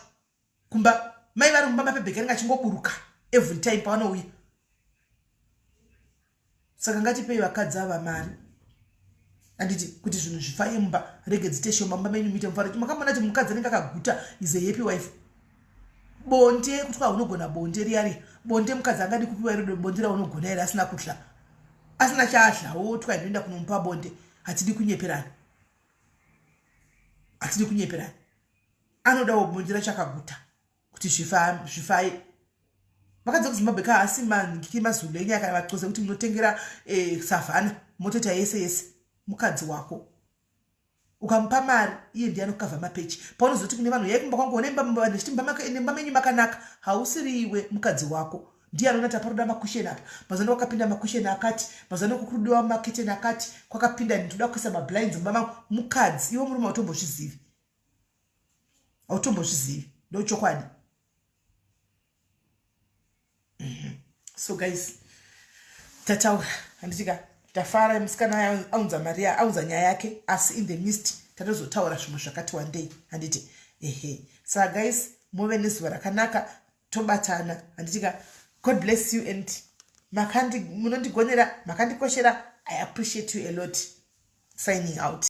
S1: kumba mai vari kumba mapabheki anenge achingoburuka every time pavanouya saka ngatipei vakadzi ava mari handiti kuti zvinhu zvifaye mumba rege dzite shoma mumba menyu muite mufaro makamona kuti mukadzi anenge akaguta is a happy wife bonde kuti unogona bonde riyari bonde mukadzi angadi kupiwa iro bonde raunogona here asina kutla asina chaadlawo twainoenda kunomupa bonde hatidi kunyeperana anodawo bonde racho akaguta kuti zvifaye vakadzi kuzimbabwe kaasi mankiki mazulu enyaka vaxoze kuti munotengera savhana motota yese mukadzi wako ukamupa mari iye ndiye anokavha mapechi paunozoti kune vanhu yaikumba kwangu onemba menyu makanaka hausiri iwe mukadzi wako ndiye anonata paroda makusheni apa mazano wakapinda makusheni akati mazano kukurudiwa maketeni akati kwakapinda ndinoda kuisa mablinds mumba mangu mukadzi iwe murume autombozvizivi ndochokwadi so guys tataura handitika tafara musikana aunza nyaya yake asi in the midst tatozotaura zvimwe zvakati wandei. Handiti ehe. Saka guys, muve nezuva rakanaka, tobatana. Handitika God bless you and munondigonera, makandikoshera. I appreciate you a lot. Signing out.